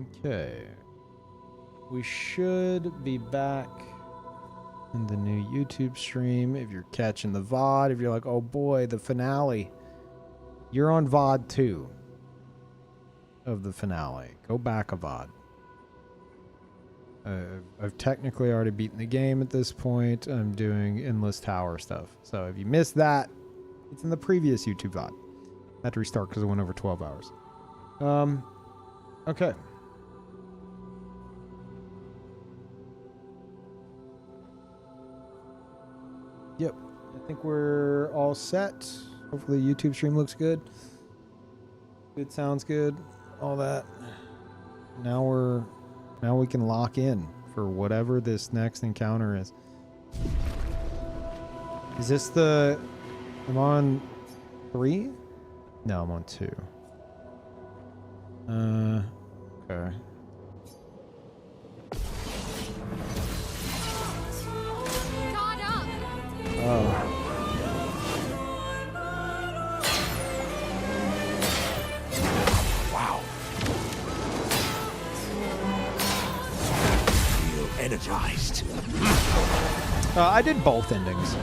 Okay. We should be back in the new YouTube stream. If you're catching the VOD, if you're like, oh boy, the finale. You're on VOD 2 of the finale. Go back a VOD. I've technically already beaten the game at this point. I'm doing endless tower stuff. So if you missed that, it's in the previous YouTube VOD. I had to restart because it went over 12 hours. Okay. Yep. I think we're all set. Hopefully the YouTube stream looks good. It sounds good. All that. Now we can lock in for whatever this next encounter is. Is this the... I'm on 3? No, I'm on 2. Okay. Oh. Wow. Feel energized. I did both endings.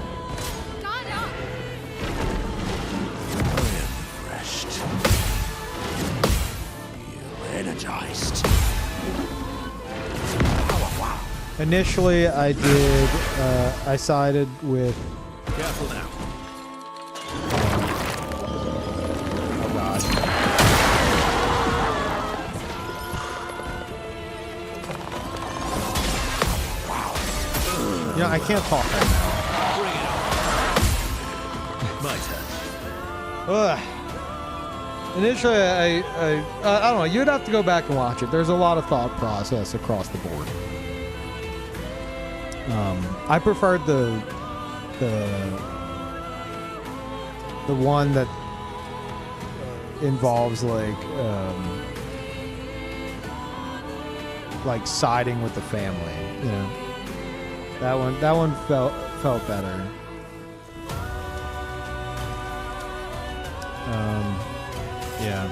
Refreshed. Feel energized. Wow. Initially, I did. I sided with. Careful now. Oh God. Wow. You know, I can't talk right now. Bring it on. My turn. Ugh. Initially, I don't know. You'd have to go back and watch it. There's a lot of thought process across the board. I preferred the one that involves like siding with the family, you know. That one felt better. Yeah.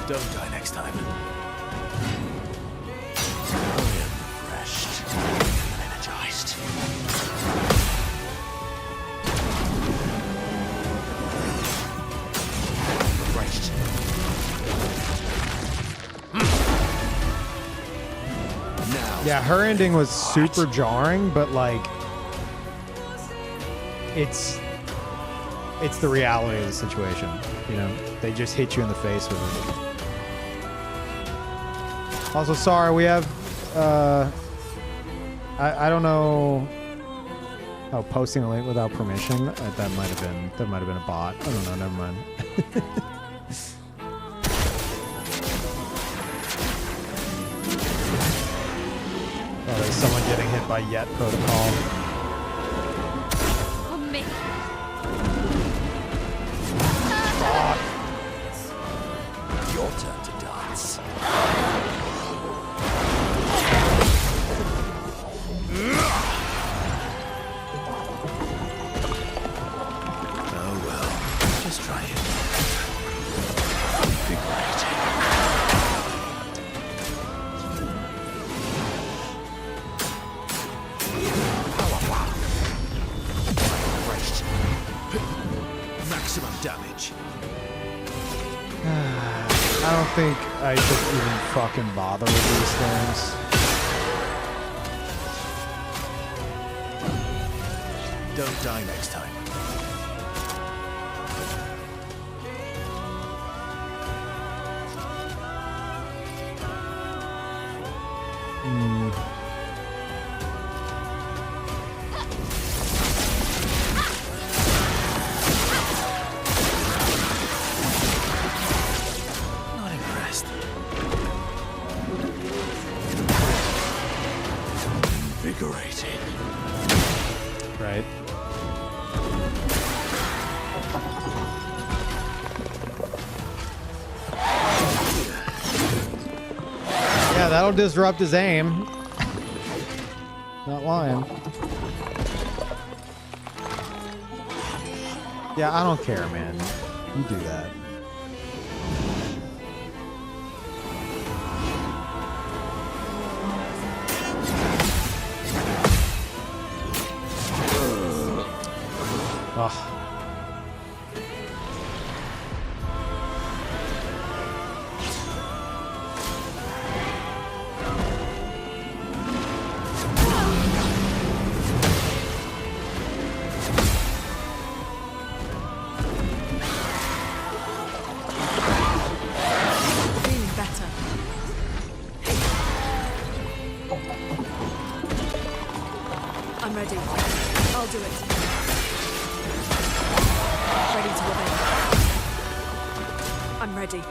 Don't die next time. I am refreshed. Energized. Refreshed. Now. Yeah, her ending was super jarring, but like it's the reality of the situation, you know. They just hit you in the face with it. Also, sorry, we have I don't know. Oh, posting a link without permission. That might have been a bot. I don't know. Never mind. Oh, there's someone getting hit by Yet Protocol. Your turn to dance. Oh well, just try it. Invigorating. Refreshed. Maximum damage. I don't think I should even fucking bother with these things. Don't die next time. Not impressed. Invigorating. Right. Yeah, that'll disrupt his aim. Not lying. Yeah, I don't care, man. You do that. Ugh. Feeling better. I'm ready. I'll do it. Ready to obey. I'm ready.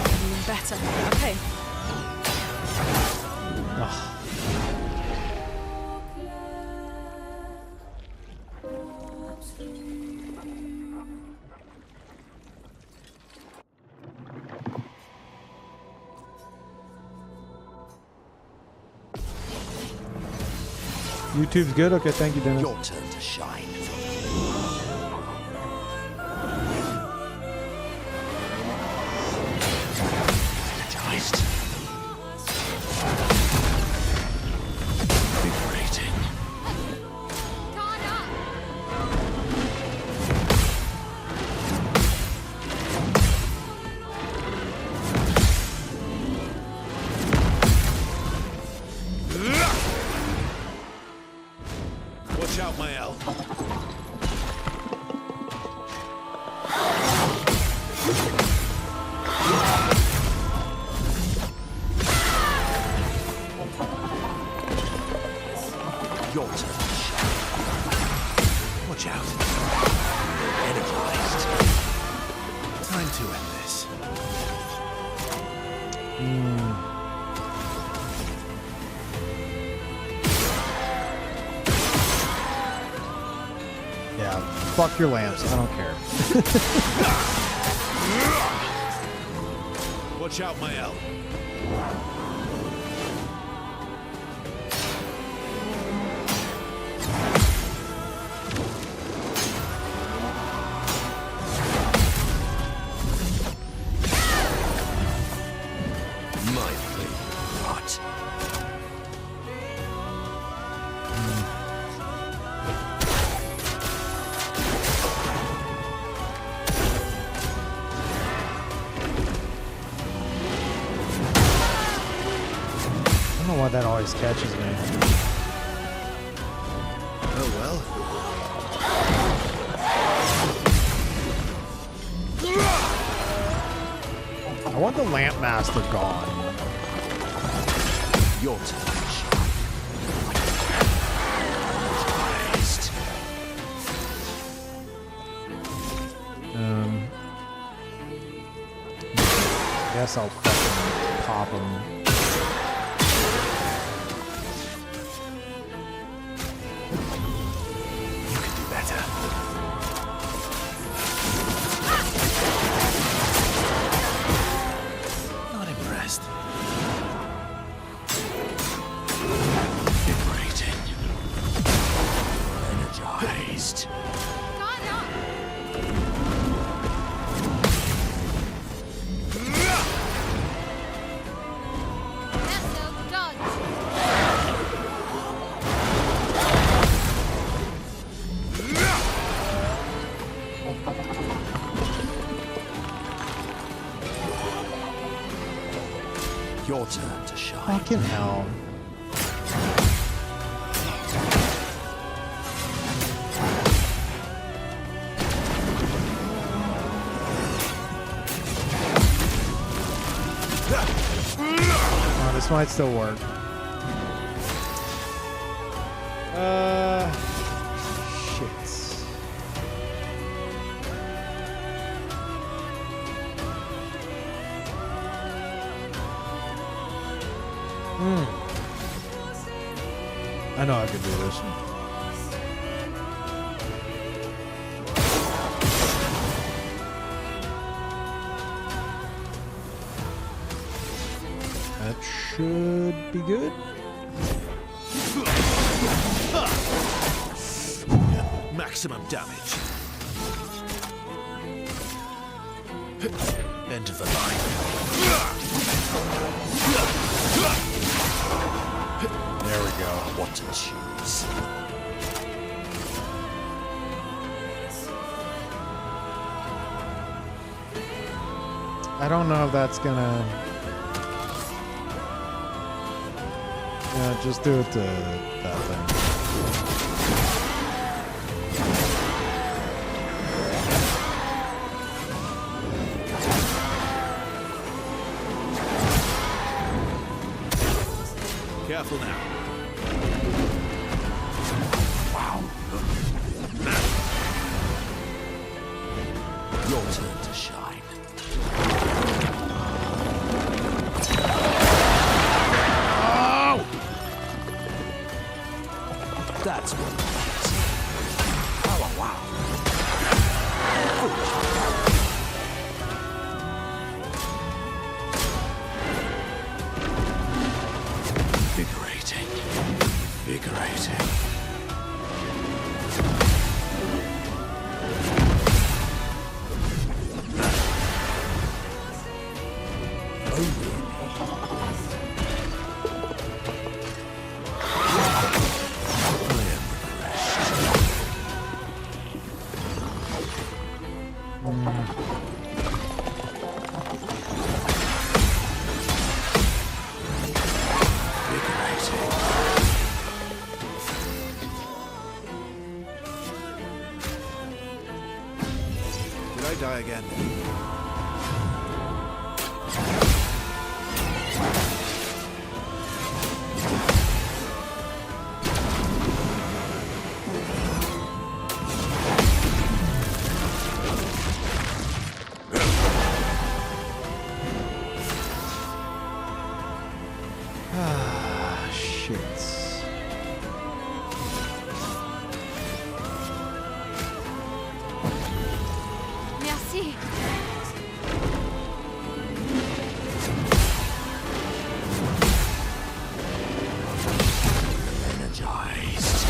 Feeling better. Okay. Ugh. YouTube's good? Okay, thank you, Dennis. Your turn to shine. Energized. Liberating. Watch out, my elf. Your turn to shine. Watch out. Energized. Time to end this. Yeah, fuck your lamps. I don't care. Watch out, my elf. My favorite part. I don't know why that always catches me. Oh well. I want the lamp master gone. Your turn to shine. Energized. Guess I'll fucking pop him. You can do better. Not impressed. Liberating. Energized. Your turn to shine. Fucking hell. Oh, this might still work. Shit. I know I could do this. That should be good. Maximum damage. End of the line. There we go. What to choose? I don't know if that's gonna... Yeah, just do it to that thing. Careful now. Wow. Your turn to shine. Oh! That's what it is. Oh, wow. Invigorating. Invigorating. Did I die again? Ah, shit. Merci. Energized.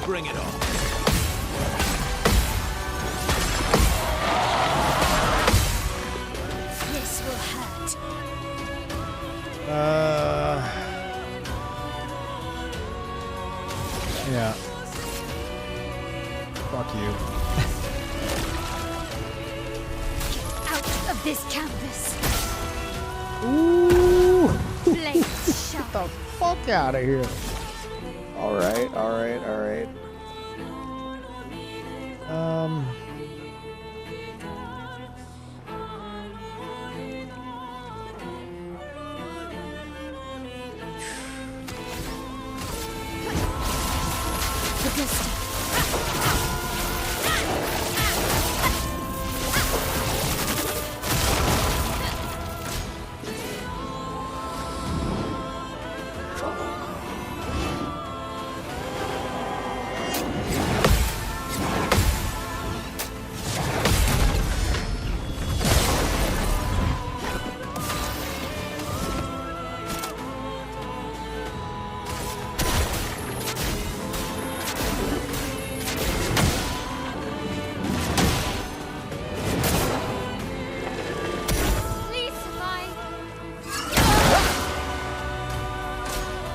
Bring it on. This will hurt. Yeah. Fuck you. Out of this canvas. Ooh! Blade Get sharp. the fuck out of here. Alright, alright, alright. The blister. Please survive.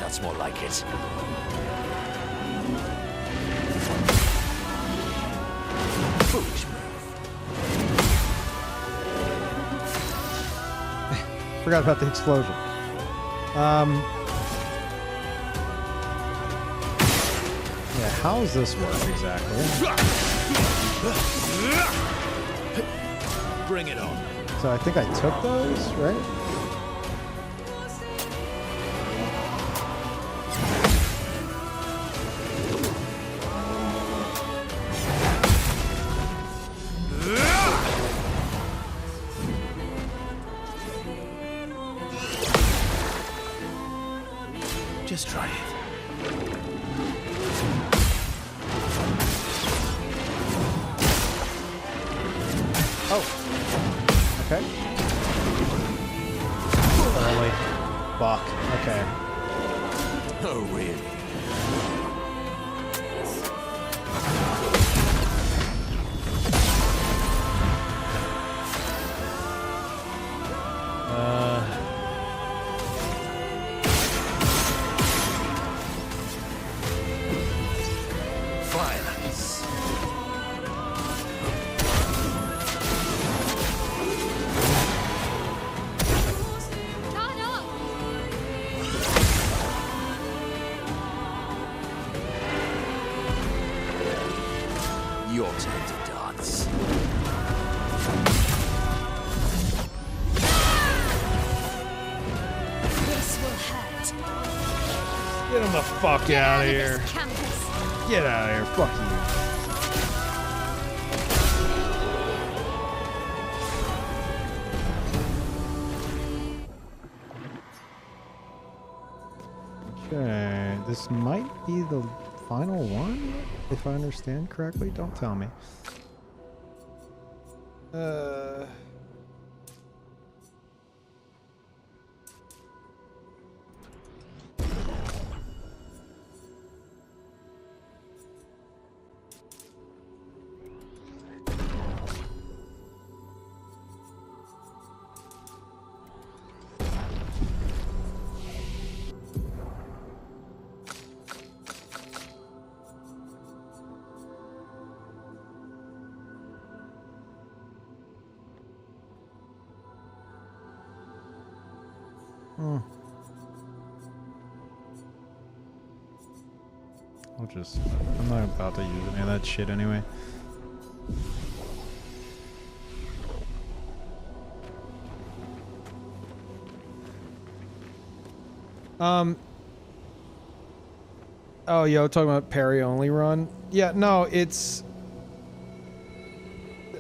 That's more like it. Foolish move. Forgot about the explosion. Yeah, how does this work exactly? Bring it on. So I think I took those, right? Just try it. Oh. Okay. Early. Fuck. Okay. Oh, really? Violence. Turn up! Your turn to dance. This will hurt. Get him the fuck out of here. This campus. Get out of here. Fuck you. Okay, this might be the final one, if I understand correctly. Don't tell me. I'm not about to use any of that shit anyway. Oh, yo, talking about parry only run. Yeah, no, it's...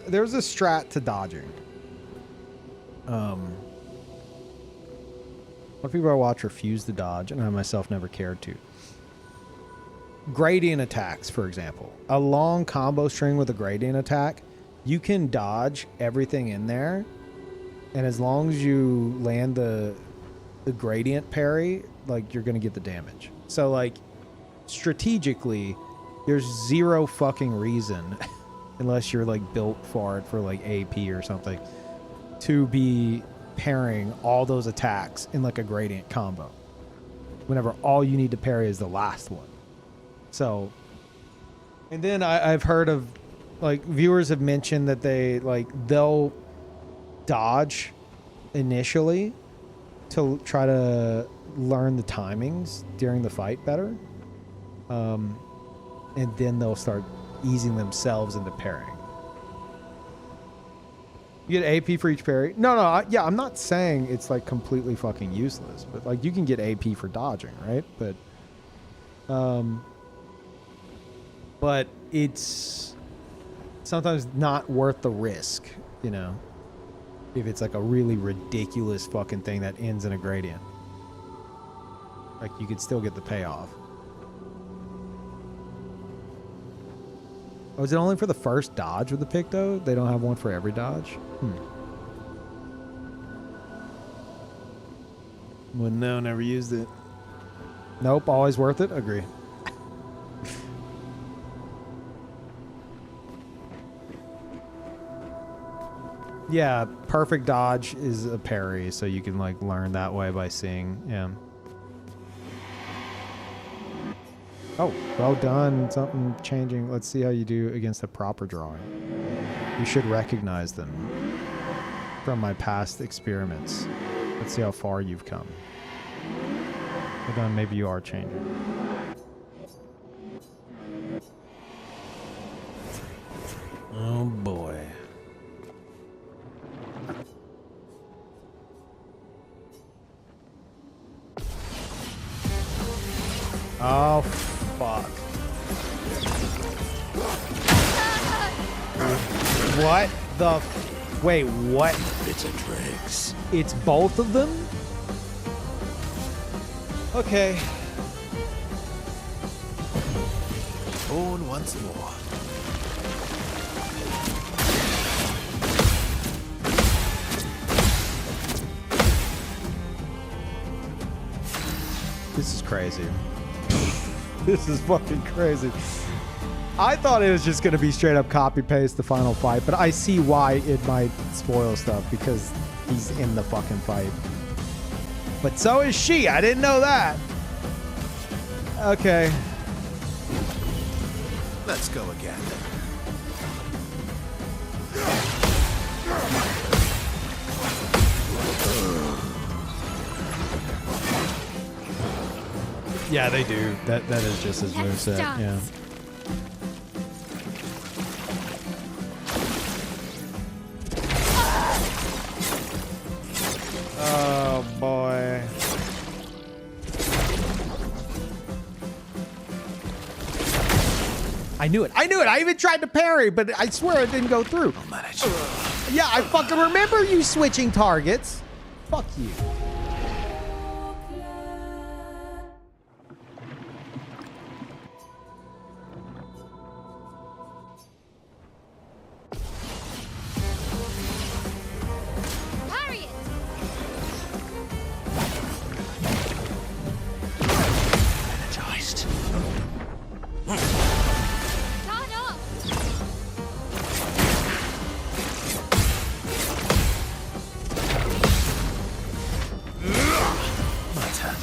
There's a strat to dodging. A lot of people I watch refuse to dodge, and I myself never cared to. Gradient attacks, for example. A long combo string with a gradient attack, you can dodge everything in there, and as long as you land the gradient parry, like, you're gonna get the damage. So, like, strategically, there's zero fucking reason, unless you're, like, built for it for, like, AP or something, to be parrying all those attacks in, like, a gradient combo, whenever all you need to parry is the last one. So, and then I've heard of, like, viewers have mentioned that they'll dodge initially to try to learn the timings during the fight better. And then they'll start easing themselves into parrying. You get AP for each parry. No, I'm not saying it's, like, completely fucking useless, but, like, you can get AP for dodging, right? But it's sometimes not worth the risk, you know, if it's like a really ridiculous fucking thing that ends in a gradient. Like, you could still get the payoff. Oh, is it only for the first dodge with the Picto? They don't have one for every dodge? Wouldn't know, never used it. Nope, always worth it? Agree. Yeah, perfect dodge is a parry, so you can, like, learn that way by seeing him. Oh, well done. Something changing. Let's see how you do against a proper drawing. You should recognize them from my past experiments. Let's see how far you've come. Well done. Maybe you are changing. Oh, boy. Oh, fuck. What the... Wait, what? It's a dregs. It's both of them? Okay. Born once more. This is crazy. This is fucking crazy. I thought it was just going to be straight up copy paste the final fight, but I see why it might spoil stuff because he's in the fucking fight. But so is she. I didn't know that. Okay. Let's go again. Yeah, they do. That is just his moveset. Yeah. Oh boy. I knew it. I knew it. I even tried to parry, but I swear it didn't go through. I'll manage. Yeah, I fucking remember you switching targets. Fuck you. Parry it. Energized. Turn up. My turn.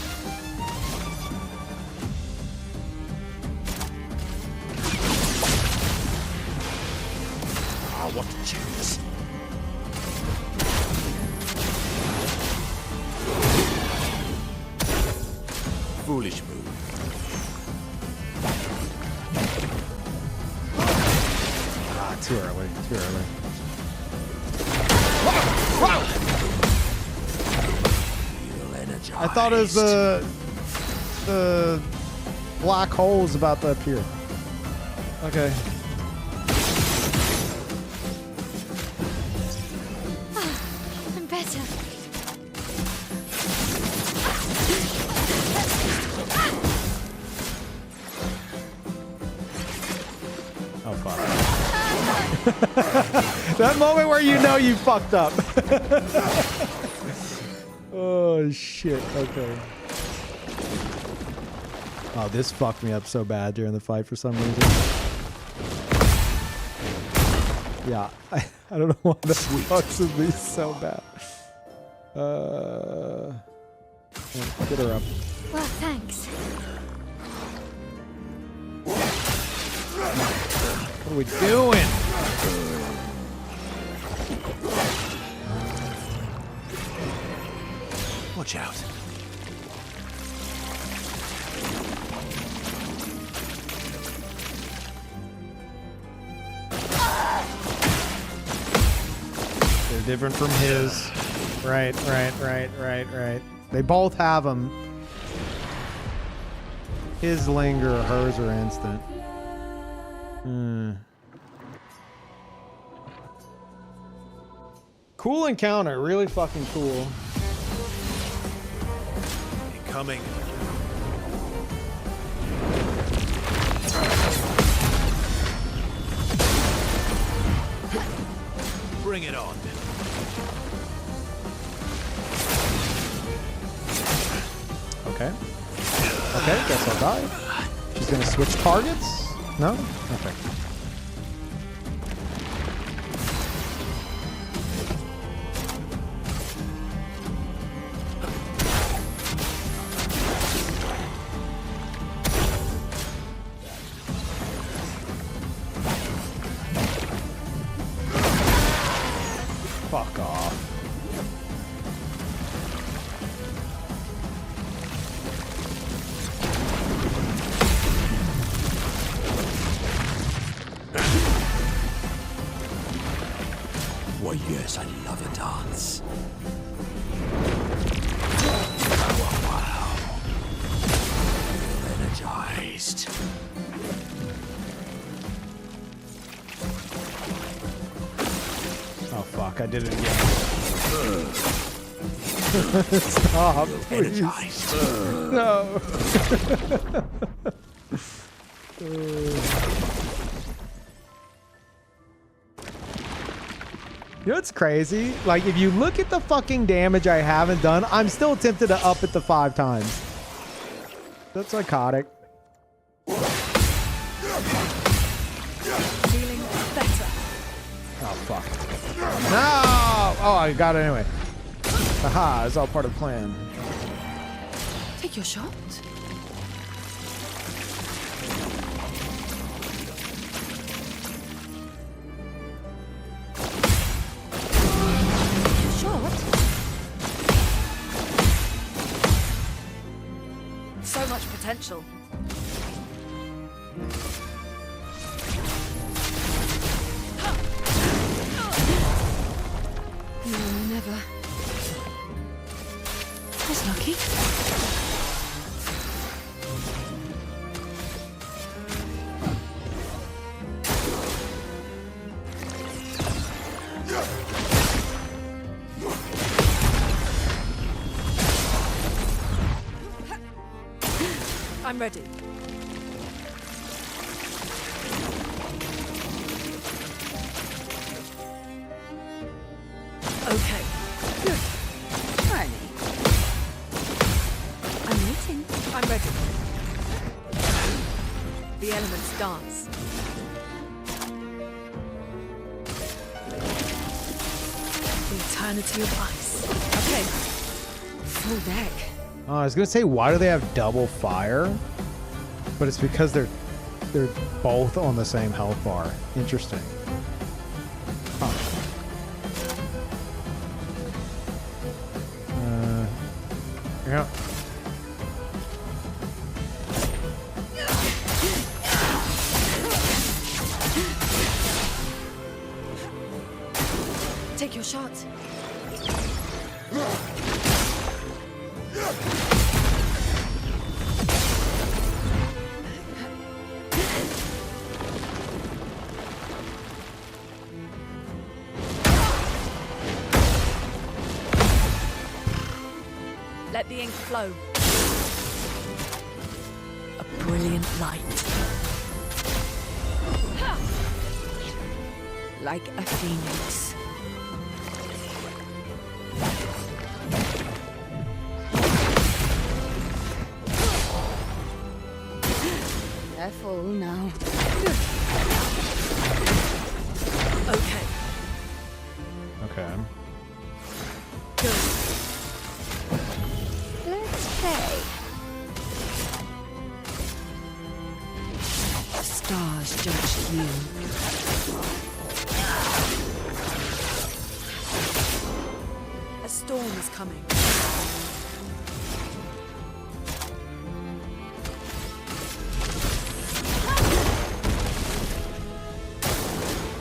I want to choose. Foolish move. Ah, too early. Too early. Feel energized. I thought it was the black hole's about to appear. Okay. I'm better. Oh fuck. That moment where you know you fucked up. Oh shit. Okay. Oh, this fucked me up so bad during the fight for some reason. Yeah, I don't know why the fucks with me so bad. Get her up. Well, thanks. What are we doing? Watch out. They're different from his. Right. They both have them. His linger, hers are instant. Cool encounter, really fucking cool. Incoming. Bring it on. Okay. Okay, guess I'll die. She's gonna switch targets? No? Okay. Fuck off. Why, yes, I love a dance. Wow. Feel energized. Oh fuck, I did it again. Stop, please. Energized. No. You know what's crazy? Like, if you look at the fucking damage I haven't done, I'm still tempted to up it to 5 times. That's psychotic. Feeling better. Oh, fuck. No! Oh, I got it anyway. Haha, it's all part of the plan. Take your shot. Your shot? So much potential. No, never. Was lucky. I'm ready. Okay. Good. Tiny. I'm waiting. I'm ready. The elements dance. The eternity of ice. Okay. Full deck. Oh, I was gonna say, why do they have double fire? But it's because they're both on the same health bar. Interesting. Huh. Yeah. Take your shot. Let the ink flow. A brilliant light. Like a phoenix. Careful now. Okay. Okay. Good. Let's play. The stars judged you. A storm is coming.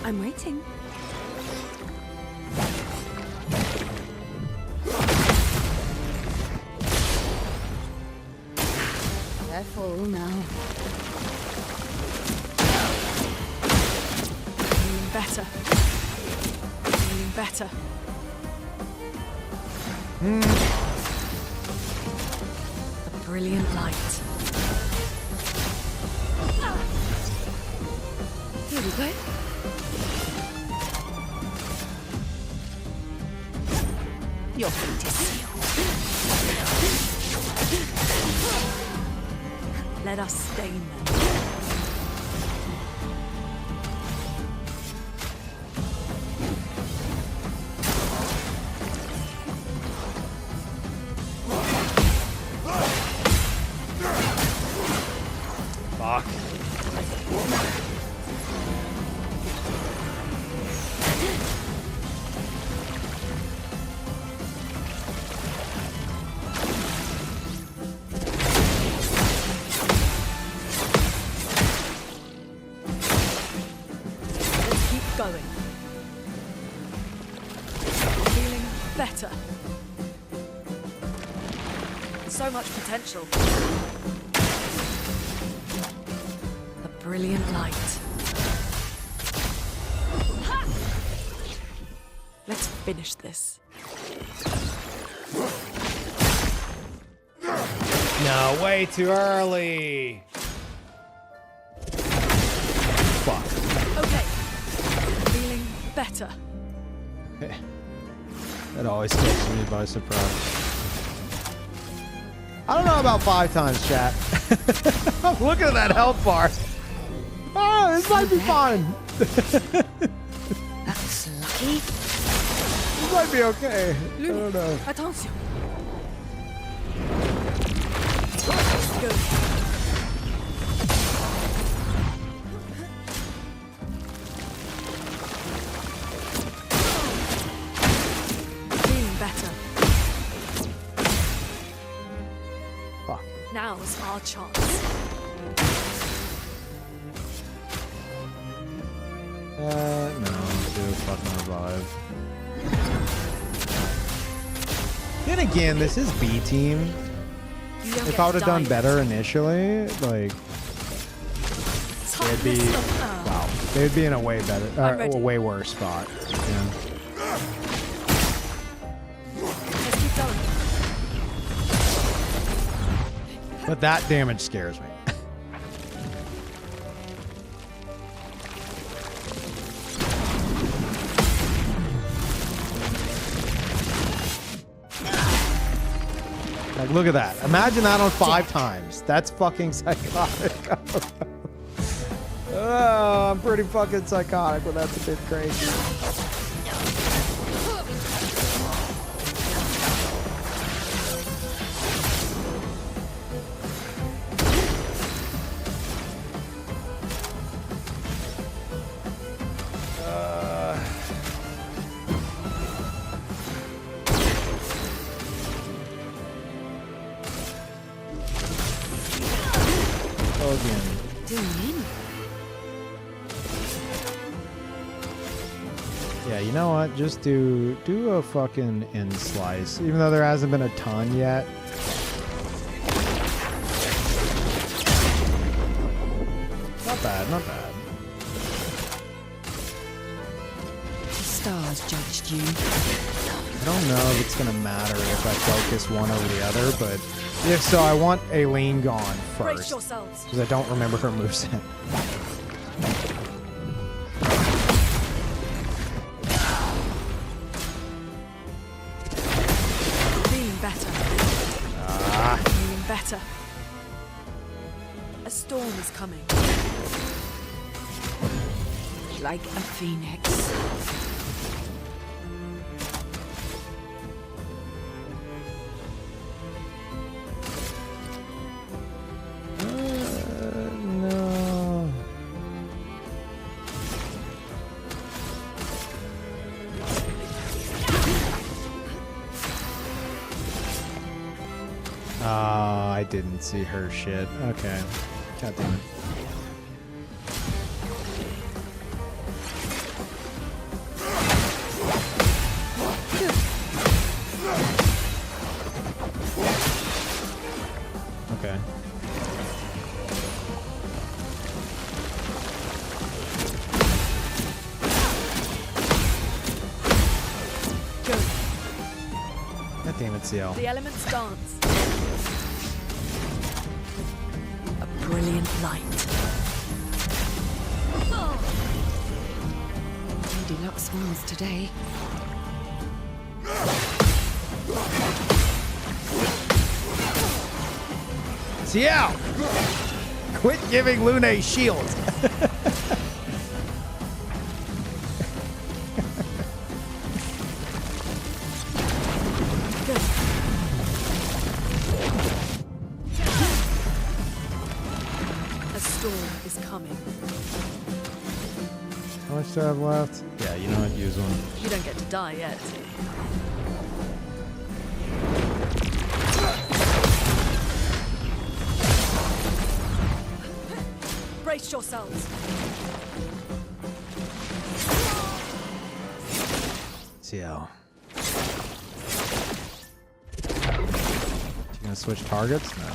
I'm waiting. Careful now. Feeling better. Feeling better. A brilliant light. Here we go. Your fate is sealed. Let us stain them. Fuck. Let's keep going. Feeling better. So much potential. A brilliant light. Let's finish this. No, way too early. Fuck. Okay. Feeling better. That always takes me by surprise. I don't know about 5 times, chat. Look at that health bar. Oh, this might be fun. That's lucky. This might be okay. I don't know. Attention. Good. Feeling better. Fuck. Now's our chance. No, do a fucking revive. Then again, this is B team. You don't If get I would have to done die better initially, like they'd be wow, they'd be in a way better, I'm ready. a way worse spot. Yeah. Let's keep going. But that damage scares me. Like, look at that. Imagine that on 5 times. That's fucking psychotic. Oh, I'm pretty fucking psychotic, but that's a bit crazy. Again. Yeah, you know what? Just do a fucking end slice, even though there hasn't been a ton yet. Not bad, not bad. The stars judged you. I don't know if it's gonna matter if I focus one over the other, but if so, I want Aileen gone Brace first yourselves. because I don't remember her moveset. Feeling better. Feeling better. A storm is coming. Like a phoenix. No. Ah, I didn't see her shit. Okay. God damn it. Okay. Good. God damn it, CL. The elements dance. A brilliant light. Lady Luck smiles today. CL! Quit giving Lune a shield. Good. A storm is coming. How much do I have left? Yeah, you know what? Use one. You don't get to die yet. Brace yourselves. CL. You gonna switch targets? No.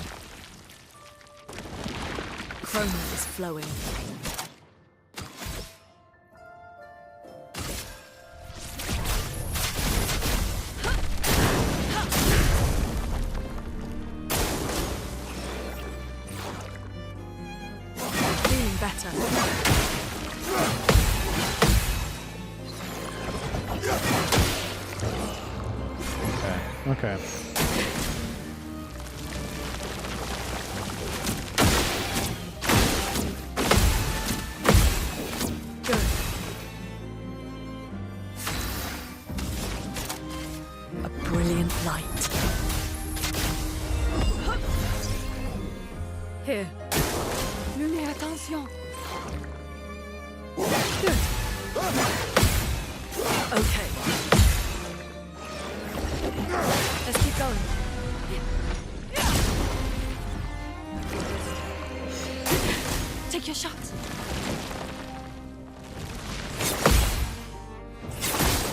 Chroma is flowing. Feeling better. Okay. Okay. A brilliant light. Here. Lune, attention. Good. Okay. Let's keep going. Take your shot.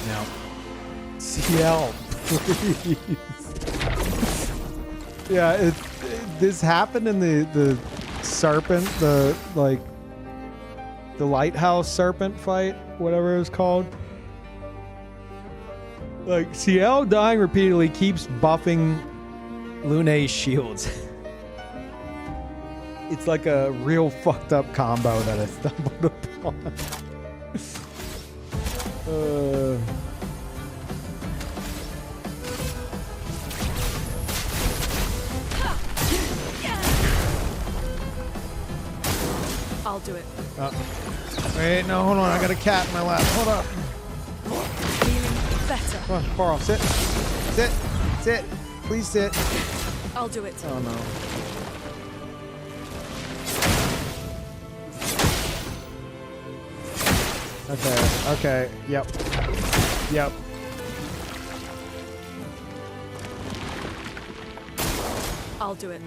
Now, CL, please. Yeah, this happened in the serpent, the lighthouse serpent fight, whatever it was called. Like, CL dying repeatedly keeps buffing Lune's shields. It's like a real fucked up combo that I stumbled upon. I'll do it. Wait, no, hold on. I got a cat in my lap. Hold up. Feeling better. Come on, Carl, sit. Sit. Sit. Please sit. I'll do it. Oh, no. Okay, okay, yep. Yep. I'll do it.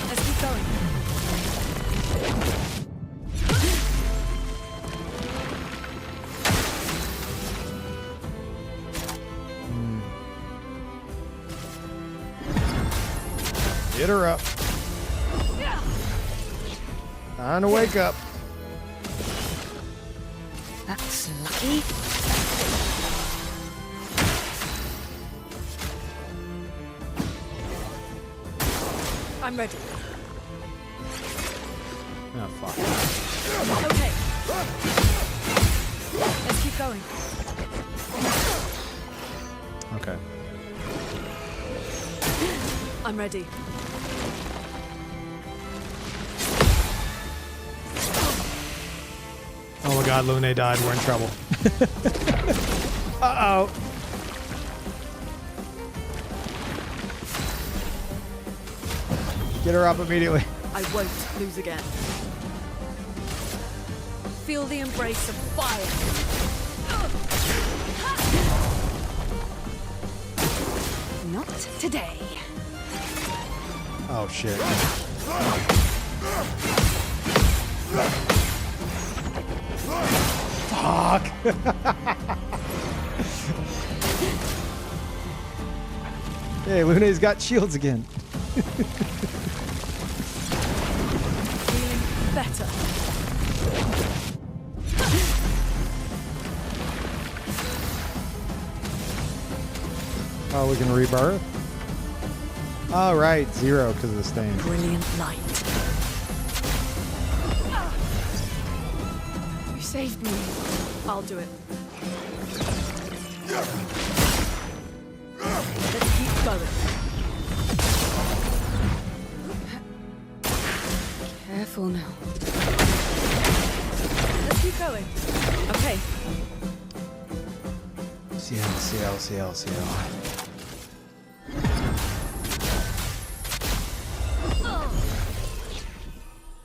Let's keep going. Get her up. Time to wake up. That's lucky. I'm ready. Oh, fuck. Okay. Let's keep going. Okay. I'm ready. Oh my god, Lune died. We're in trouble. Uh-oh. Get her up immediately. I won't lose again. Feel the embrace of fire. Not today. Oh shit. Fuck. Hey, Lune's got shields again. Feeling better. Oh, we can rebirth? All right, 0 because of the stain. Brilliant light. You saved me. I'll do it. Let's keep going. Careful now. Let's keep going. Okay. CL.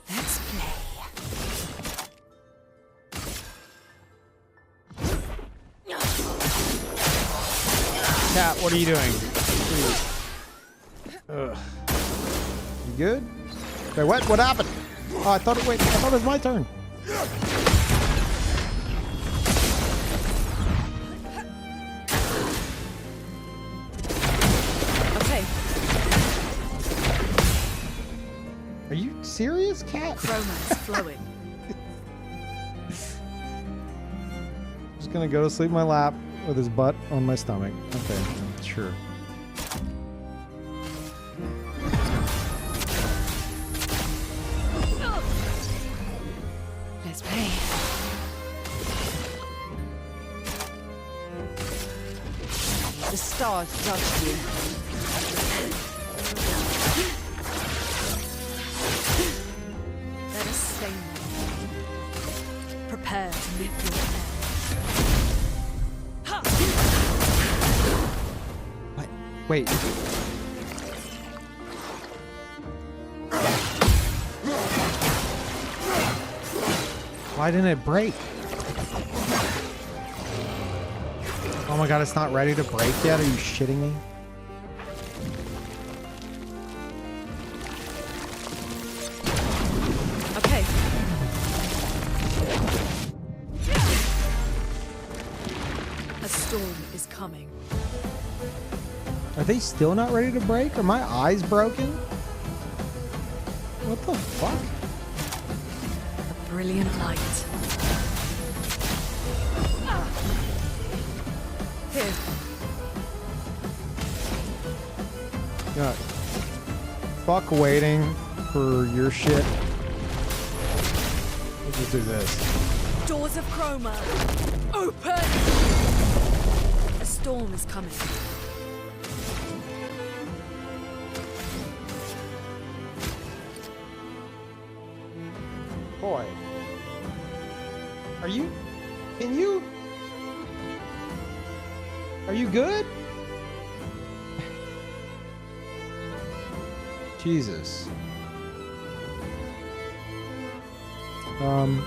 Let's play. Cat, what are you doing? Ugh. You good? Okay, what? What happened? Oh, I thought it was my turn. Okay. Are you serious, Cat? Chroma's flowing. Just gonna go to sleep in my lap with his butt on my stomach. Okay, sure. Let's play. The stars judged you. Let us stay there. Prepare to lift your head. What? Wait. Why didn't it break? Oh my god, it's not ready to break yet? Are you shitting me? Okay. A storm is coming. Are they still not ready to break? Are my eyes broken? What the fuck? A brilliant light. Here. Yeah. Fuck waiting for your shit. Let's just do this. Doors of Chroma. Open! A storm is coming. Boy. Are you? Can you? Are you good? Jesus. Okay.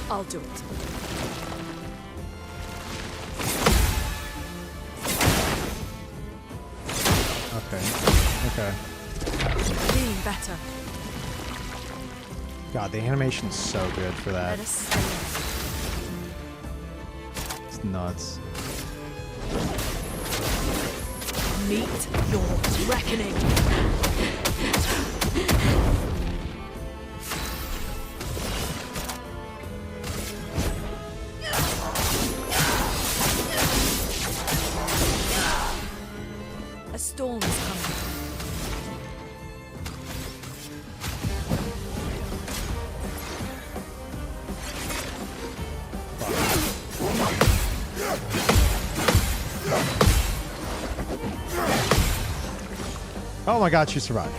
I'll do it. Okay. Being better. God, the animation's so good for that. Let us stay there. It's nuts. Meet your reckoning. A storm is coming. Oh my god, she survived.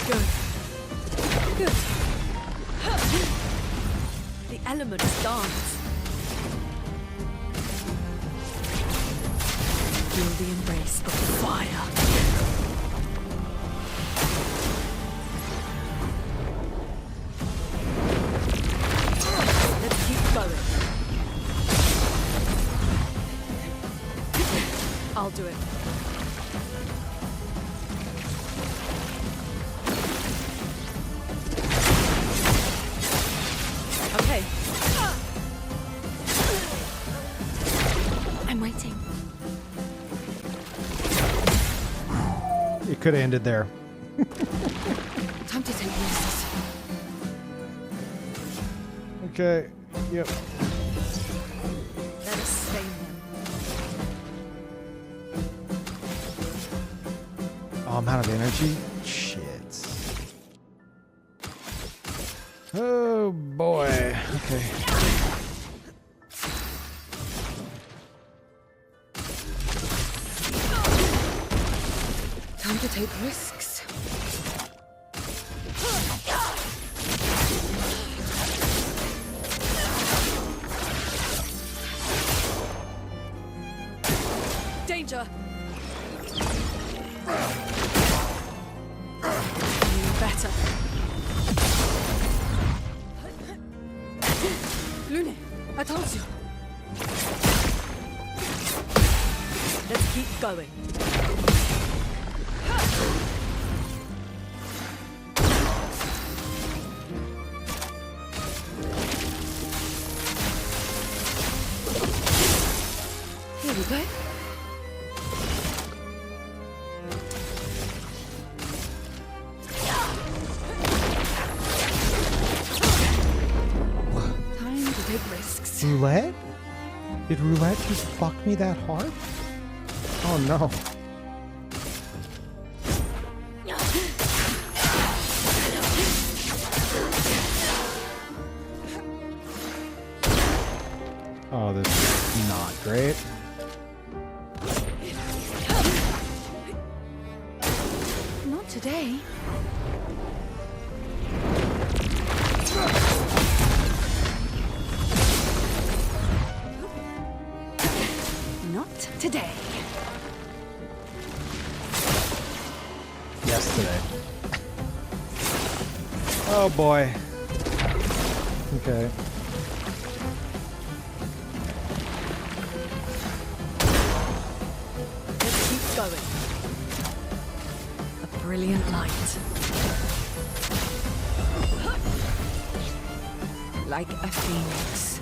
Good. Good. The elements dance. Feel the embrace of fire. Let's keep going. I'll do it. Okay. I'm waiting. It could have ended there. Time to take risks. Okay. Yep. Let us stain them. Oh, I'm out of energy. Shit. Oh boy. Okay. Time to take risks. Danger! You better. Lune, I told you. Let's keep going. Here we go. Time to take risks. Roulette? Did roulette just fuck me that hard? Oh no. Oh, this is not great. Not today. Not today. Yesterday. Oh boy. Okay. Let's keep going. A brilliant light. Like a phoenix.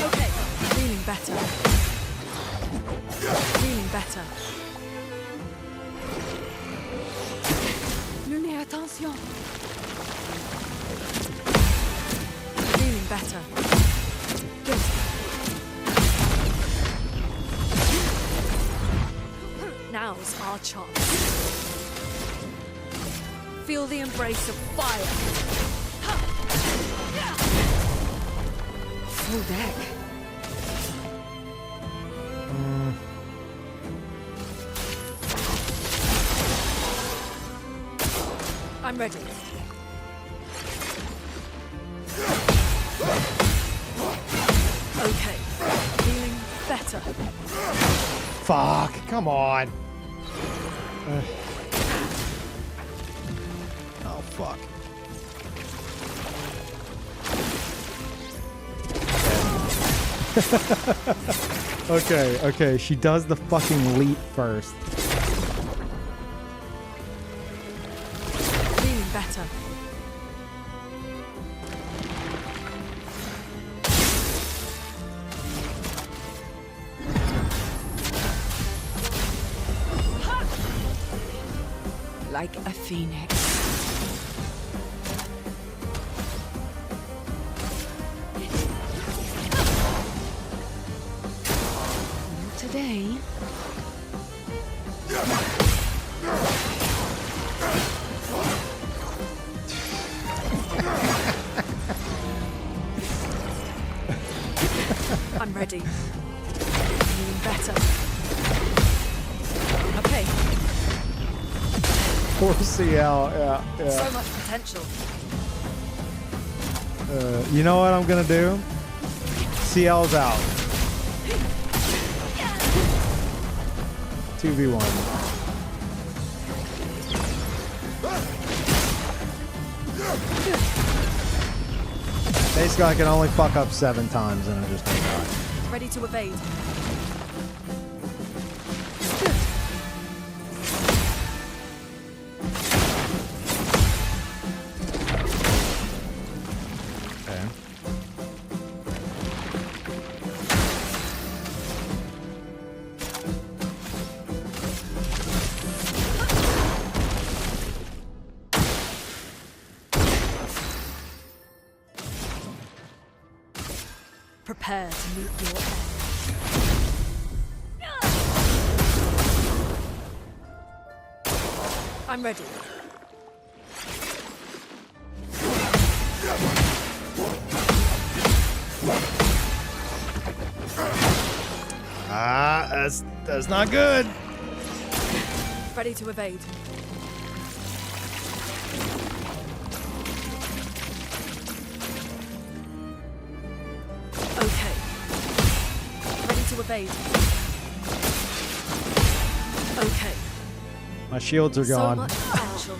Okay, feeling better. Feeling better. Lune, attention. Feeling better. Good. Now's our chance. Feel the embrace of fire. Full deck. I'm ready. Okay. Feeling better. Fuck, come on. Oh, fuck. Okay, okay, she does the fucking leap first. Feeling better. Like a phoenix. Not today. I'm ready. Feeling better. Okay. Poor CL, yeah, yeah. So much potential. You know what I'm gonna do? CL's out. 2v1. Basically, I can only fuck up 7 times and I'm just gonna die. Ready to evade. Okay. Prepare to meet your end. I'm ready. Ah, that's not good. Ready to evade. Okay. Ready to evade. Okay. My shields are So gone, much potential.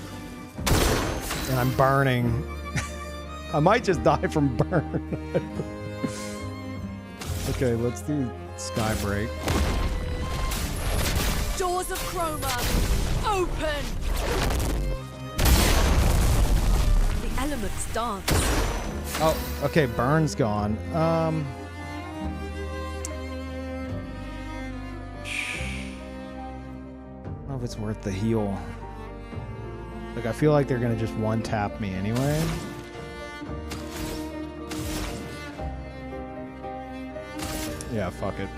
and I'm burning. I might just die from burn. Okay, let's do sky break. Doors of Chroma, open! The elements dance. Oh, okay, burn's gone. I don't know if it's worth the heal. Like, I feel like they're gonna just one-tap me anyway. Yeah, fuck it.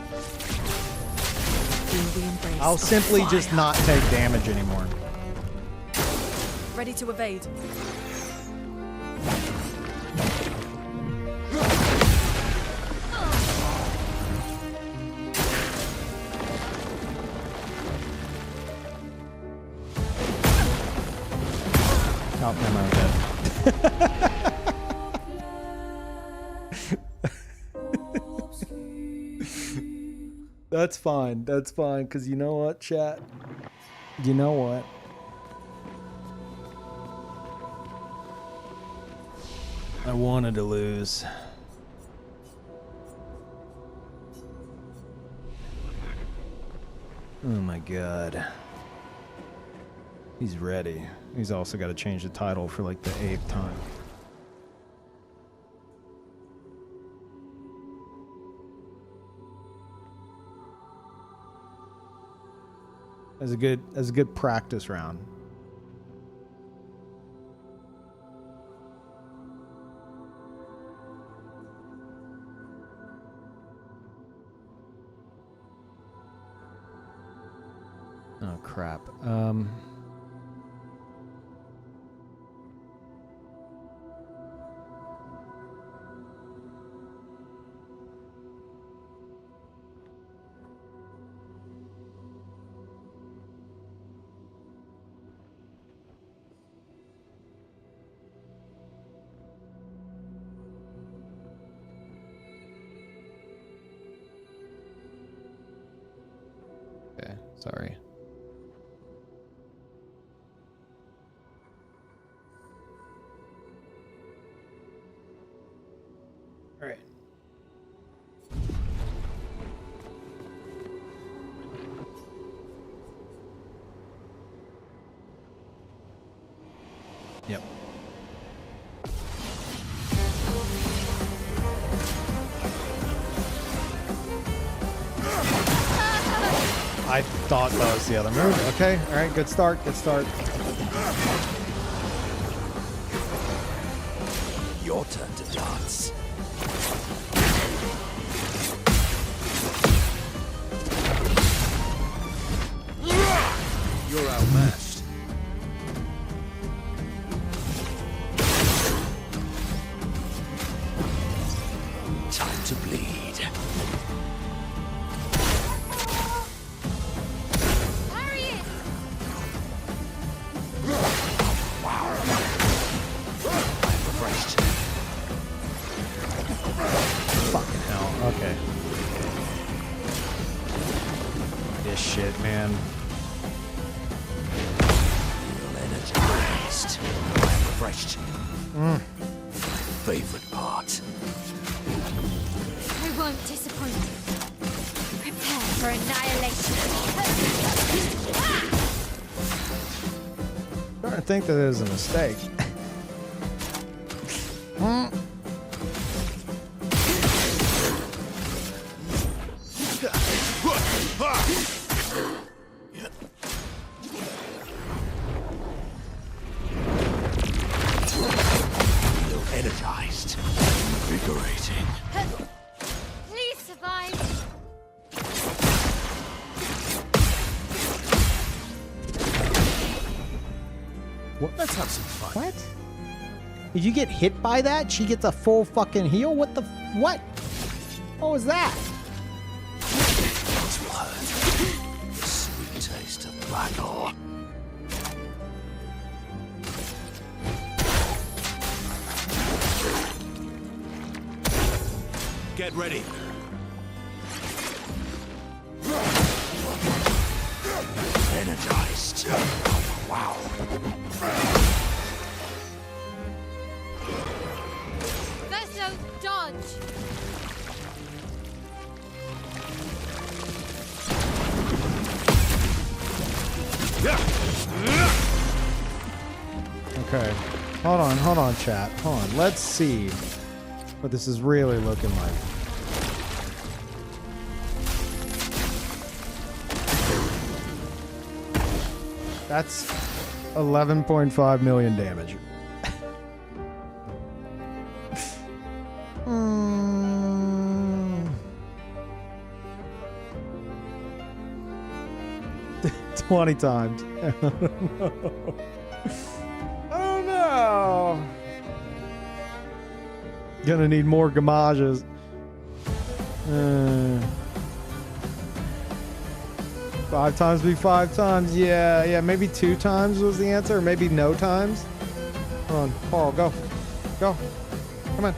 Feel the embrace I'll of simply just fire. not take damage anymore. Ready to evade. Oh, never mind, I'm dead. That's fine. That's fine. Because you know what, chat? You know what? I wanted to lose. Oh my god. He's ready. He's also got to change the title for like the 8th time. As a good practice round. Oh crap. Okay, sorry. All right. Yep. I thought that was the other move. Okay, all right, good start, good start. Your turn to dance. You're outmatched. Time to bleed. Fucking hell. Okay. This shit, man. Feel energized. I'm refreshed. My favorite part. I won't disappoint you. Prepare for annihilation. I'm starting to think that it was a mistake. Feel energized. Invigorating. Please survive. Let's have some fun. What? Did you get hit by that? She gets a full fucking heal? What the what? What was that? This will hurt. The sweet taste of battle. Get ready. Energized. Wow. Verso, dodge. Okay. Hold on, chat. Hold on. Let's see what this is really looking like. That's 11.5 million damage. 20 times. Oh no. Gonna need more gamages. 5 times be 5 times. Yeah, maybe 2 times was the answer, or maybe no times. Come on, Paul, go. Go. Come on.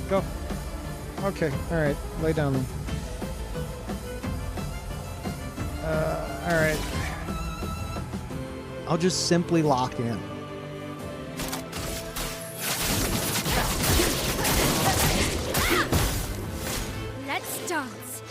Go. Okay, alright. Lay down then. Alright. I'll just simply lock in. Let's dance.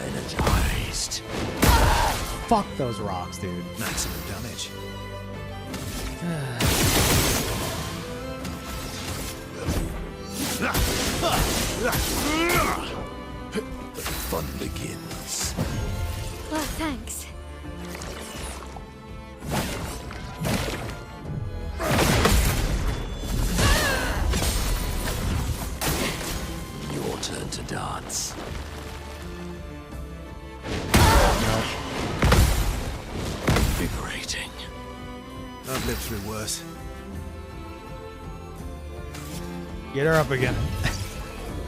Energized. Fuck those rocks, dude. Maximum damage. The fun begins. Well, thanks. Your turn to dance. Invigorating. I've lived through worse. Get her up again.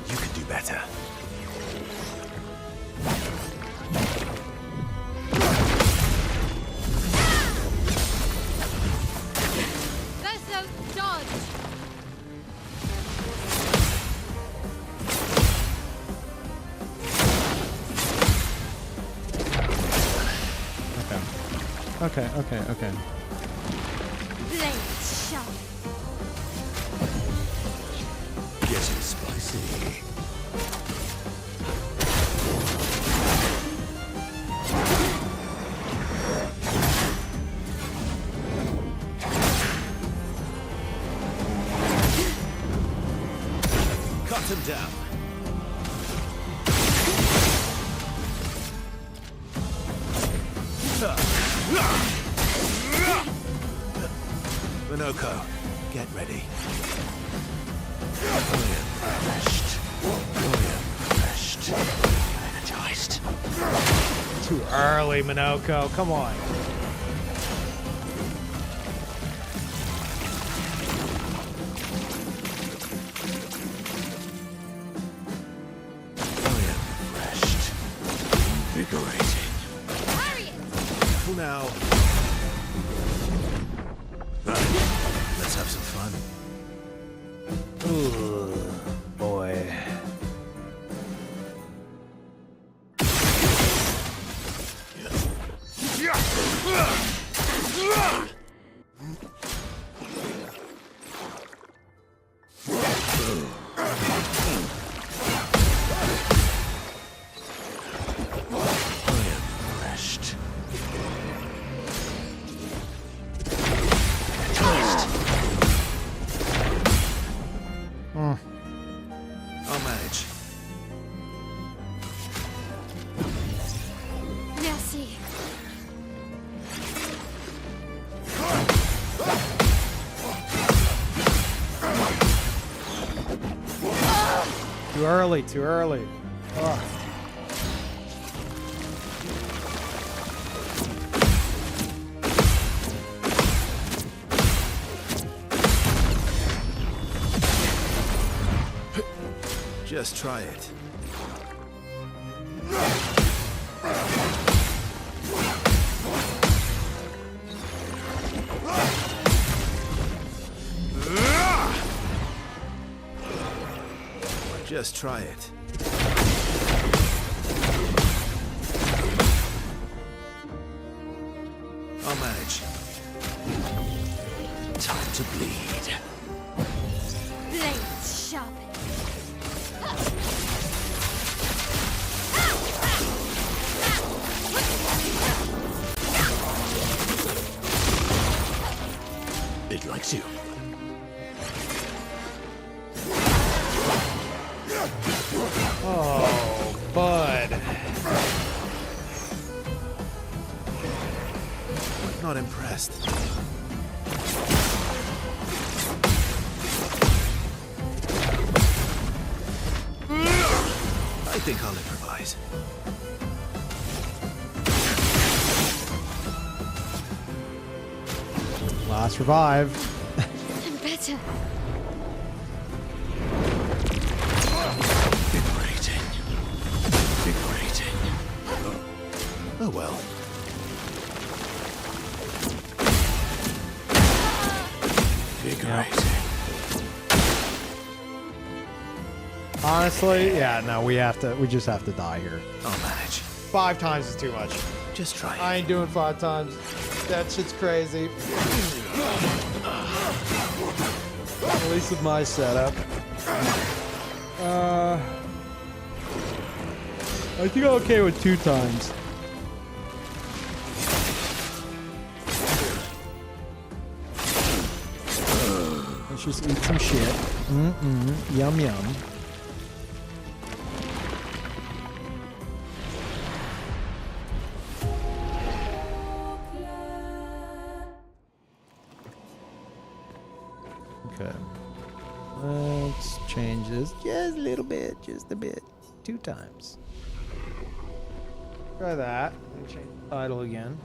You can do better. Verso dodge. Okay. Blade sharp. Getting spicy. Cut him down. Minoko, get ready. Refreshed. Refreshed. Energized. Too early, Minoko. Come on. Refreshed. Invigorating. Harriet. Careful now. Let's have some fun. Ooh, boy. Refreshed. I'll manage. Merci. Too early, too early. Ugh. Just try it. Just try it. I'll manage. Time to bleed. Blade sharp. It likes you. not impressed. I think I'll improvise. Last revive. I'm better. Invigorating. Invigorating. Oh well. Invigorating. Honestly, yeah, no, we just have to die here. I'll manage. 5 times is too much. Just try. I ain't doing 5 times. That shit's crazy. At least with my setup. I think I'm okay with 2 times. Let's just eat some shit. Yum yum. Okay. Let's change this just a little bit, just a bit. 2 times. Try that. And change the title again.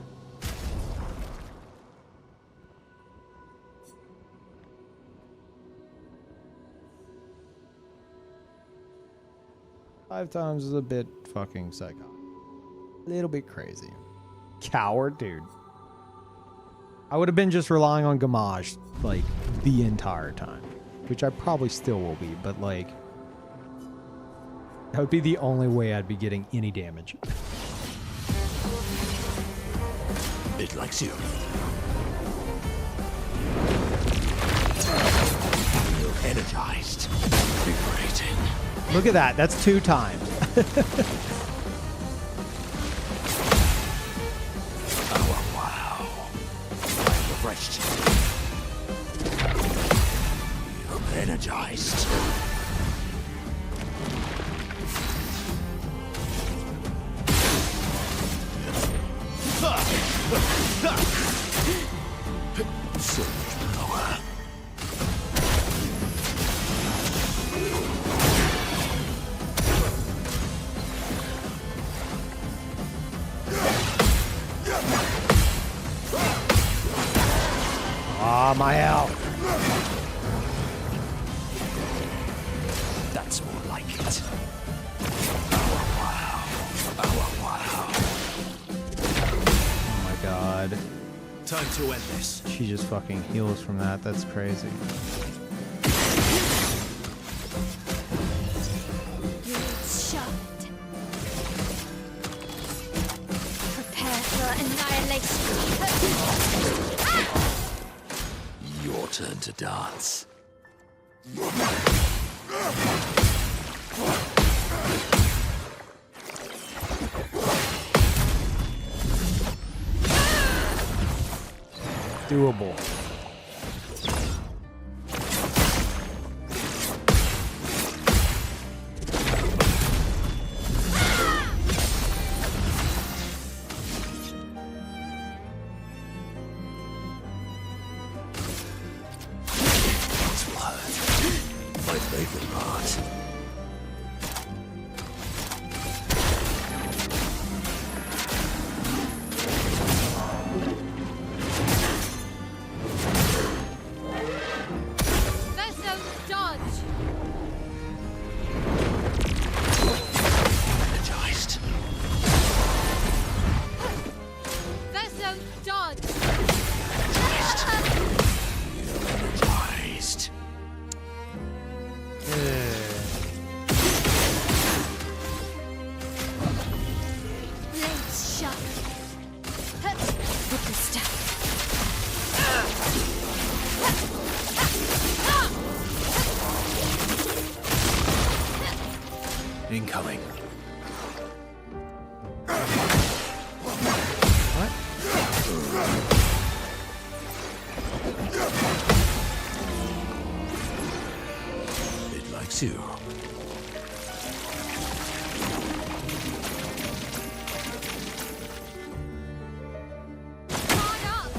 Five times is a bit fucking psychotic. A little bit crazy. Coward, dude. I would have been just relying on Gamage, like, the entire time. Which I probably still will be, but, like... that would be the only way I'd be getting any damage. It likes you. You're energized. Invigorating. Look at that. That's 2 times. Oh, wow. I'm refreshed. You're energized. So much power. Ah, my health. That's more like it. Oh, wow. Oh, wow. Oh my god. Time to end this. She just fucking heals from that. That's crazy. It's shut. Prepare for annihilation. Your turn to dance. Doable. This will hurt. My favorite part. Vessel dodge. Energized. Vessel dodge. Energized. Blades sharp. With the staff. Incoming. It likes you. Guard up.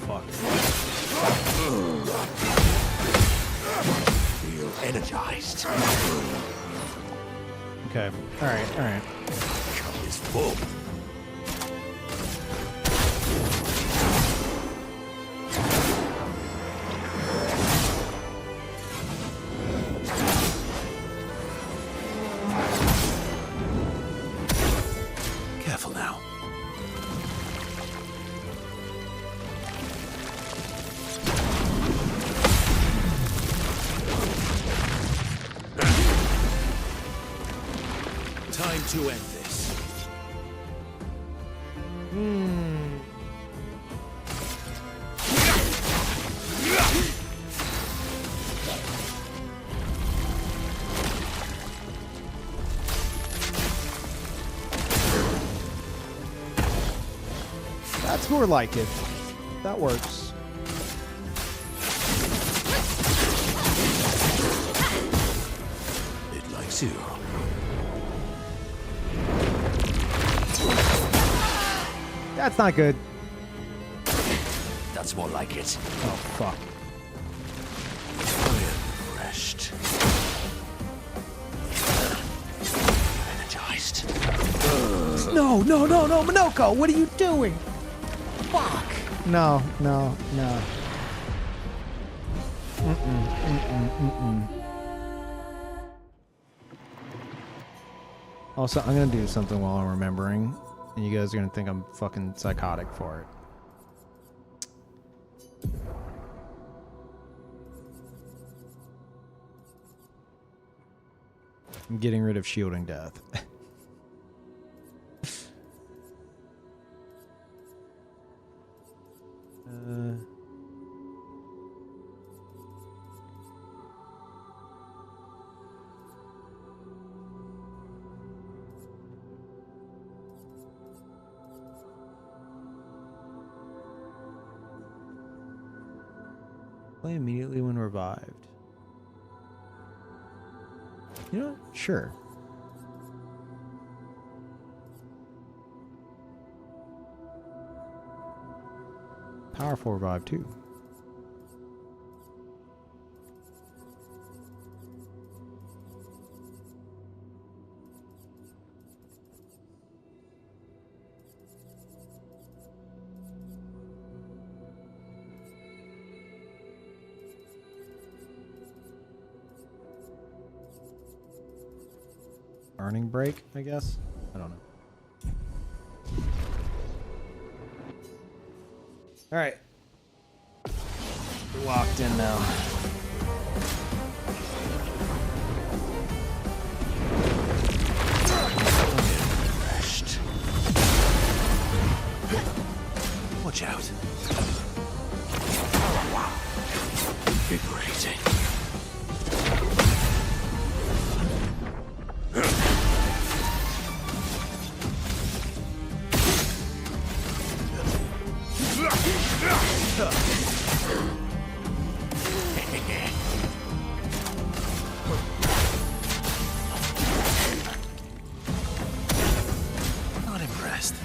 fuck. Feel energized. Okay. Alright, alright. Cup is full. Careful now. Time to end this. That's more like it. That works. It likes you. That's not good. That's more like it. Oh, fuck. I am refreshed. Energized. No, no, no, no, Minoko, what are you doing? Fuck. No, no, no. Also, I'm gonna do something while I'm remembering, and you guys are gonna think I'm fucking psychotic for it. I'm getting rid of shielding death. Play immediately when revived. You know, sure. Powerful revive too. Burning break, I guess. I don't know. All right. We're locked in now. Refreshed. Watch out. Wow. Invigorating. Not impressed.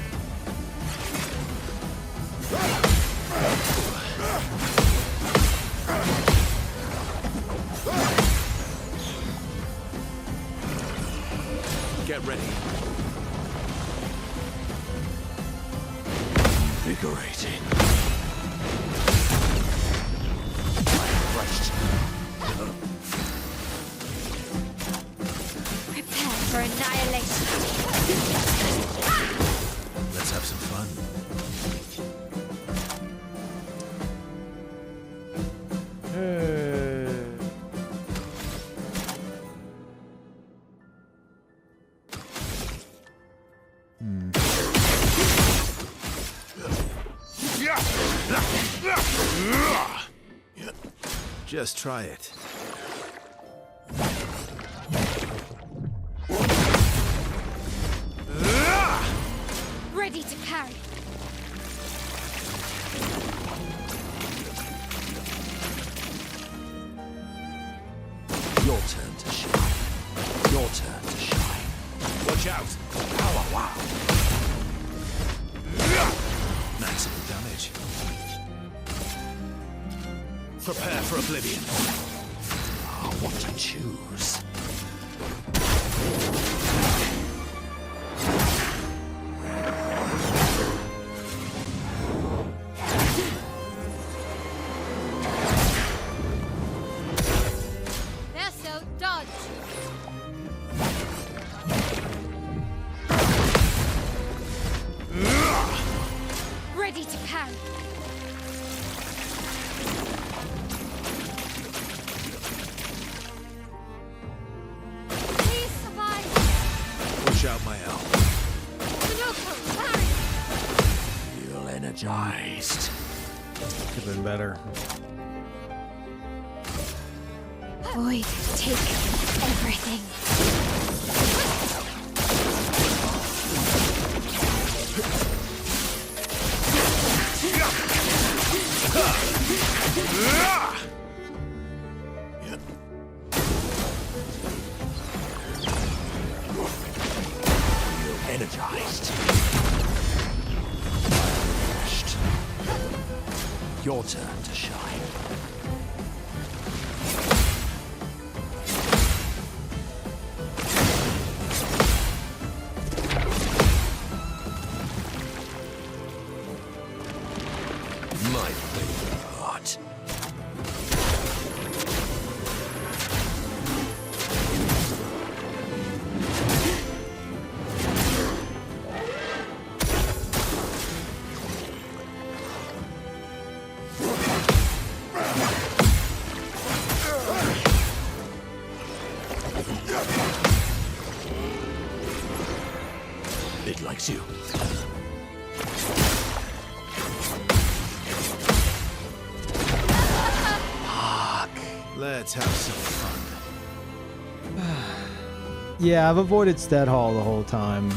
Get ready. Invigorating. Refreshed. Prepare for annihilation. Let's have some fun. Just try it. Ready to carry. Your turn to shine. Your turn to shine. Watch out! Power wow! Maximum damage. Prepare for oblivion. Ah, what to choose? There, so dodge. Ready to parry. Please survive. Push out my elf. Sunoco, parry. Feel energized. Could have been better. Void, take everything. Feel energized. Refreshed. Your turn to shine. My favorite part. It likes you. Let's have some fun. Yeah, I've avoided Stead Hall the whole time.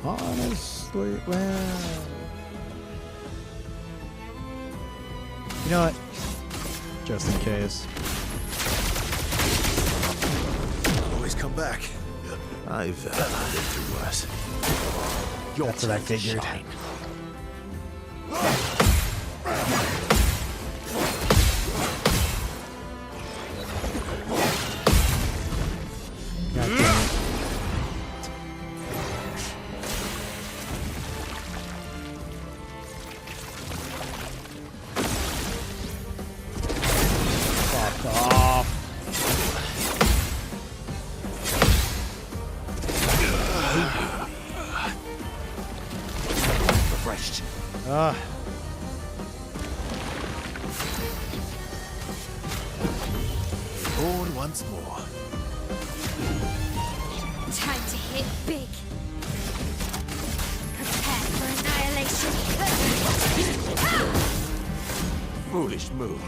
Honestly, well... You know what? Just in case. Always come back. I've lived through worse. Your That's what I turn to figured. shine. God damn it. Fuck off. Refreshed. Ugh. Born once more. Time to hit big. Prepare for annihilation. Foolish move.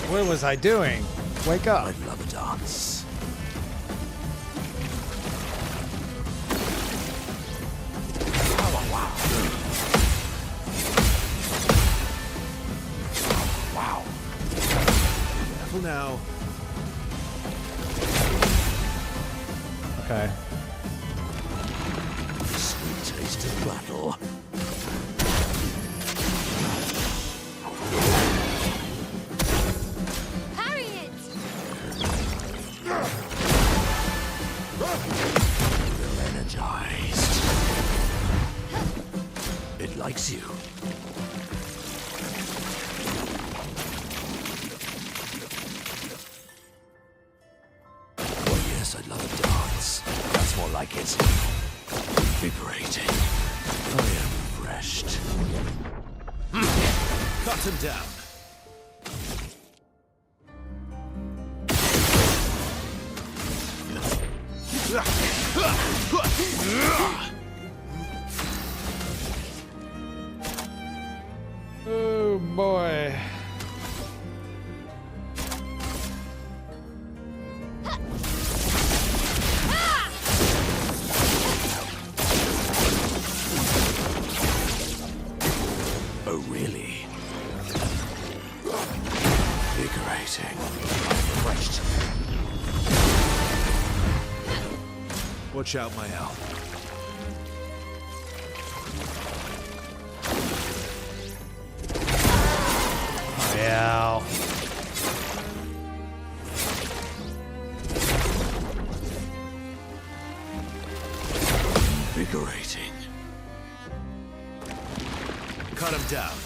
What was I doing? Wake up. I'd love a dance. Wow. Careful now. Okay. Sweet taste of battle. Parry it. Feel energized. It likes you. Oh yes, I'd love a dance. That's more like it. Invigorating. I am refreshed. Cut him down. Oh boy. Oh really? Invigorating. Refreshed. Watch out, my owl. Yeah. Invigorating. Cut him down.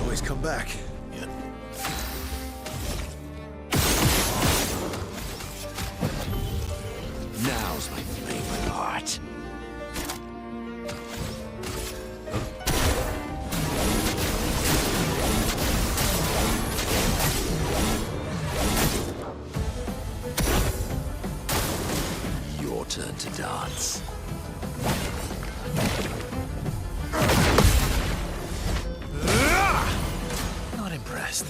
Always come back. Yeah. Now's my favorite part. Your turn to dance. Not impressed.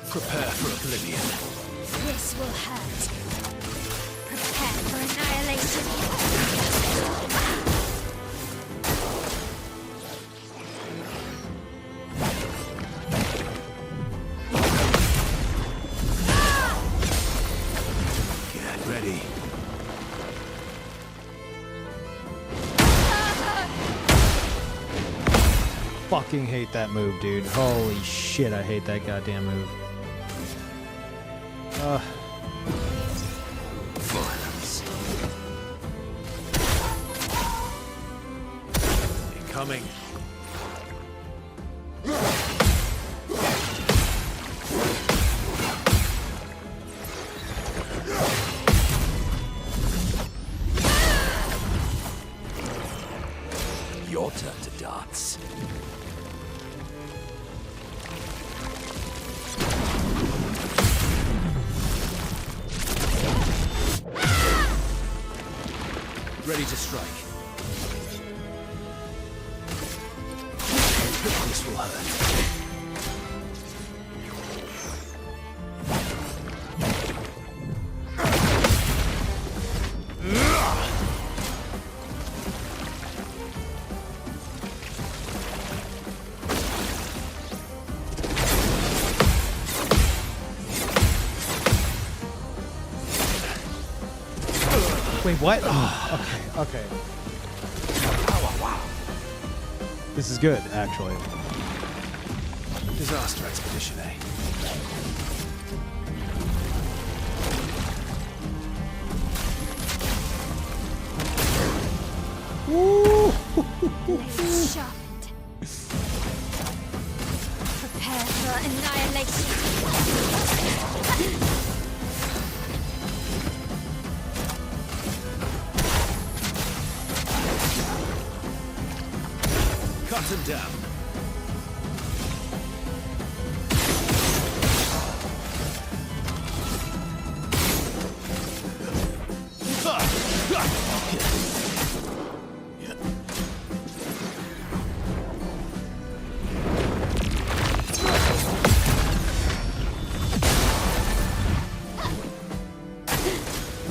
Prepare for oblivion. This will hurt. Prepare for annihilation. Get ready. Fucking hate that move, dude. Holy shit, I hate that goddamn move. Violence. Incoming. Your turn to dance. Ready to strike. This will hurt. Wait, what? Oh, okay. This is good, actually. Disaster expedition, eh? Blade sharpened. Prepare for annihilation. Cut him down.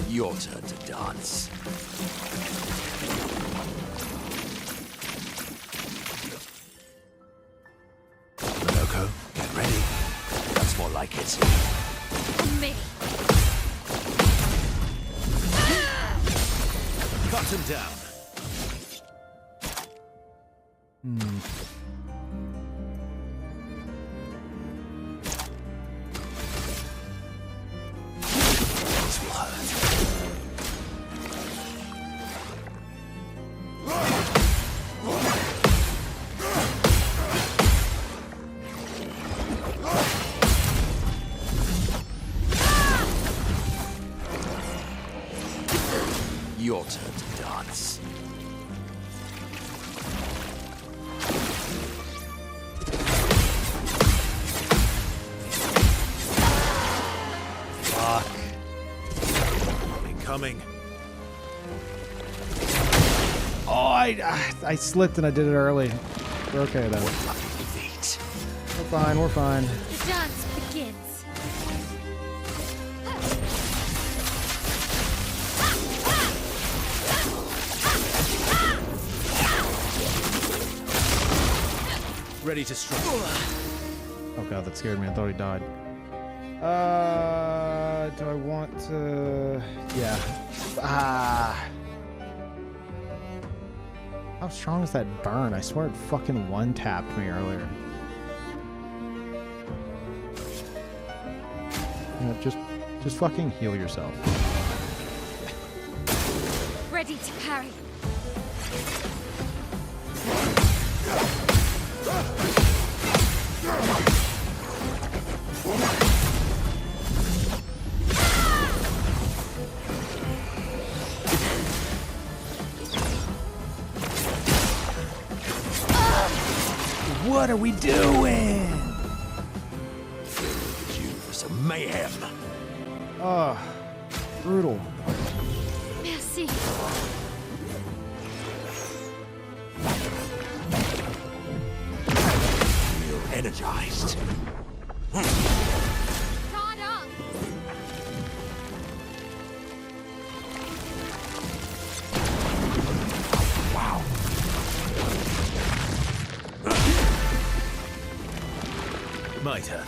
Your turn to dance. Loco, get ready. That's more like it. Me. Cut him down. This will hurt. Your turn to dance. Fuck. Incoming. Oh, I slipped and I did it early. We're okay though. Lucky feet. fine, we're fine. The dance begins. Ready to strike. Oh god, that scared me. I thought he died. Do I want to... Yeah. Ah. How strong is that burn? I swear it fucking one-tapped me earlier. You know, just fucking heal yourself. Ready to parry. What are we doing? You for some mayhem. Ah, brutal. Merci. Feel energized. Guard up. Wow. My turn.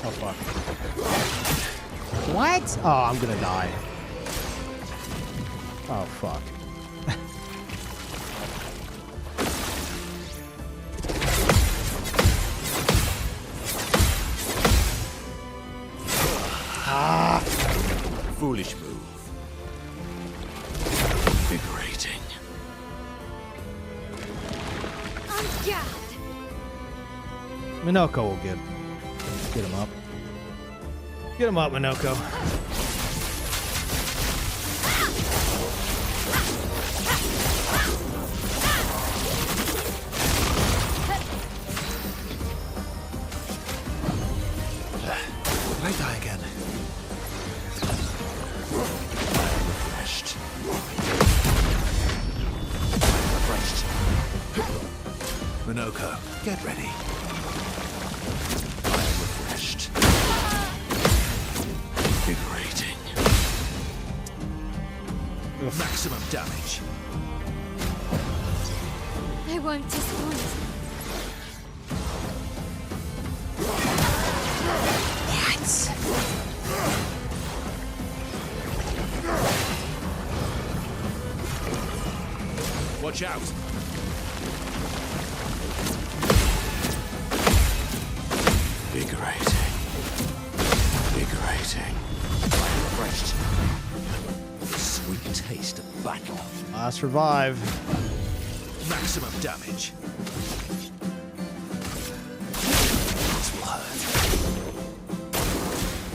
Oh fuck. What? Oh, I'm gonna die. Oh fuck. Foolish move. Invigorating. On guard. Minoko will get him up. Get him up, Minoko. Will I die again? Refreshed. Refreshed. Minoko, get ready. I am refreshed. Invigorating. Maximum damage. I won't disappoint. Watch out! Invigorating. Invigorating. I'm refreshed. The sweet taste of battle. Last revive. Maximum damage. This will hurt.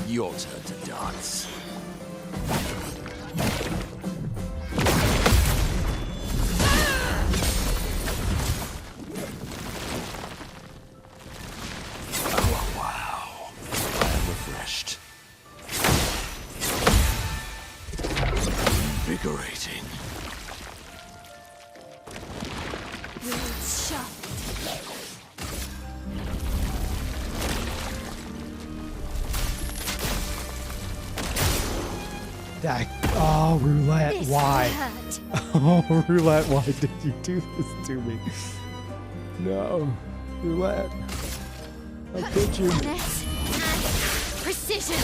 Your turn to dance. Oh, wow. I am refreshed. Invigorating. Words sharp. That, oh, roulette, This why? hurt. Oh, roulette, why did you do this to me? No, roulette. How could you? Finesse and precision.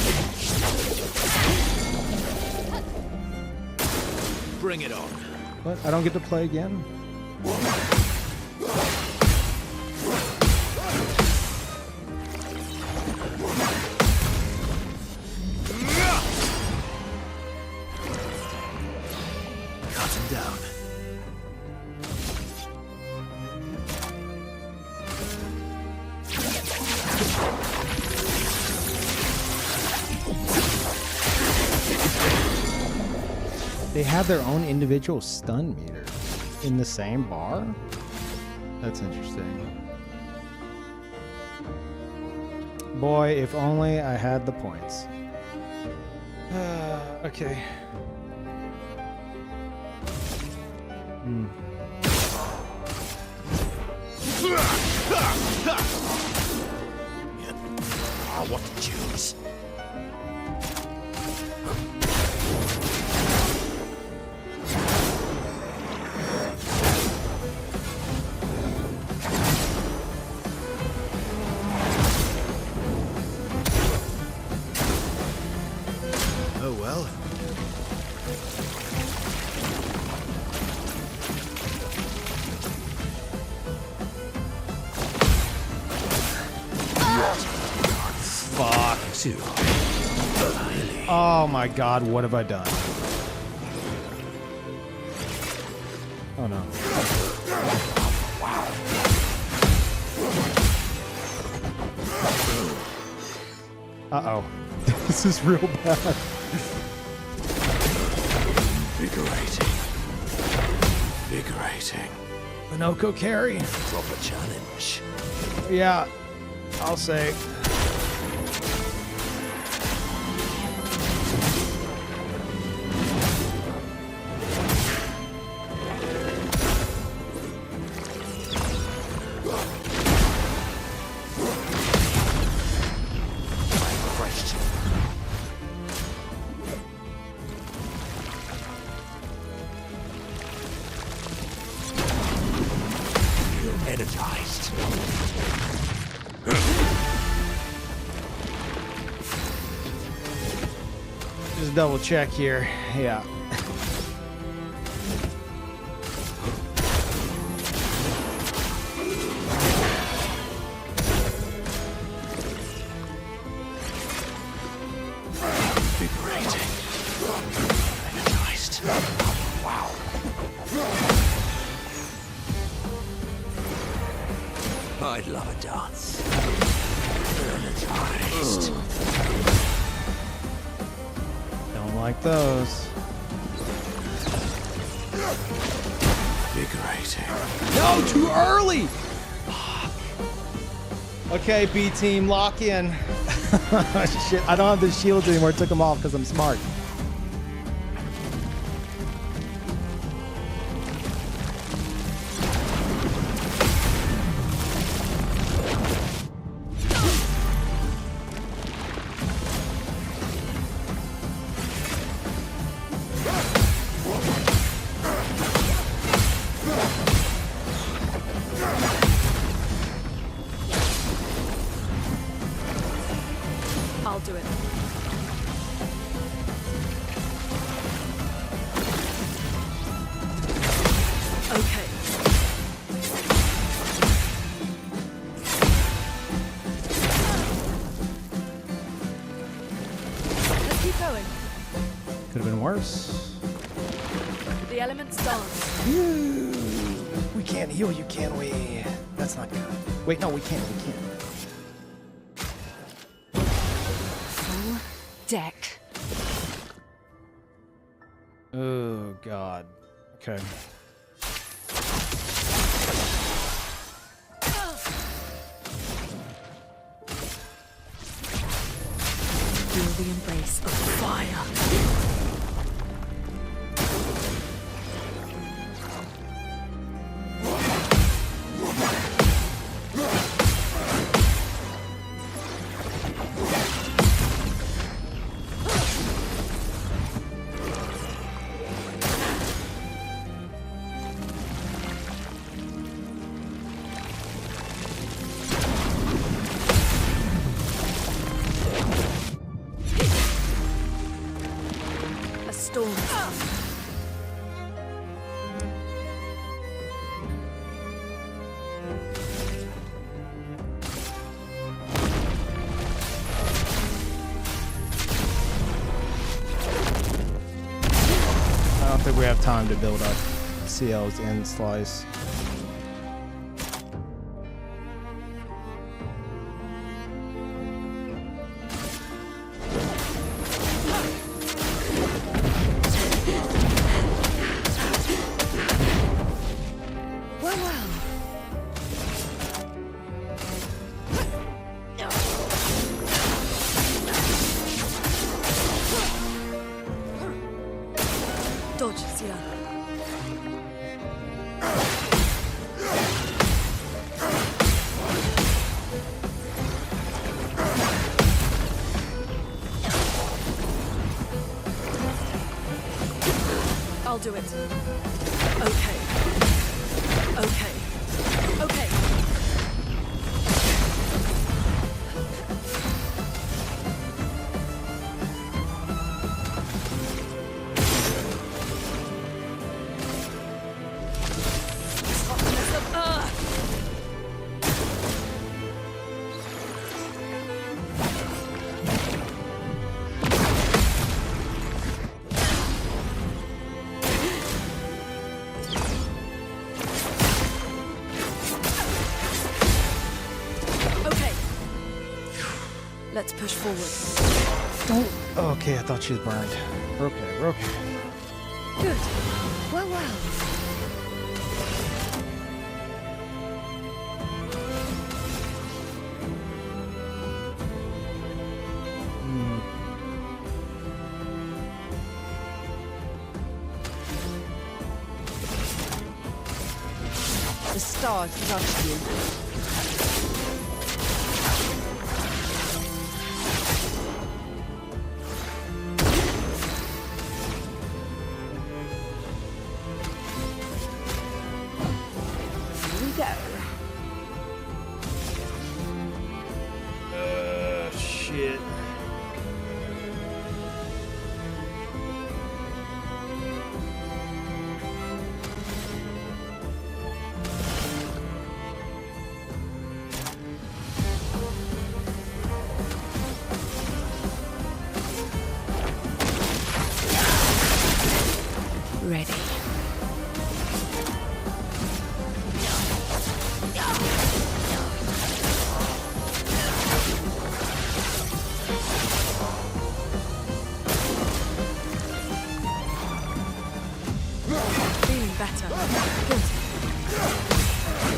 Bring it on. What? I don't get to play again? Cut him down. They have their own individual stun meter in the same bar? That's interesting. Boy, if only I had the points. Okay. Hmm. What to choose? Oh well. Fuck. Oh my god, what have I done? Oh no. Uh-oh. This is real bad. Invigorating. Invigorating. Minoko carry. Proper challenge. Yeah, I'll say. Energized. Just double check here. Yeah. Invigorating. Energized. Wow. I'd love a dance. Energized. Don't like those. Invigorating. No, too early! Okay, B team, lock in. Shit, I don't have the shields anymore. I took them off because I'm smart. I'll do it. Okay. Let's keep going. Could have been worse. The elements dance. We can't heal you, can we? That's not good. Wait, no, we can't. We can't. Full deck. Oh, God. Okay. Feel the embrace of fire. A storm is coming. I don't think we have time to build up CL's end slice. Well, well. I'll do it. Okay. Okay. Okay. This hotness of earth. Okay. Let's push forward. Oh, okay, I thought she was burned. We're okay, we're okay. Good. Well, well. The stars judge you. Here we go. Shit. Ready. Feeling better. Good.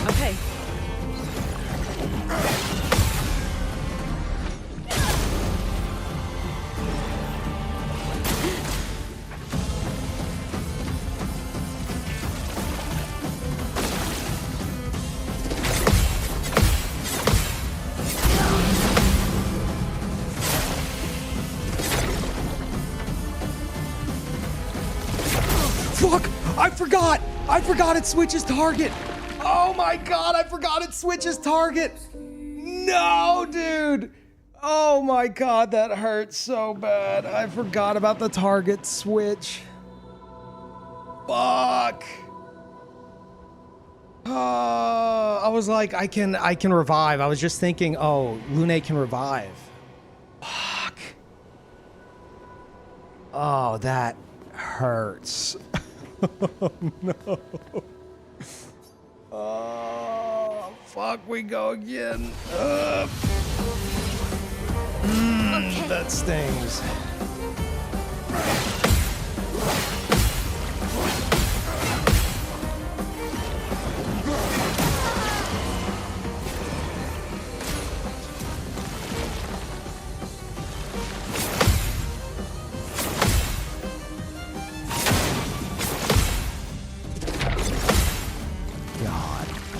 Okay. Fuck! I forgot it switches target! Oh my god, I forgot it switches target! No, dude! Oh my god, that hurts so bad. I forgot about the target switch. Fuck! I was like, I can revive. I was just thinking, oh, Lune can revive. Fuck. Oh, that hurts. Oh no. Oh, fuck, we go again. That stings.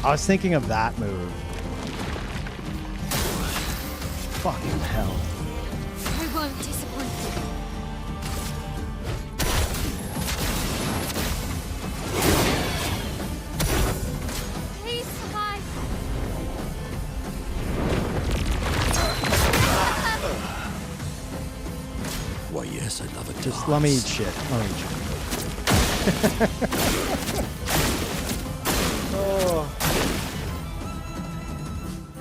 I was thinking of that move. Fucking hell. I won't disappoint you. Please survive. Why, yes, another Just let me eat shit. Let me eat shit. Oh.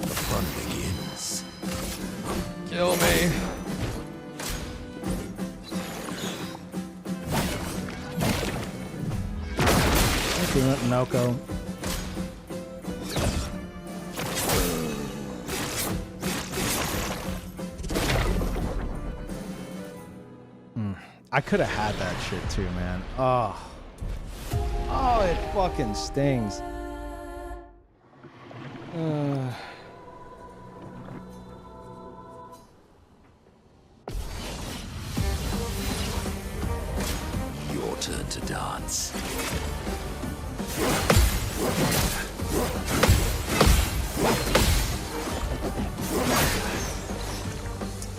The fun begins. Kill me. Noko. I could have had that shit too, man. Oh. Oh, it fucking stings. Your turn to dance.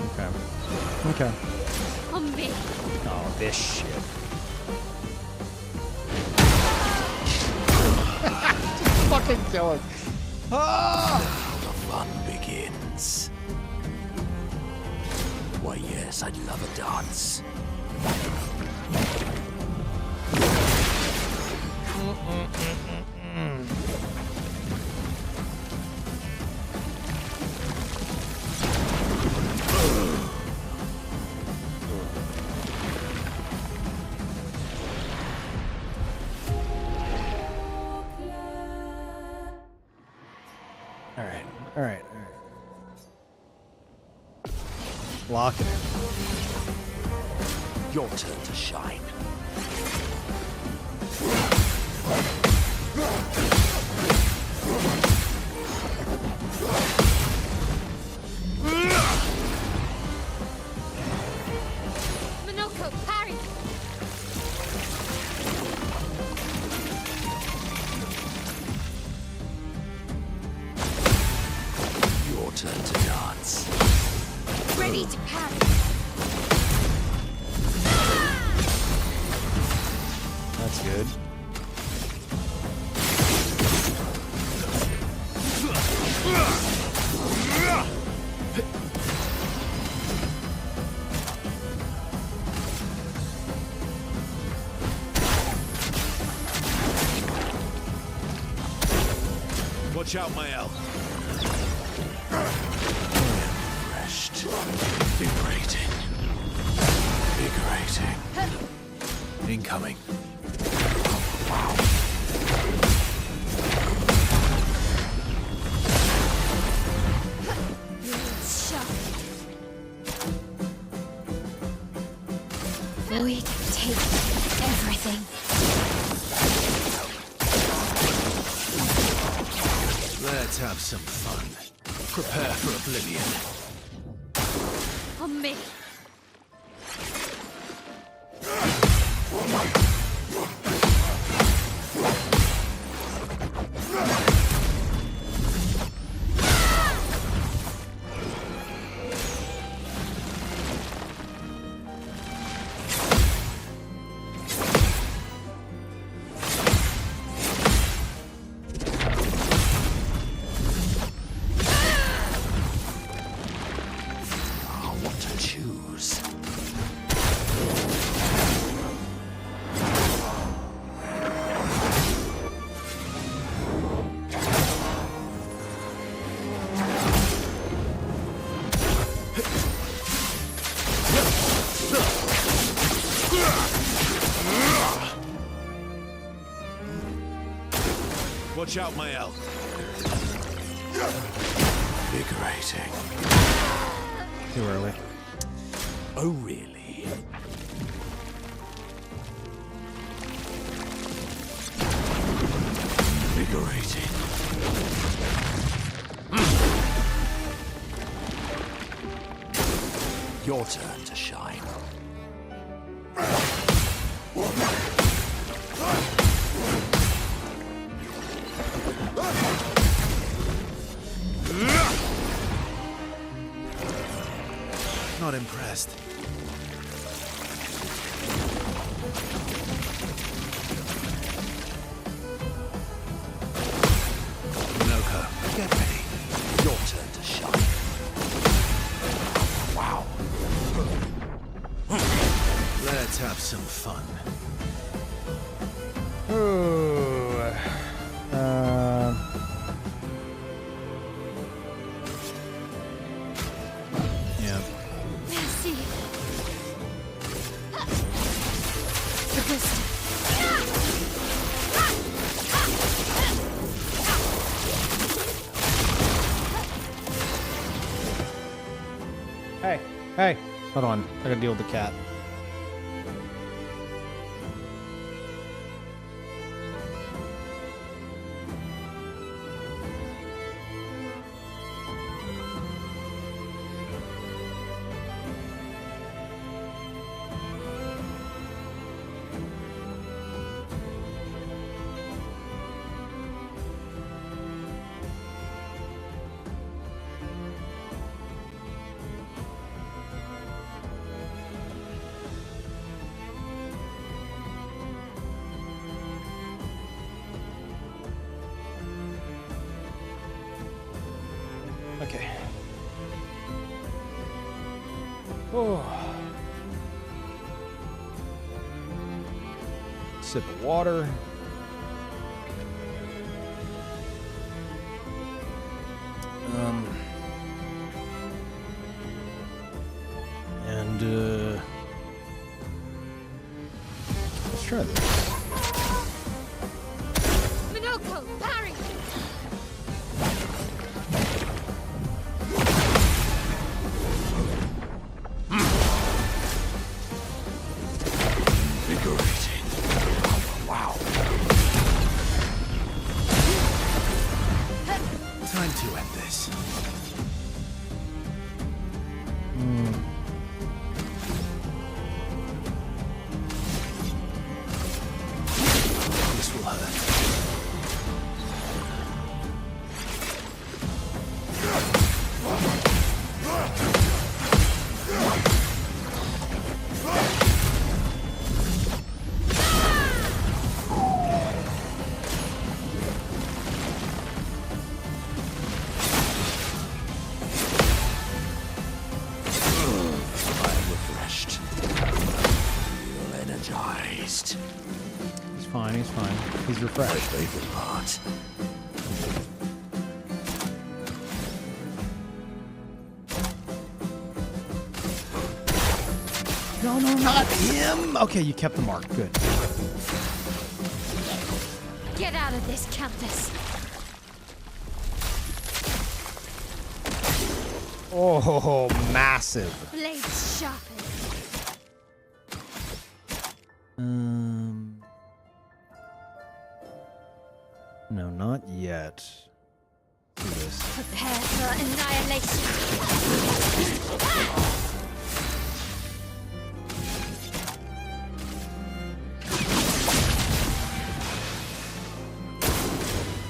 Okay. Okay. On me. Oh, this shit. fucking kill her. Ah! The fun begins. Why, yes, I'd love a dance. All right. Lock it in. Your turn to shine. Minoko, parry! Your turn to dance. Ready to parry! That's good. Watch out, Mael. Refreshed. Invigorating. Incoming. Shock. Void take everything. Let's have some fun. Prepare for oblivion. On me. What to choose? Watch out, Mael. Invigorating. Too early. Oh, really? Invigorating. Your turn to shine. Not impressed. Minoko, get ready. Your turn to shine. Wow. Let's have some fun. Ooh. Yeah. Merci. The boost. Hey, hold on. I gotta deal with the cat. Oh. Sip of water. Let's try this. Minoko, parry! Invigorating. Wow. Time to end this. This will hurt. I'm refreshed. Feel energized. He's fine, he's fine. He's My refreshed. favorite part. No, no, not him! Okay, you kept the mark. Good. Get out of this campus! Oh, massive. Blades sharpened. No, not yet. Do this. Prepare for annihilation.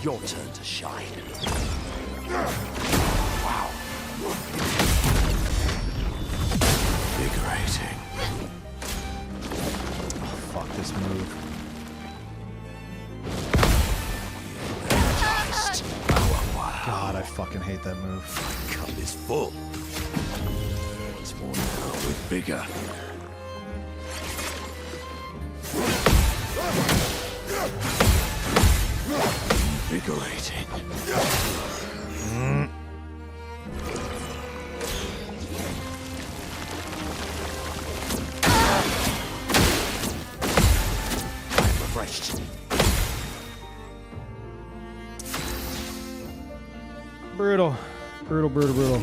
Your turn to shine. Wow. Invigorating. Oh, fuck this move. Energized. Wow. God, I fucking hate that move. My cup is full. It's more now with vigor. Invigorating. I'm refreshed. Brutal. Brutal, brutal, brutal.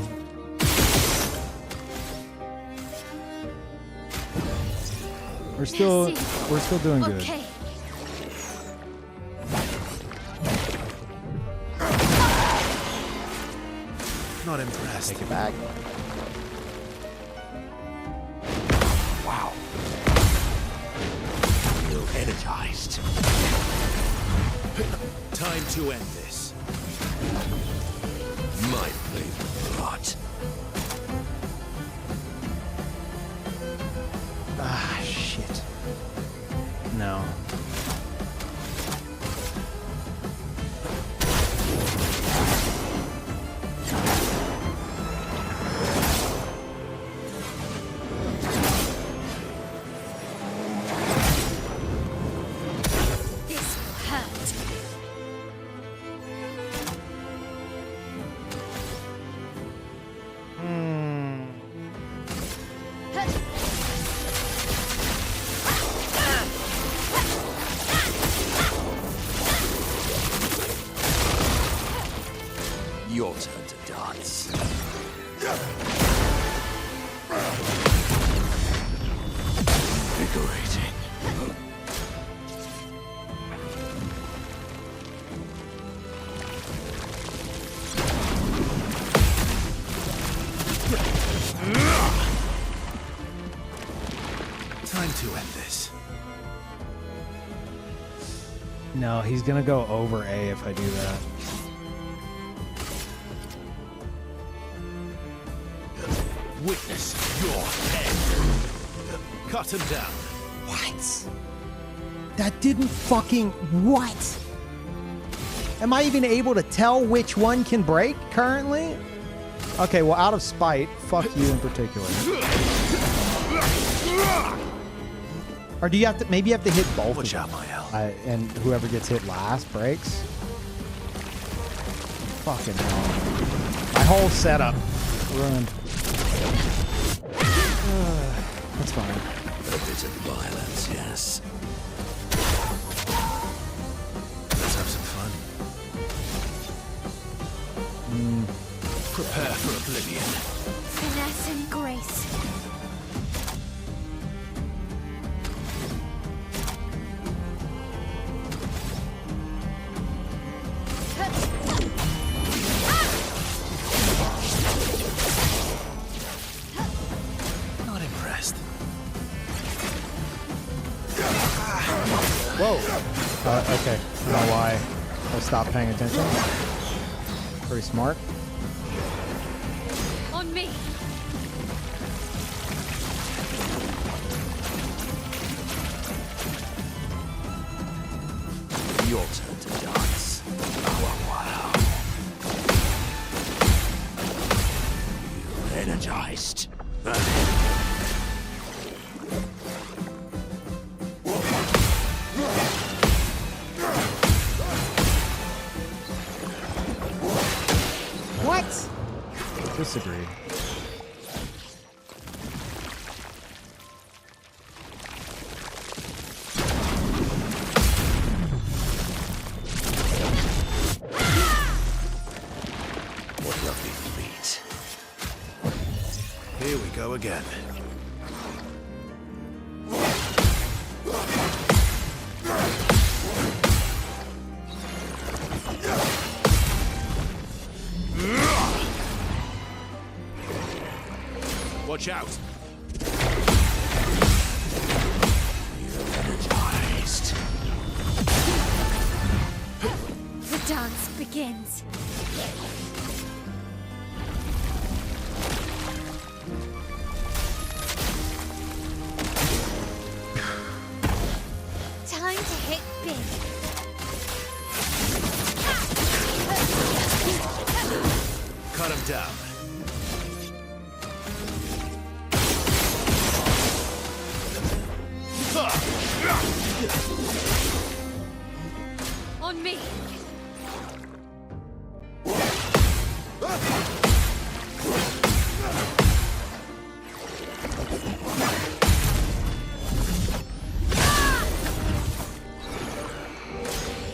We're still doing good. Okay. Not impressed. Take it back. Wow. Feel energized. Time to end this. My favorite part. Ah, shit. No. This will hurt. Your turn to dance. Invigorating. Time to end this. No, he's gonna go over A if I do that. Witness your head. Cut him down. What? That didn't fucking... What? Am I even able to tell which one can break currently? Okay, well, out of spite, fuck you in particular. Or do you have to? Maybe you have to hit both. Watch of out, them. my elf. And whoever gets hit last breaks. Fucking hell! My whole setup ruined. That's fine. A bit of violence, yes. Let's have some fun. Prepare for oblivion. Finesse and grace. Not impressed. Whoa. Okay. I don't know why I stopped paying attention. Pretty smart. On me. Your turn to dance. Wow. You energized. What? Disagree. What lovely feet. Here we go again. Watch out! You're energized. The dance begins. Time to hit big. Cut him down. On me.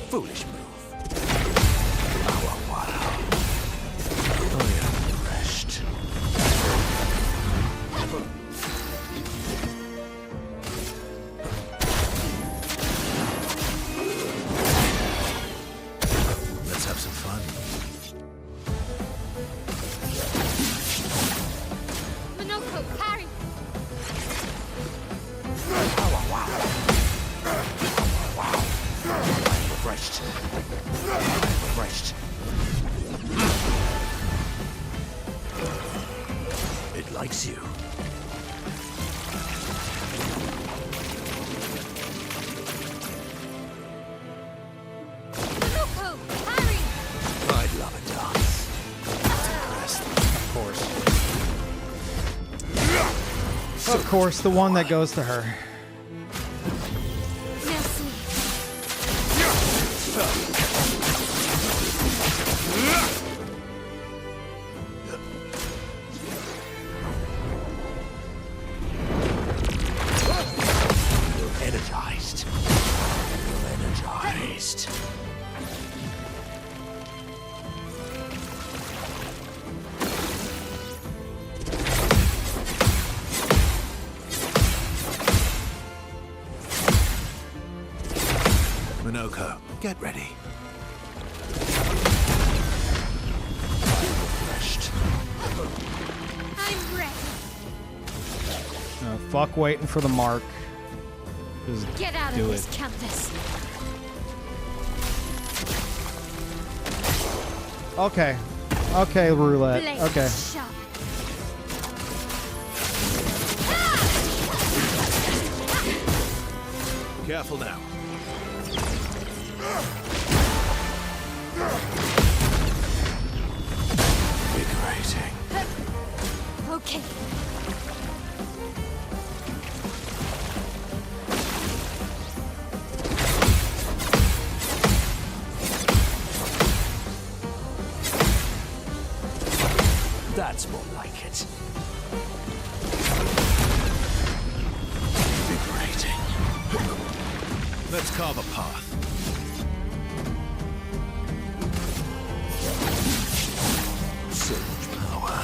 Foolish move. Wow. I am refreshed. Let's have some fun. Minoko, parry. Refreshed. It likes you. Minoko, parry. I'd love a dance. Impressed. Of course, the one that goes to her. Merci. Energized. Energized. Minoko, get ready. Refreshed. I'm ready. Fuck waiting for the mark. Just Get out do of this it. canvas. Okay. Okay, roulette. Blade Okay. sharp. Careful now. Invigorating. it. Invigorating. Let's carve a path. So much power.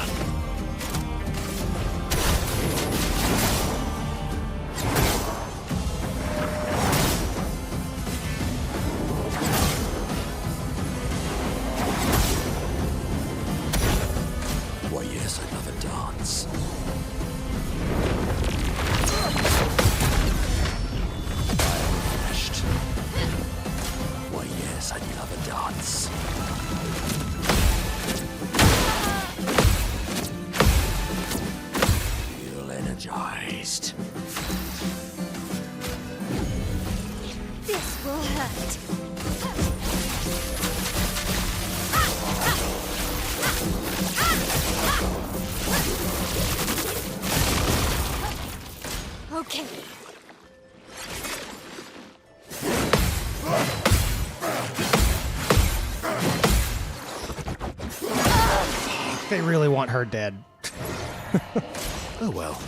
Why, yes, I'd love a dance. I'm refreshed. Why, yes, I'd love a dance. Feel energized. This will hurt. Okay. They really want her dead. Oh well.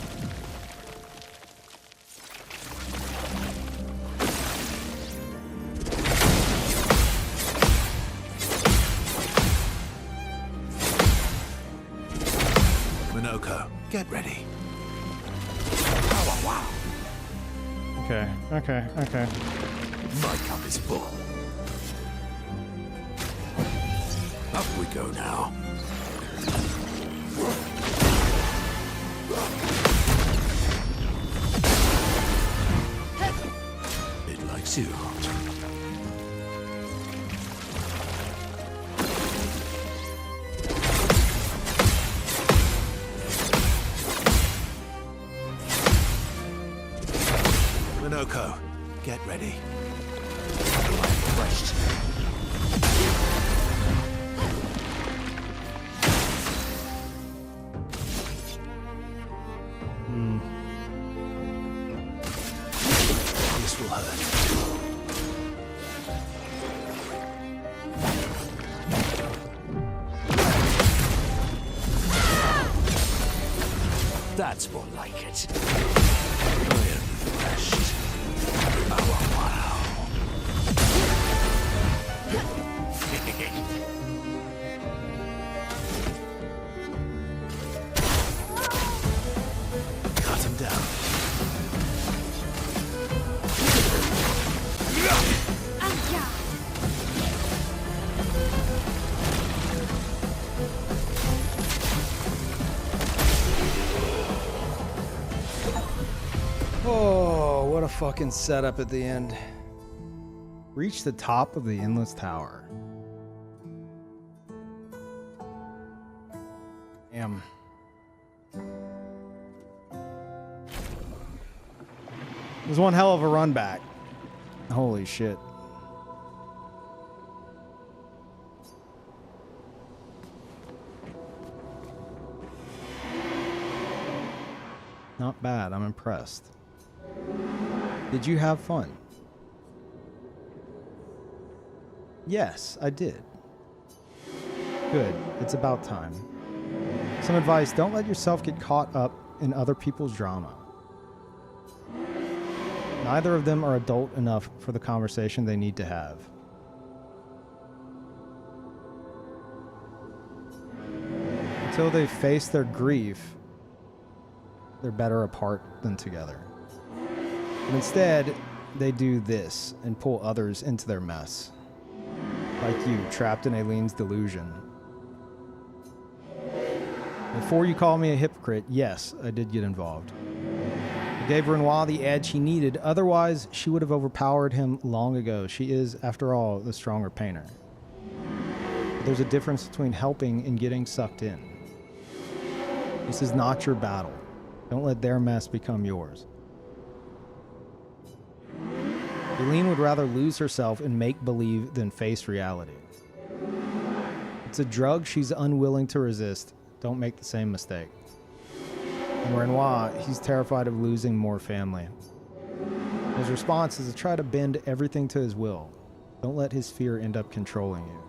Minoko, get ready. Wow. Okay, okay, okay. My cup is full. Up we go now. It likes you. Minoko, get ready. I'm refreshed. This will hurt. That's more like it. I am refreshed. Oh, wow. Cut him down. Oh, what a fucking setup at the end. Reach the top of the endless tower. Damn. It was one hell of a run back. Holy shit. Not bad, I'm impressed. Did you have fun? Yes, I did. Good, it's about time. Some advice, don't let yourself get caught up in other people's drama. Neither of them are adult enough for the conversation they need to have. Until they face their grief, they're better apart than together. But instead, they do this and pull others into their mess. Like you, trapped in Aileen's delusion. Before you call me a hypocrite, yes, I did get involved. I gave Renoir the edge he needed, otherwise she would have overpowered him long ago. She is, after all, the stronger painter. But there's a difference between helping and getting sucked in. This is not your battle. Don't let their mess become yours. Aileen would rather lose herself in make-believe than face reality. It's a drug she's unwilling to resist. Don't make the same mistake. And Renoir, he's terrified of losing more family. His response is to try to bend everything to his will. Don't let his fear end up controlling you.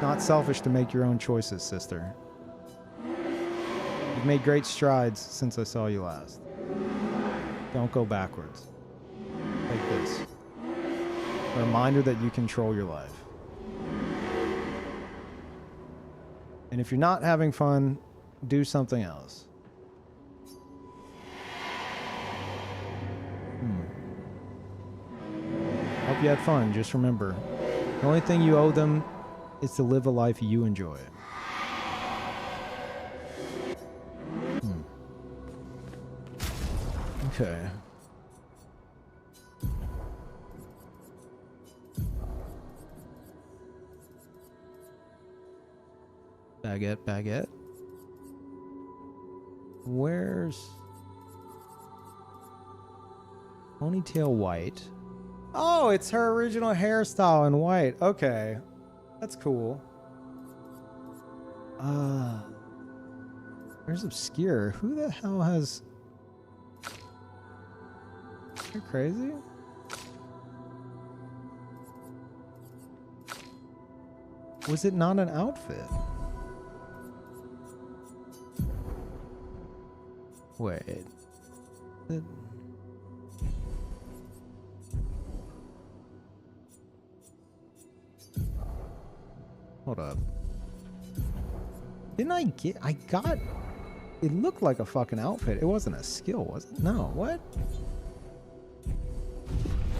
Not selfish to make your own choices, sister. You've made great strides since I saw you last. Don't go backwards. Like this. A reminder that you control your life. And if you're not having fun, do something else. Hope you had fun. Just remember, the only thing you owe them is to live a life you enjoy. Okay. Baguette, baguette. Where's ponytail white? Oh, it's her original hairstyle in white. Okay. That's cool. Where's obscure? Who the hell has... You're crazy? Was it not an outfit? Wait. Hold up. Didn't I get... I got... It looked like a fucking outfit. It wasn't a skill, was it? No, what?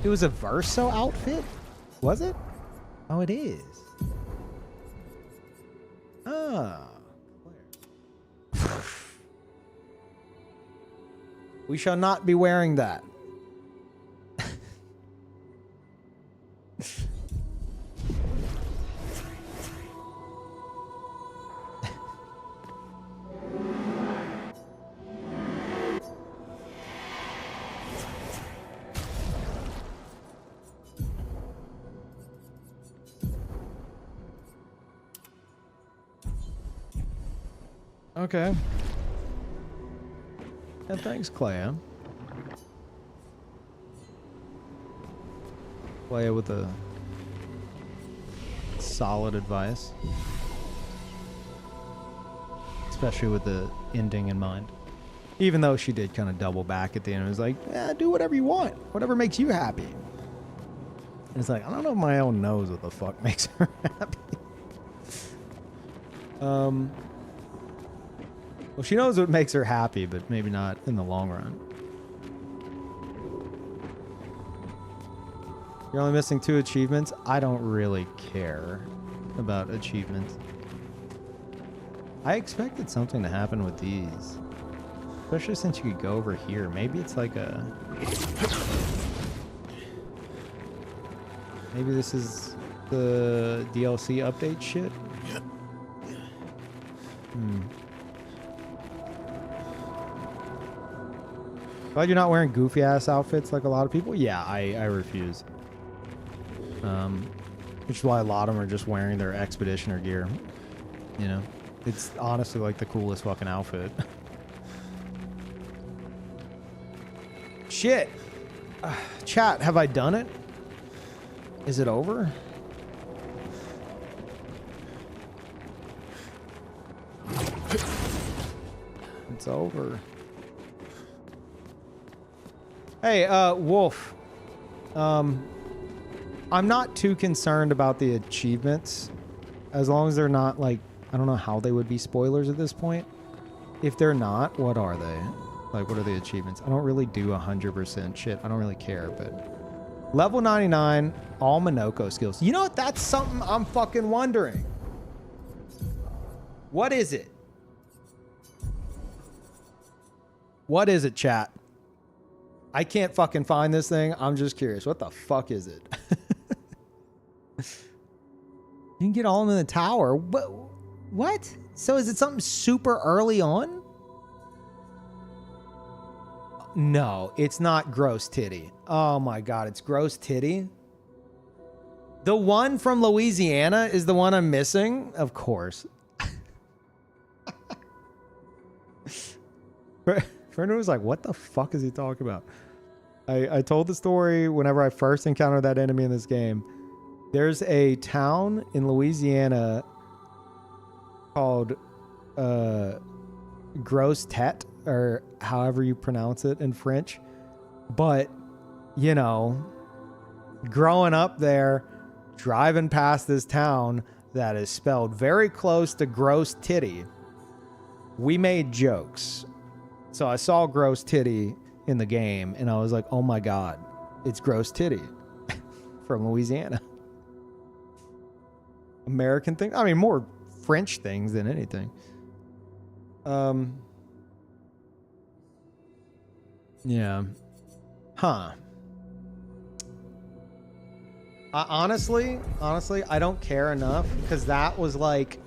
It was a Verso outfit? Was it? Oh, it is. Ah. We shall not be wearing that. Okay. And thanks, Clea. Clea with a solid advice. Especially with the ending in mind. Even though she did kind of double back at the end and was like, yeah, do whatever you want. Whatever makes you happy. And it's like, I don't know if my own knows what the fuck makes her happy. Well, she knows what makes her happy, but maybe not in the long run. You're only missing 2 achievements? I don't really care about achievements. I expected something to happen with these. Especially since you could go over here. Maybe it's like a... Maybe this is the DLC update shit? Glad you're not wearing goofy ass outfits like a lot of people. Yeah, I refuse. Which is why a lot of them are just wearing their expeditioner gear. You know, it's honestly like the coolest fucking outfit. Shit. Chat, have I done it? Is it over? It's over. Hey, Wolf. I'm not too concerned about the achievements. As long as they're not, like... I don't know how they would be spoilers at this point. If they're not, what are they? Like, what are the achievements? I don't really do 100% shit. I don't really care, but... Level 99, all Minoko skills. You know what? That's something I'm fucking wondering. What is it? What is it, chat? I can't fucking find this thing. I'm just curious. What the fuck is it? You can get all of them in the tower. What? So is it something super early on? No, it's not gross titty. Oh my god, it's gross titty. The one from Louisiana is the one I'm missing? Of course. Friend was like, what the fuck is he talking about? I told the story whenever I first encountered that enemy in this game. There's a town in Louisiana called Grosse Tete, or however you pronounce it in French. But, you know, growing up there, driving past this town that is spelled very close to Gross Titty, we made jokes. So I saw Gross Titty in the game, and I was like, oh my God, it's Gross Titty from Louisiana. American thing? I mean, more French things than anything. Yeah. Huh. Honestly, I don't care enough, because that was like,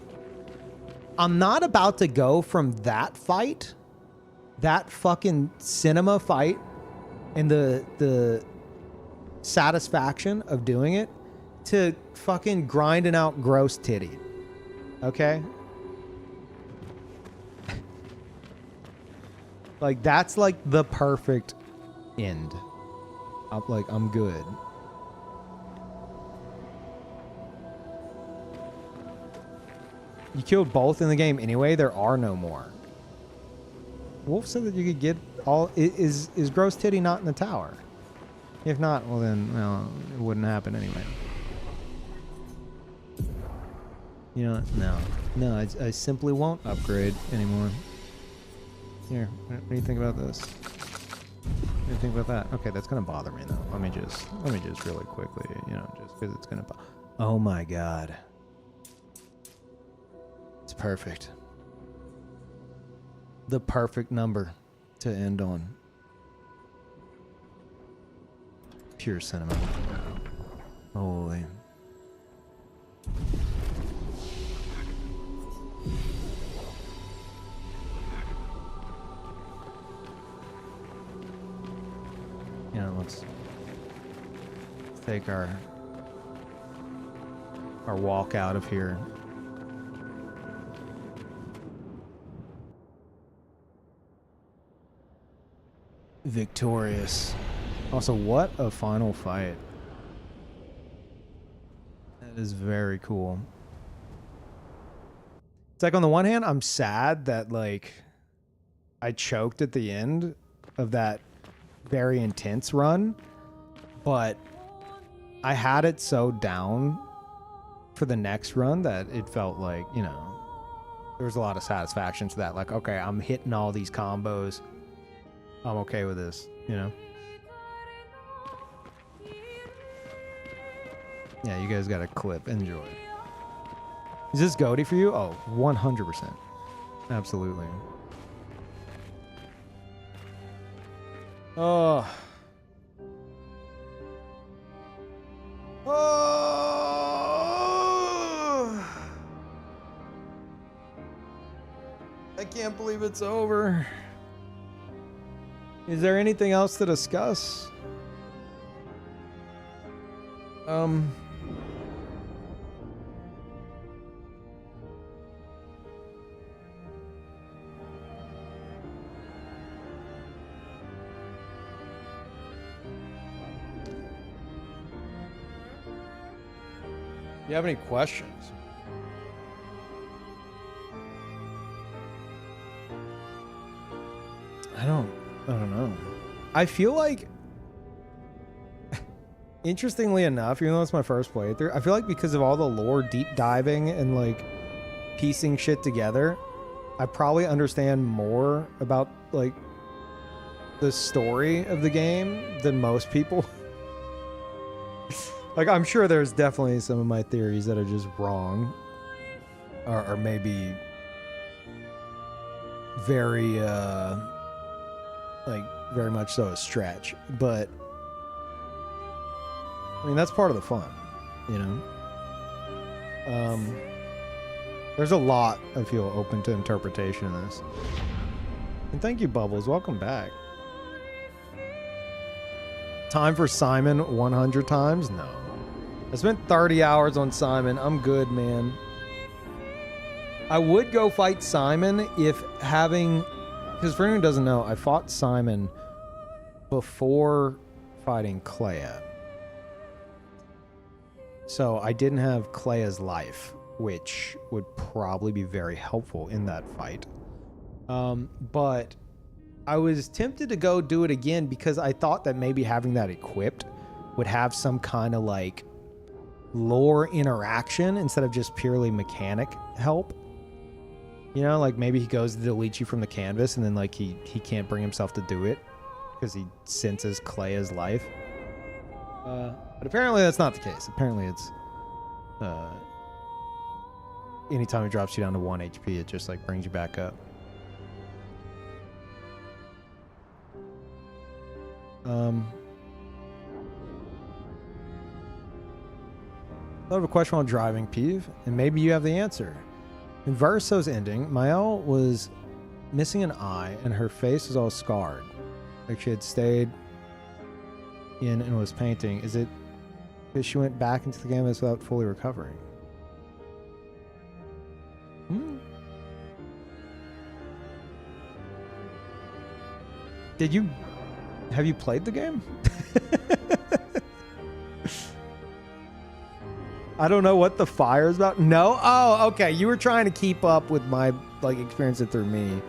I'm not about to go from that fight, that fucking cinema fight, and the satisfaction of doing it, to fucking grinding out Gross Titty. Okay? Like, that's like the perfect end. I'm good. You killed both in the game anyway. There are no more. Wolf said that you could get all. Is Gross Titty not in the tower? If not, well then, well, it wouldn't happen anyway. You know, no, I simply won't upgrade anymore. Here, what do you think about this? What do you think about that? Okay, that's gonna bother me though. Let me just really quickly, you know, just because it's gonna. Oh my God. It's perfect. The perfect number to end on. Pure cinema. Holy. You know, let's take our walk out of here. Victorious. Also, what a final fight. That is very cool. It's like, on the one hand, I'm sad that, like, I choked at the end of that very intense run, but I had it so down for the next run that it felt like, you know, there was a lot of satisfaction to that. Like, okay, I'm hitting all these combos. I'm okay with this, you know? Yeah, you guys got a clip. Enjoy. Is this goatee for you? Oh, 100%. Absolutely. Oh. Oh. I can't believe it's over. Is there anything else to discuss? You have any questions? I don't know. I feel like, interestingly enough, even though it's my first playthrough, I feel like because of all the lore deep diving and like piecing shit together, I probably understand more about like the story of the game than most people. Like, I'm sure there's definitely some of my theories that are just wrong, or maybe very like very much so a stretch, but I mean, that's part of the fun, you know? There's a lot, I feel, open to interpretation in this. And thank you, Bubbles. Welcome back. Time for Simon 100 times? No. I spent 30 hours on Simon. I'm good, man. I would go fight Simon if having... Because for anyone who doesn't know, I fought Simon before fighting Clea. So I didn't have Clea's life which would probably be very helpful in that fight. But I was tempted to go do it again because I thought that maybe having that equipped would have some kind of like lore interaction instead of just purely mechanic help. You know, like maybe he goes to delete you from the canvas and then like he can't bring himself to do it because he senses clay as life. But apparently that's not the case. Apparently it's anytime it drops you down to 1 HP, it just like brings you back up. I have a question while driving, Peeve, and maybe you have the answer. In Verso's ending, Mael was missing an eye and her face was all scarred, like she had stayed in and was painting. Is it because she went back into the canvas without fully recovering? Have you played the game? I don't know what the fire is about. No? Oh, okay. You were trying to keep up with my like experience it through me.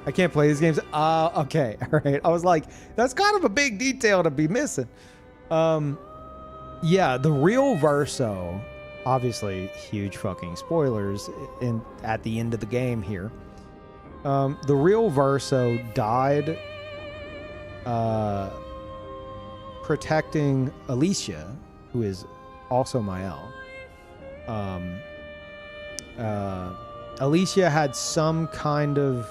I can't play these games. Okay. All right. I was like, that's kind of a big detail to be missing. Yeah, the real Verso, obviously huge fucking spoilers at the end of the game here. The real Verso died protecting Alicia, who is also Mael. Alicia had some kind of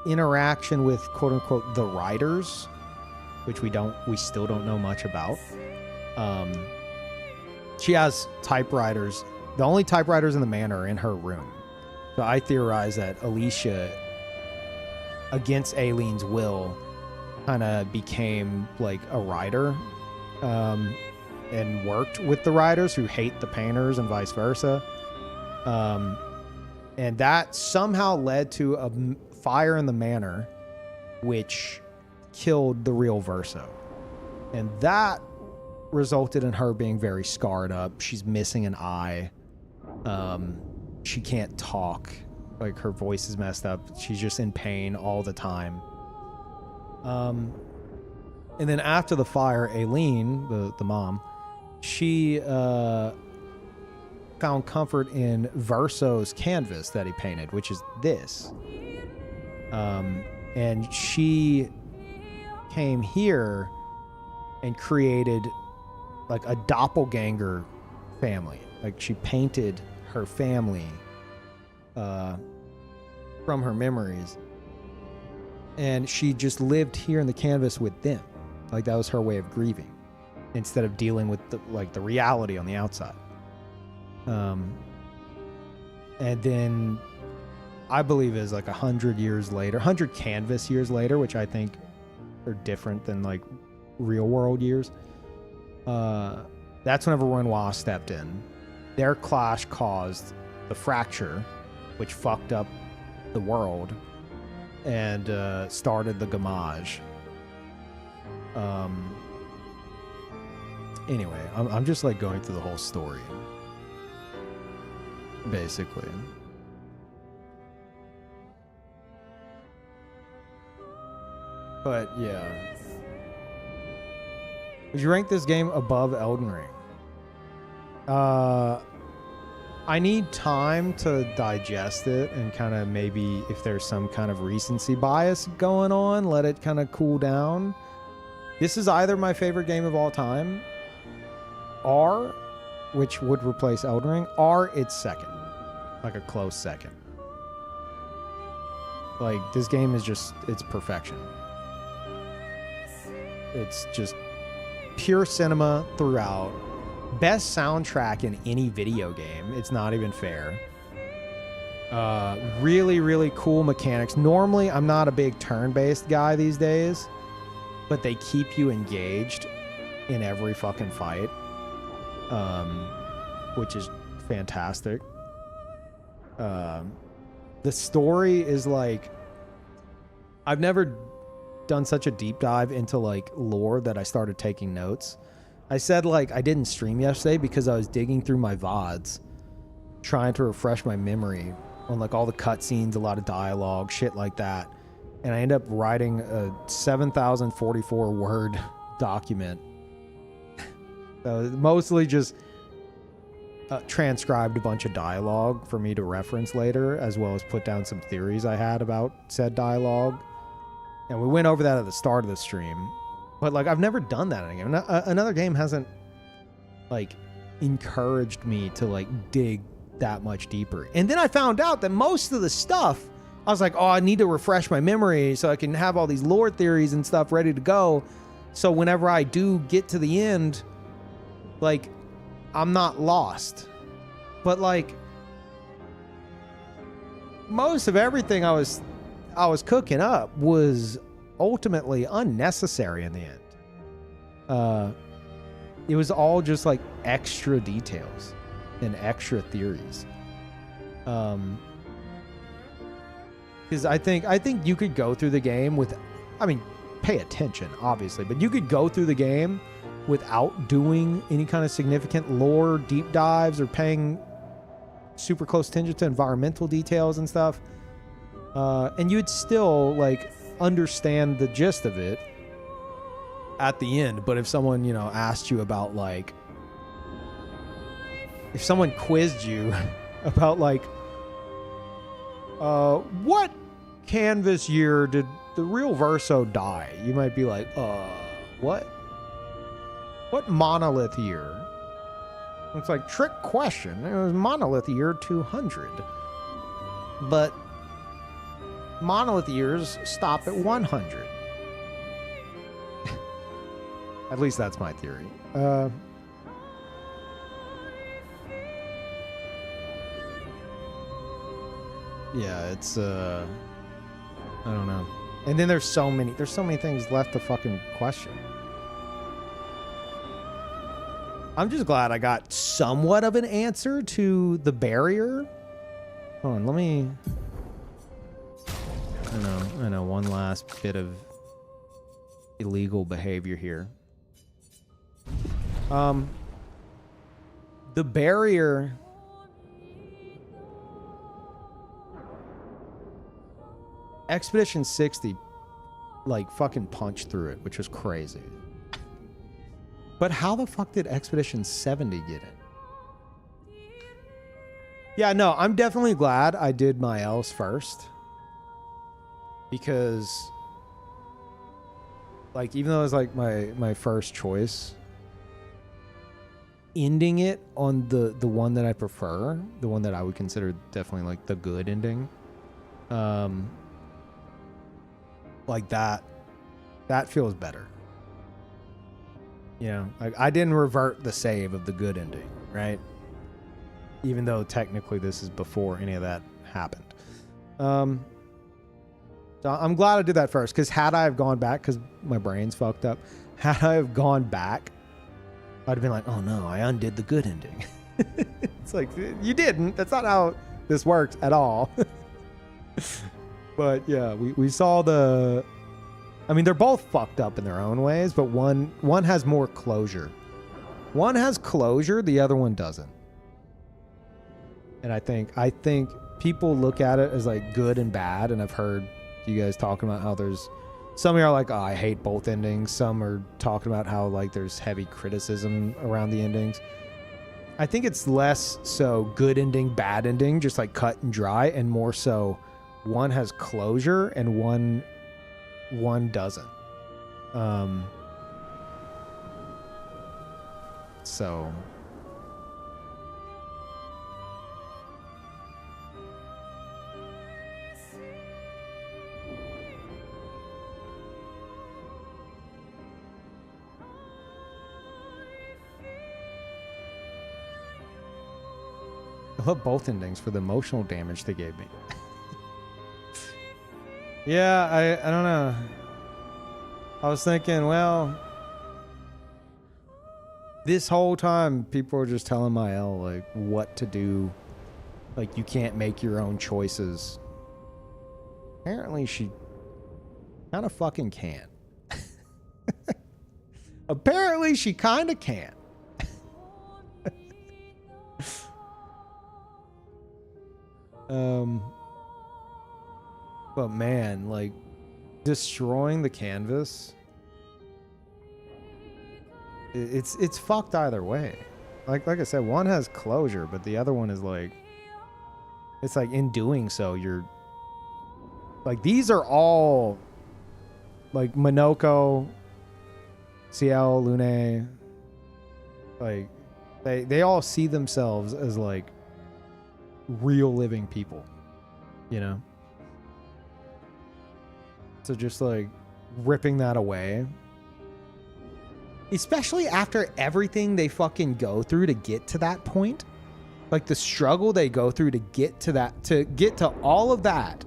interaction with quote unquote the writers, which we still don't know much about. She has typewriters. The only typewriters in the manor are in her room. So I theorize that Alicia, against Aileen's will, kind of became like a writer, and worked with the writers who hate the painters and vice versa. And that somehow led to a fire in the manor, which killed the real Verso. And that resulted in her being very scarred up. She's missing an eye. She can't talk. Like her voice is messed up. She's just in pain all the time. And then after the fire, Aileen, the mom, she found comfort in Verso's canvas that he painted, which is this. And she came here and created like a doppelganger family. Like she painted her family from her memories. And she just lived here in the canvas with them. Like that was her way of grieving, instead of dealing with the reality on the outside. And then I believe is like 100 years later, 100 canvas years later, which I think are different than like real world years. That's whenever Renoir stepped in. Their clash caused the fracture, which fucked up the world and started the Gamage. Anyway, I'm just like going through the whole story, basically. But yeah, would you rank this game above Elden Ring? I need time to digest it and kind of maybe if there's some kind of recency bias going on, let it kind of cool down. This is either my favorite game of all time, or, which would replace Elden Ring, or it's second. Like a close second. Like, this game is just, it's perfection. It's just pure cinema throughout. Best soundtrack in any video game. It's not even fair. Really, really cool mechanics. Normally, I'm not a big turn-based guy these days, but they keep you engaged in every fucking fight, which is fantastic. The story is like, I've never done such a deep dive into like lore that I started taking notes. I said, like, I didn't stream yesterday because I was digging through my VODs, trying to refresh my memory on, like, all the cutscenes, a lot of dialogue, shit like that. And I ended up writing a 7,044 word document. So mostly just transcribed a bunch of dialogue for me to reference later, as well as put down some theories I had about said dialogue. And we went over that at the start of the stream. But, like, I've never done that in a game. Another game hasn't, like, encouraged me to, like, dig that much deeper. And then I found out that most of the stuff, I was like, oh, I need to refresh my memory so I can have all these lore theories and stuff ready to go. So whenever I do get to the end, like, I'm not lost. But, like, most of everything I was cooking up was ultimately unnecessary in the end. It was all just like extra details and extra theories. Because I think you could go through the game with, I mean, pay attention obviously, but you could go through the game without doing any kind of significant lore deep dives or paying super close attention to environmental details and stuff. And you'd still, like, understand the gist of it at the end. But if someone, you know, asked you about, like, if someone quizzed you about, like, what canvas year did the real Verso die? You might be like, what? What monolith year? It's like, trick question. It was monolith year 200. But monolith years stop at 100. At least that's my theory. Yeah, it's I don't know. And then there's so many things left to fucking question. I'm just glad I got somewhat of an answer to the barrier. Hold on, let me, I know, one last bit of illegal behavior here. The barrier, Expedition 60, like, fucking punched through it, which was crazy. But how the fuck did Expedition 70 get it? Yeah, no, I'm definitely glad I did my L's first. Because, like, even though it was, like, my first choice, ending it on the one that I prefer, the one that I would consider definitely, like, the good ending, like, that feels better. You know, like, I didn't revert the save of the good ending, right? Even though technically this is before any of that happened. So I'm glad I did that first, because had I have gone back, because my brain's fucked up, had I have gone back, I'd have been like, oh no, I undid the good ending. It's like, you didn't. That's not how this works at all. But yeah, we saw the, I mean, they're both fucked up in their own ways, but one has more closure. One has closure, the other one doesn't. And I think people look at it as, like, good and bad, and I've heard you guys talking about how there's, some of you are like, oh, I hate both endings. Some are talking about how, like, there's heavy criticism around the endings. I think it's less so good ending, bad ending, just, like, cut and dry, and more so one has closure and one doesn't. So I love both endings for the emotional damage they gave me. Yeah, I don't know. I was thinking, well, this whole time people are just telling my L, like, what to do. Like, you can't make your own choices. Apparently she kind of fucking can. Apparently she kind of can. But man, like destroying the canvas, it's fucked either way. Like I said, one has closure, but the other one is like, it's like in doing so, you're like, these are all like Minoko, Ciel, Lune, like they all see themselves as like real living people, you know? So just like ripping that away, especially after everything they fucking go through to get to that point, like the struggle they go through to get to that, to get to all of that,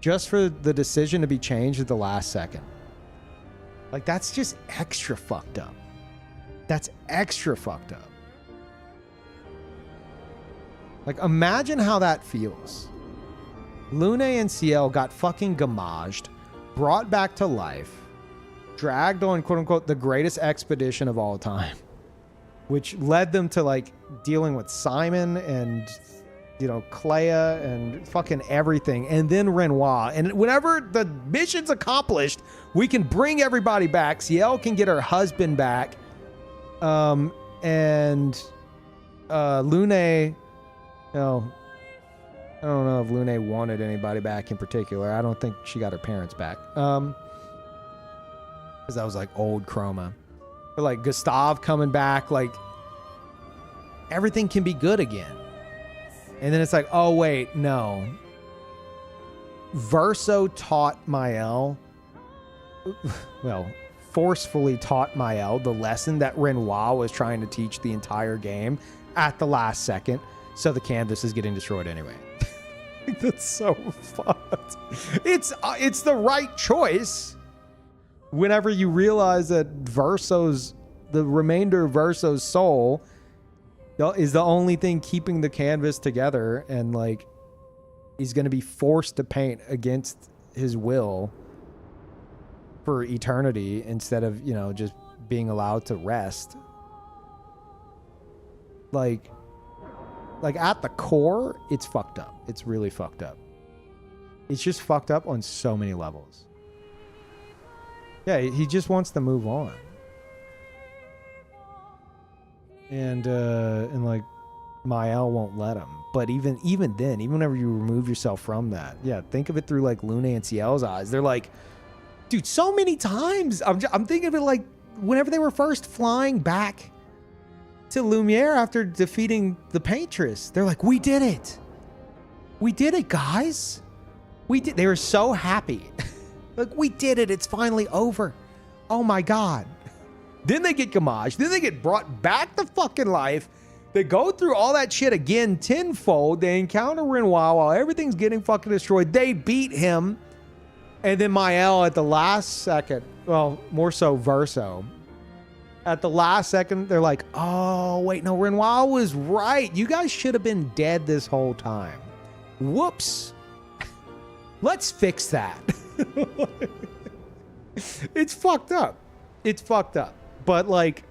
just for the decision to be changed at the last second. Like, that's just extra fucked up. That's extra fucked up. Like, imagine how that feels. Lune and Ciel got fucking gamaged, brought back to life, dragged on, quote unquote, the greatest expedition of all time, which led them to like dealing with Simon and, you know, Clea and fucking everything. And then Renoir. And whenever the mission's accomplished, we can bring everybody back. Ciel can get her husband back. And Lune, you know, I don't know if Lune wanted anybody back in particular. I don't think she got her parents back. Because that was like old Chroma. But like Gustav coming back, like everything can be good again. And then it's like, oh wait, no. Verso taught Mael, well, forcefully taught Mael the lesson that Renoir was trying to teach the entire game at the last second. So the canvas is getting destroyed anyway. That's so fucked. It's the right choice. Whenever you realize that the remainder of Verso's soul is the only thing keeping the canvas together, and like he's going to be forced to paint against his will for eternity instead of, you know, just being allowed to rest. Like at the core, it's fucked up. It's really fucked up. It's just fucked up on so many levels. Yeah, he just wants to move on. And like Mael won't let him. But even then, even whenever you remove yourself from that, yeah, think of it through like Lune and Ciel's eyes. They're like, dude, so many times. I'm thinking of it like whenever they were first flying back to Lumiere after defeating the Paintress. They're like, we did it. We did it, guys. We did. They were so happy. Like, we did it. It's finally over. Oh my God. Then they get gamaged. Then they get brought back to fucking life. They go through all that shit again tenfold. They encounter Renoir while everything's getting fucking destroyed. They beat him. And then Mael at the last second, well, more so Verso, at the last second, they're like, oh, wait, no, Renoir was right. You guys should have been dead this whole time. Whoops. Let's fix that. It's fucked up. It's fucked up. But like,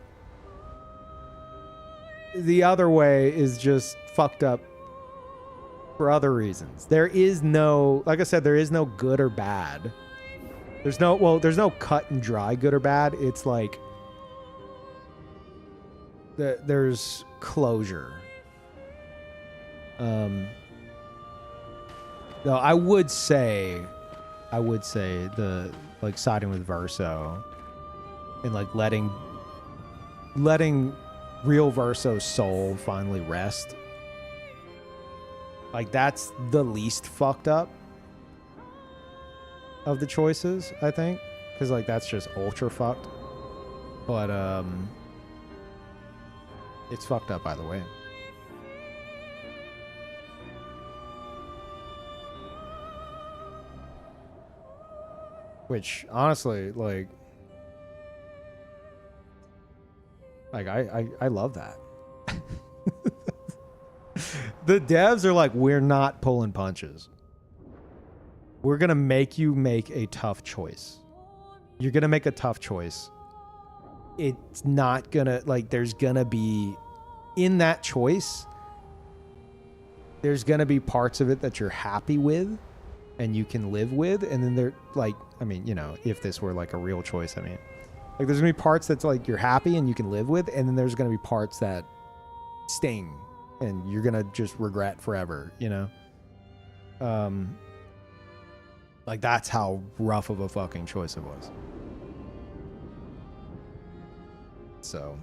the other way is just fucked up for other reasons. There is no, like I said, there is no good or bad. There's no cut and dry good or bad. It's like, there's closure. No, I would say the like siding with Verso and like letting real Verso's soul finally rest. Like, that's the least fucked up of the choices, I think, because like that's just ultra fucked. But it's fucked up either way. Which honestly, like I love that. The devs are like, we're not pulling punches. We're gonna make you make a tough choice. You're gonna make a tough choice. it's not gonna, like, there's gonna be, in that choice, there's gonna be parts of it that you're happy with and you can live with, and then there, like, I mean, you know, if this were like a real choice, I mean, like, there's gonna be parts that's like you're happy and you can live with, and then there's gonna be parts that sting and you're gonna just regret forever, you know? Like, that's how rough of a fucking choice it was. So,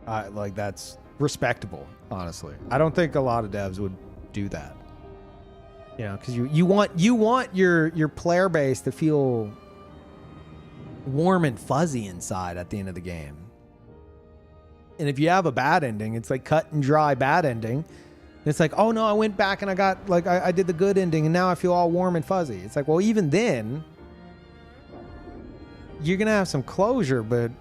like, that's respectable, honestly. I don't think a lot of devs would do that. You know, because you want your player base to feel warm and fuzzy inside at the end of the game. And if you have a bad ending, it's like cut and dry bad ending. It's like, oh no, I went back and I got, like, I did the good ending and now I feel all warm and fuzzy. It's like, well, even then, you're going to have some closure, but,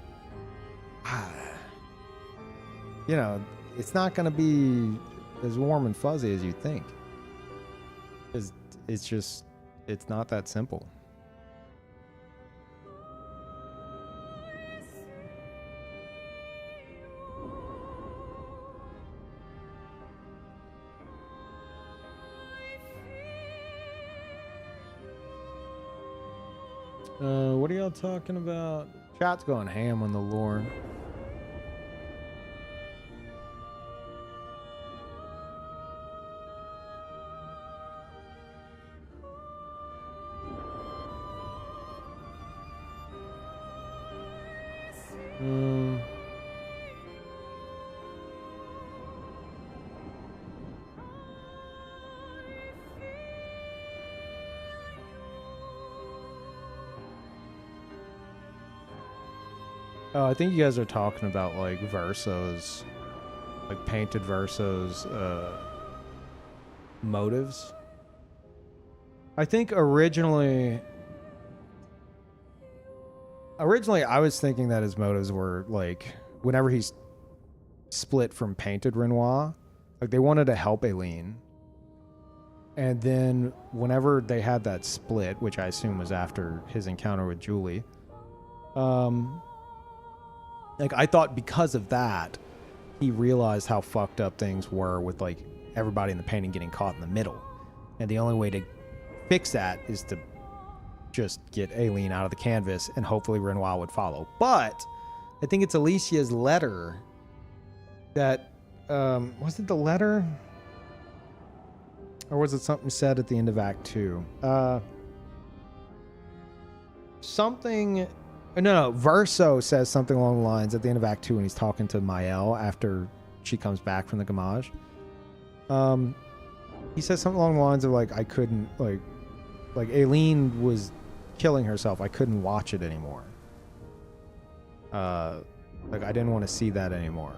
you know, it's not going to be as warm and fuzzy as you think. It's just, it's not that simple. What are y'all talking about? Chat's going ham on the lore. Oh, I think you guys are talking about, like, Verso's, like, painted Verso's motives. I think originally I was thinking that his motives were, like, whenever he's split from painted Renoir, like, they wanted to help Aileen. And then whenever they had that split, which I assume was after his encounter with Julie, like, I thought because of that, he realized how fucked up things were with, like, everybody in the painting getting caught in the middle. And the only way to fix that is to just get Aileen out of the canvas and hopefully Renoir would follow. But I think it's Alicia's letter that, was it the letter? Or was it something said at the end of Act 2? No, Verso says something along the lines at the end of Act 2 when he's talking to Mael after she comes back from the Gamage. He says something along the lines of, like, I couldn't, like Aileen was killing herself. I couldn't watch it anymore. Like, I didn't want to see that anymore.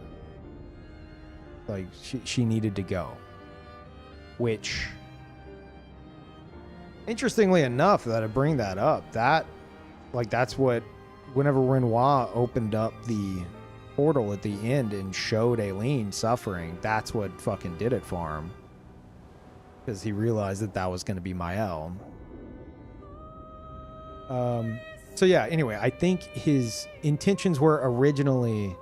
Like, she needed to go. Which, interestingly enough, that I bring that up, that, like, that's what, whenever Renoir opened up the portal at the end and showed Aileen suffering, that's what fucking did it for him. Because he realized that that was going to be Mael. So yeah, anyway, I think his intentions were originally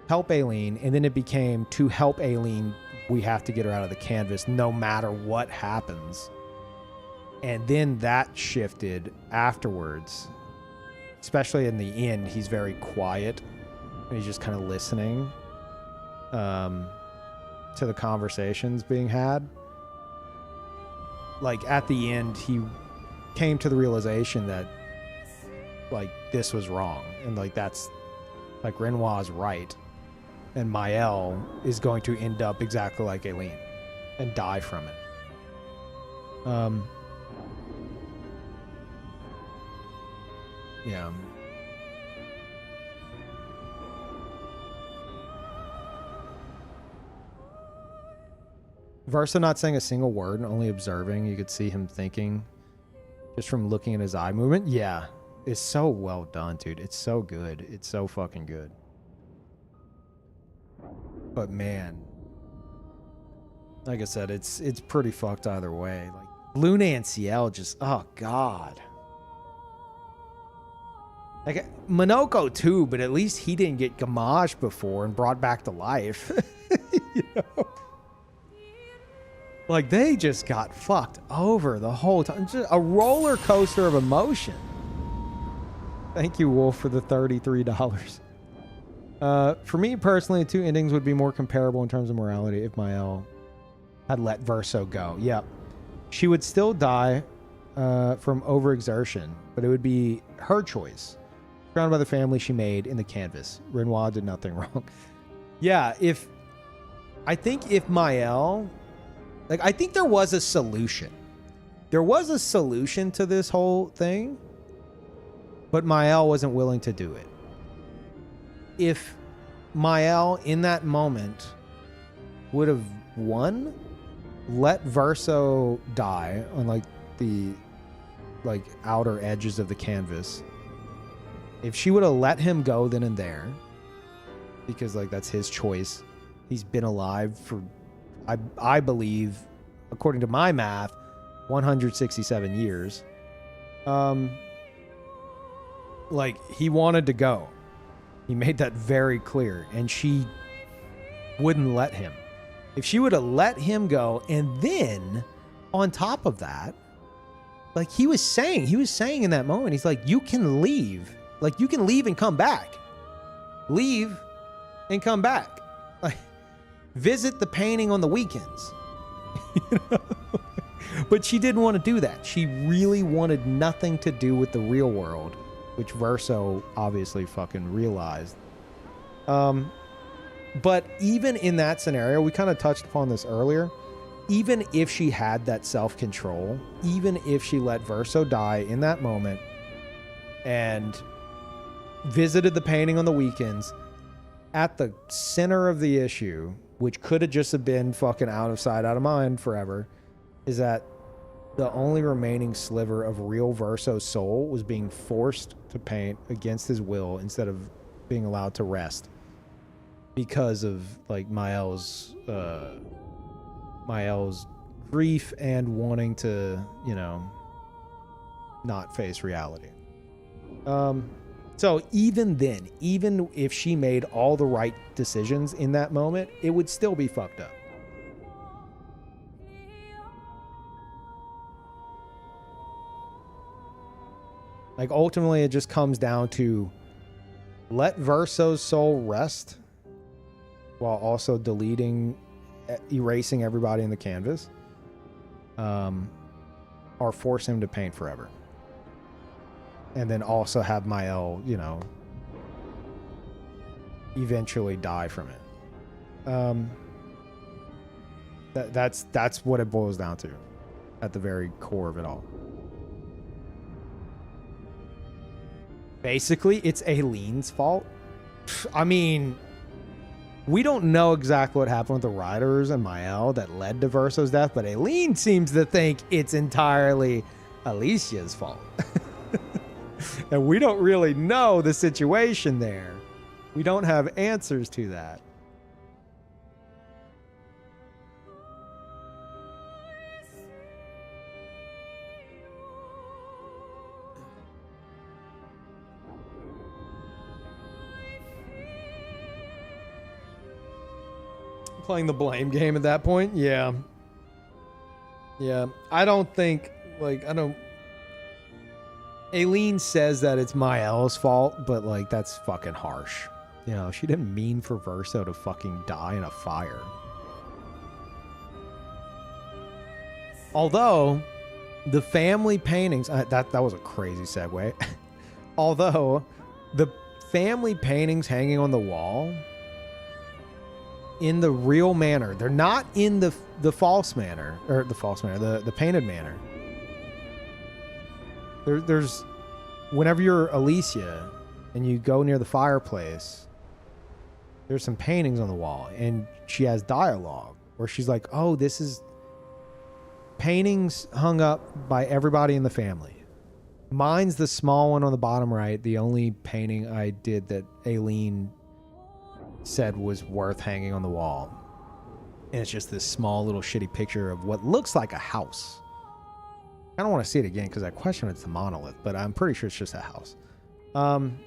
help Aileen, and then it became to help Aileen, we have to get her out of the canvas no matter what happens. And then that shifted afterwards. Especially in the end, he's very quiet and he's just kind of listening to the conversations being had. Like, at the end, he came to the realization that, like, this was wrong. And, like, that's, like, Renoir's right. And Mael is going to end up exactly like Aileen and die from it. Yeah. Versa not saying a single word and only observing. You could see him thinking just from looking at his eye movement. Yeah. It's so well done, dude. It's so good. It's so fucking good. But man, like I said, it's pretty fucked either way. Like, Luna and Ciel just, oh God. Like Minoko too, but at least he didn't get gamashed before and brought back to life. You know? Like they just got fucked over the whole time. Just a roller coaster of emotion. Thank you, Wolf, for the $33. For me personally, the two endings would be more comparable in terms of morality if Mael had let Verso go. Yep. She would still die from overexertion, but it would be her choice. Surrounded by the family she made in the canvas. Renoir did nothing wrong. Yeah, I think if Mael... Like, I think there was a solution. There was a solution to this whole thing, but Mael wasn't willing to do it. If Mael, in that moment, would have won, let Verso die on, like, the, like, outer edges of the canvas. If she would have let him go then and there, because, like, that's his choice. He's been alive for... I believe, according to my math, 167 years. Like, he wanted to go. He made that very clear. And she wouldn't let him. If she would have let him go, and then, on top of that, like he was saying in that moment, he's like, you can leave. Like, you can leave and come back. Leave and come back. Like, visit the painting on the weekends. You know? But she didn't want to do that. She really wanted nothing to do with the real world, which Verso obviously fucking realized. But even in that scenario, we kind of touched upon this earlier, even if she had that self-control, even if she let Verso die in that moment and visited the painting on the weekends, at the center of the issue, which could have just been fucking out of sight, out of mind forever, is that the only remaining sliver of real Verso's soul was being forced to paint against his will instead of being allowed to rest because of, like, Mael's grief and wanting to, you know, not face reality. So even then, even if she made all the right decisions in that moment, it would still be fucked up. Like, ultimately, it just comes down to let Verso's soul rest while also erasing everybody in the canvas, or force him to paint forever. And then also have Mael, you know, eventually die from it. That's what it boils down to at the very core of it all. Basically, it's Aileen's fault. I mean, we don't know exactly what happened with the riders and Mael that led to Verso's death, but Aileen seems to think it's entirely Alicia's fault. And we don't really know the situation there. We don't have answers to that. Playing the blame game at that point? Yeah. Yeah. I don't think, like, Aileen says that it's Mael's fault, but, like, that's fucking harsh. You know, she didn't mean for Verso to fucking die in a fire. Although, the family paintings... that was a crazy segue. Although, the family paintings hanging on the wall, in the real manner, they're not in the false manner, or the painted manner. There's whenever you're Alicia and you go near the fireplace, there's some paintings on the wall, and she has dialogue where she's like, oh, this is paintings hung up by everybody in the family. Mine's the small one on the bottom right, the only painting I did that Aileen said was worth hanging on the wall. And it's just this small little shitty picture of what looks like a house. I don't want to see it again because I question it's the monolith, but I'm pretty sure it's just a house. And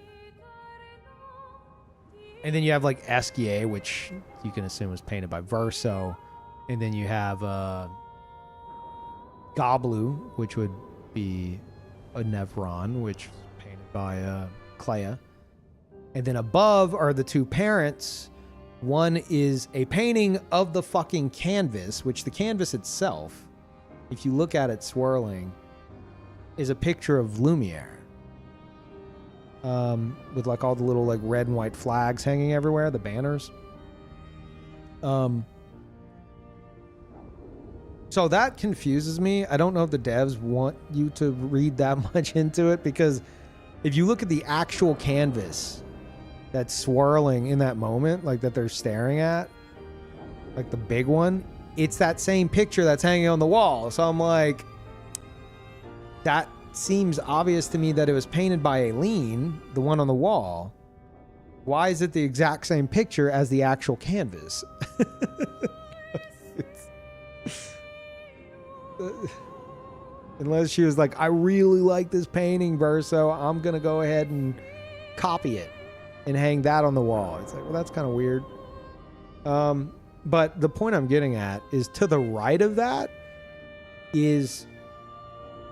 then you have like Esquier, which you can assume was painted by Verso. And then you have Goblu, which would be a Nevron, which was painted by Clea. And then above are the two parents. One is a painting of the fucking canvas, which the canvas itself, if you look at it swirling, is a picture of Lumiere. With like all the little like red and white flags hanging everywhere, the banners. So that confuses me. I don't know if the devs want you to read that much into it, because if you look at the actual canvas that's swirling in that moment, like that they're staring at, like the big one, it's that same picture that's hanging on the wall. So I'm like, that seems obvious to me that it was painted by Aileen, the one on the wall. Why is it the exact same picture as the actual canvas? Unless she was like, I really like this painting, Verso, I'm gonna go ahead and copy it and hang that on the wall. It's like, well, that's kind of weird. But the point I'm getting at is, to the right of that is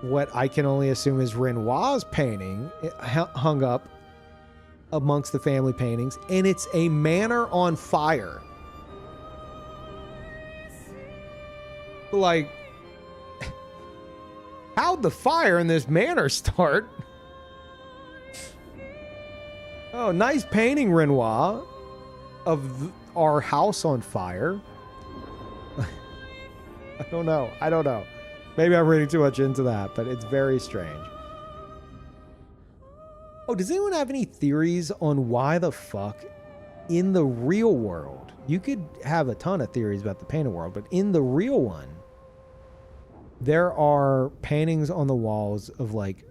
what I can only assume is Renoir's painting, hung up amongst the family paintings, and it's a manor on fire. Like, how'd the fire in this manor start? Oh, nice painting, Renoir, of our house on fire. I don't know. Maybe I'm reading too much into that, but it's very strange. Oh, does anyone have any theories on why the fuck in the real world, you could have a ton of theories about the painted world, but in the real one, there are paintings on the walls of like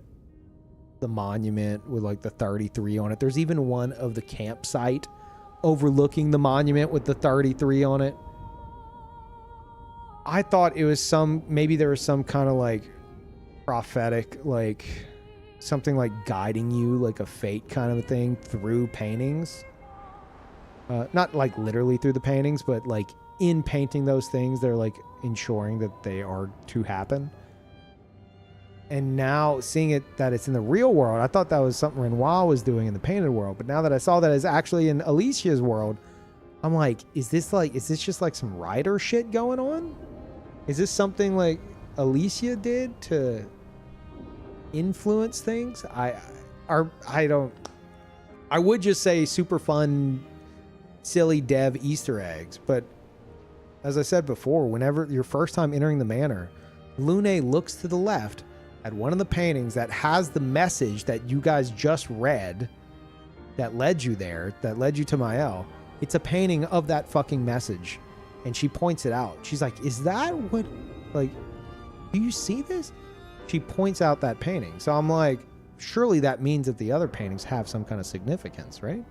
the monument with like the 33 on it. There's even one of the campsite overlooking the monument with the 33 on it. I thought it was maybe there was some kind of like prophetic, like something like guiding you, like a fate kind of a thing through paintings. Not like literally through the paintings, but like in painting those things, they're like ensuring that they are to happen. And now seeing it that it's in the real world, I thought that was something Renoir was doing in the painted world. But now that I saw that it's actually in Alicia's world, I'm like, is this just like some writer shit going on? Is this something like Alicia did to influence things? I would just say super fun, silly dev Easter eggs. But as I said before, whenever your first time entering the manor, Lune looks to the left at one of the paintings that has the message that you guys just read that led you there, that led you to Mael. It's a painting of that fucking message. And she points it out. She's like, is that what, like, do you see this? She points out that painting. So I'm like, surely that means that the other paintings have some kind of significance, right?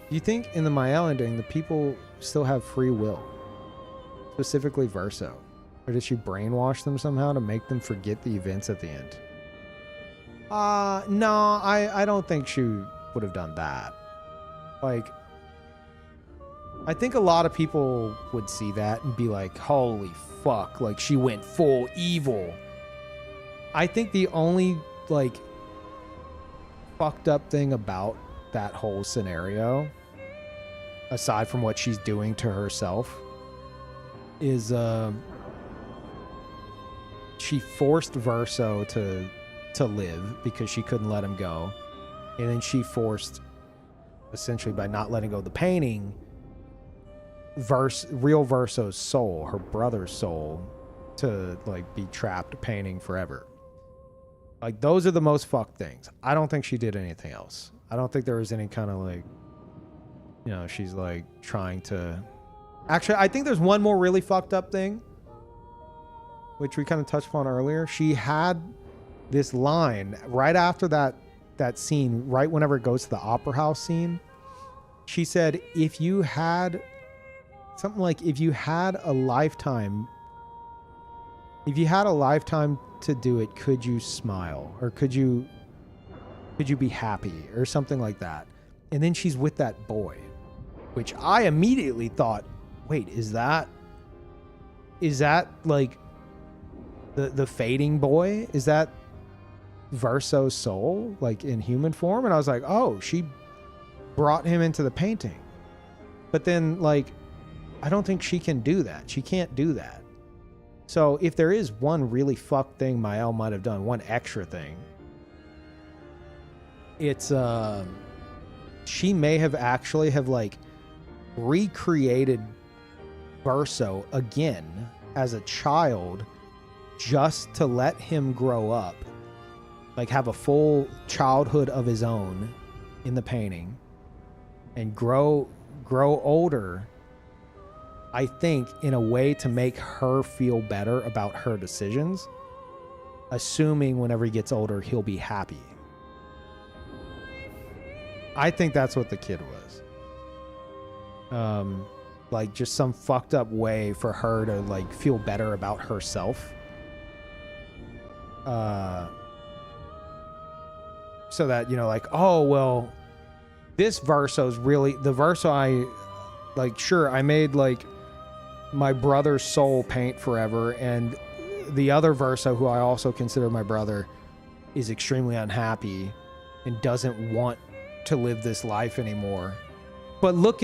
Do you think in the Mael ending, the people still have free will? Specifically Verso? Or did she brainwash them somehow to make them forget the events at the end? No, I don't think she would have done that. Like, I think a lot of people would see that and be like, holy fuck, like she went full evil. I think the only, like, fucked up thing about that whole scenario, aside from what she's doing to herself, is she forced Verso to live because she couldn't let him go. And then she forced, essentially by not letting go of the painting, real Verso's soul, her brother's soul, to like be trapped painting forever. Like, those are the most fucked things. I don't think she did anything else. I don't think there was any kind of like, you know, she's like trying to... Actually, I think there's one more really fucked up thing, which we kind of touched upon earlier. She had this line right after that scene, right whenever it goes to the opera house scene. She said, if you had something like, if you had a lifetime to do it, could you smile, or could you be happy, or something like that? And then she's with that boy, which I immediately thought, wait, is that like the fading boy? Is that Verso's soul, like in human form? And I was like, oh, she brought him into the painting. But then, like, I don't think she can do that. She can't do that. So if there is one really fucked thing Mael might have done, one extra thing, it's she may have actually have like recreated Verso again as a child, just to let him grow up, like have a full childhood of his own in the painting, and grow older, I think, in a way to make her feel better about her decisions, assuming whenever he gets older he'll be happy. I think that's what the kid was. Like just some fucked up way for her to like feel better about herself. So that, you know, like, oh, well, this Verso's really the Verso I like, sure, I made like my brother's soul paint forever, and the other Verso, who I also consider my brother, is extremely unhappy and doesn't want to live this life anymore. But look,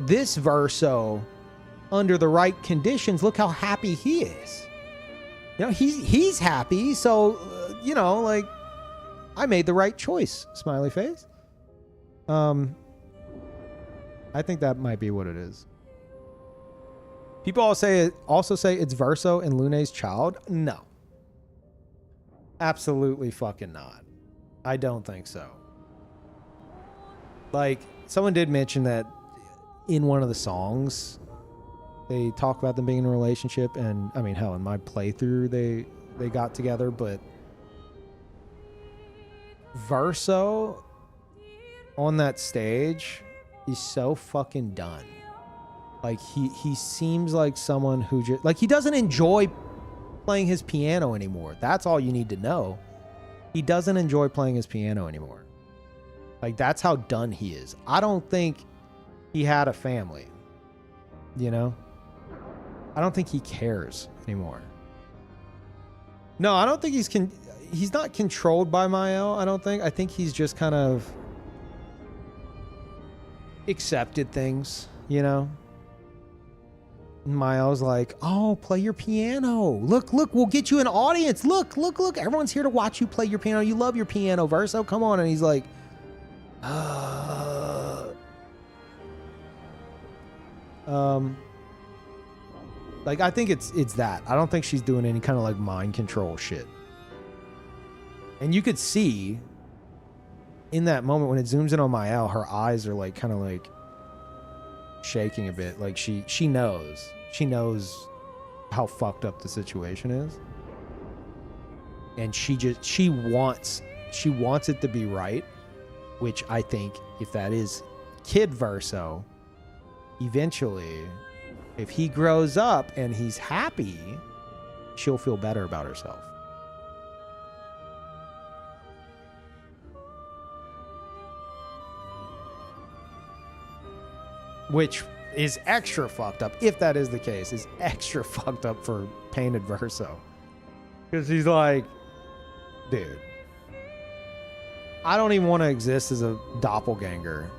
this Verso, under the right conditions, look how happy he is. You know, he's happy, so you know, like, I made the right choice, smiley face. I think that might be what it is. People also say it's Verso and Lune's child. No. Absolutely fucking not. I don't think so. Like, someone did mention that in one of the songs, they talk about them being in a relationship, and I mean, hell, in my playthrough, they got together, but Verso on that stage, he's so fucking done. Like, he seems like someone who just, like, he doesn't enjoy playing his piano anymore. That's all you need to know. He doesn't enjoy playing his piano anymore. Like, that's how done he is. I don't think he had a family, you know? I don't think he cares anymore. No, I don't think he's not controlled by Mael, I don't think. I think he's just kind of accepted things, you know? Mael's like, oh, play your piano. Look, we'll get you an audience. Look. Everyone's here to watch you play your piano. You love your piano, Verso. Come on. And he's like, like, I think it's that. I don't think she's doing any kind of like mind control shit. And you could see in that moment when it zooms in on Mael, her eyes are like kind of like shaking a bit. Like she knows how fucked up the situation is, and she wants it to be right, which I think if that is kid Verso, eventually if he grows up and he's happy, she'll feel better about herself. Which is extra fucked up, if that is the case, is extra fucked up for painted Verso. Because he's like, dude, I don't even want to exist as a doppelganger.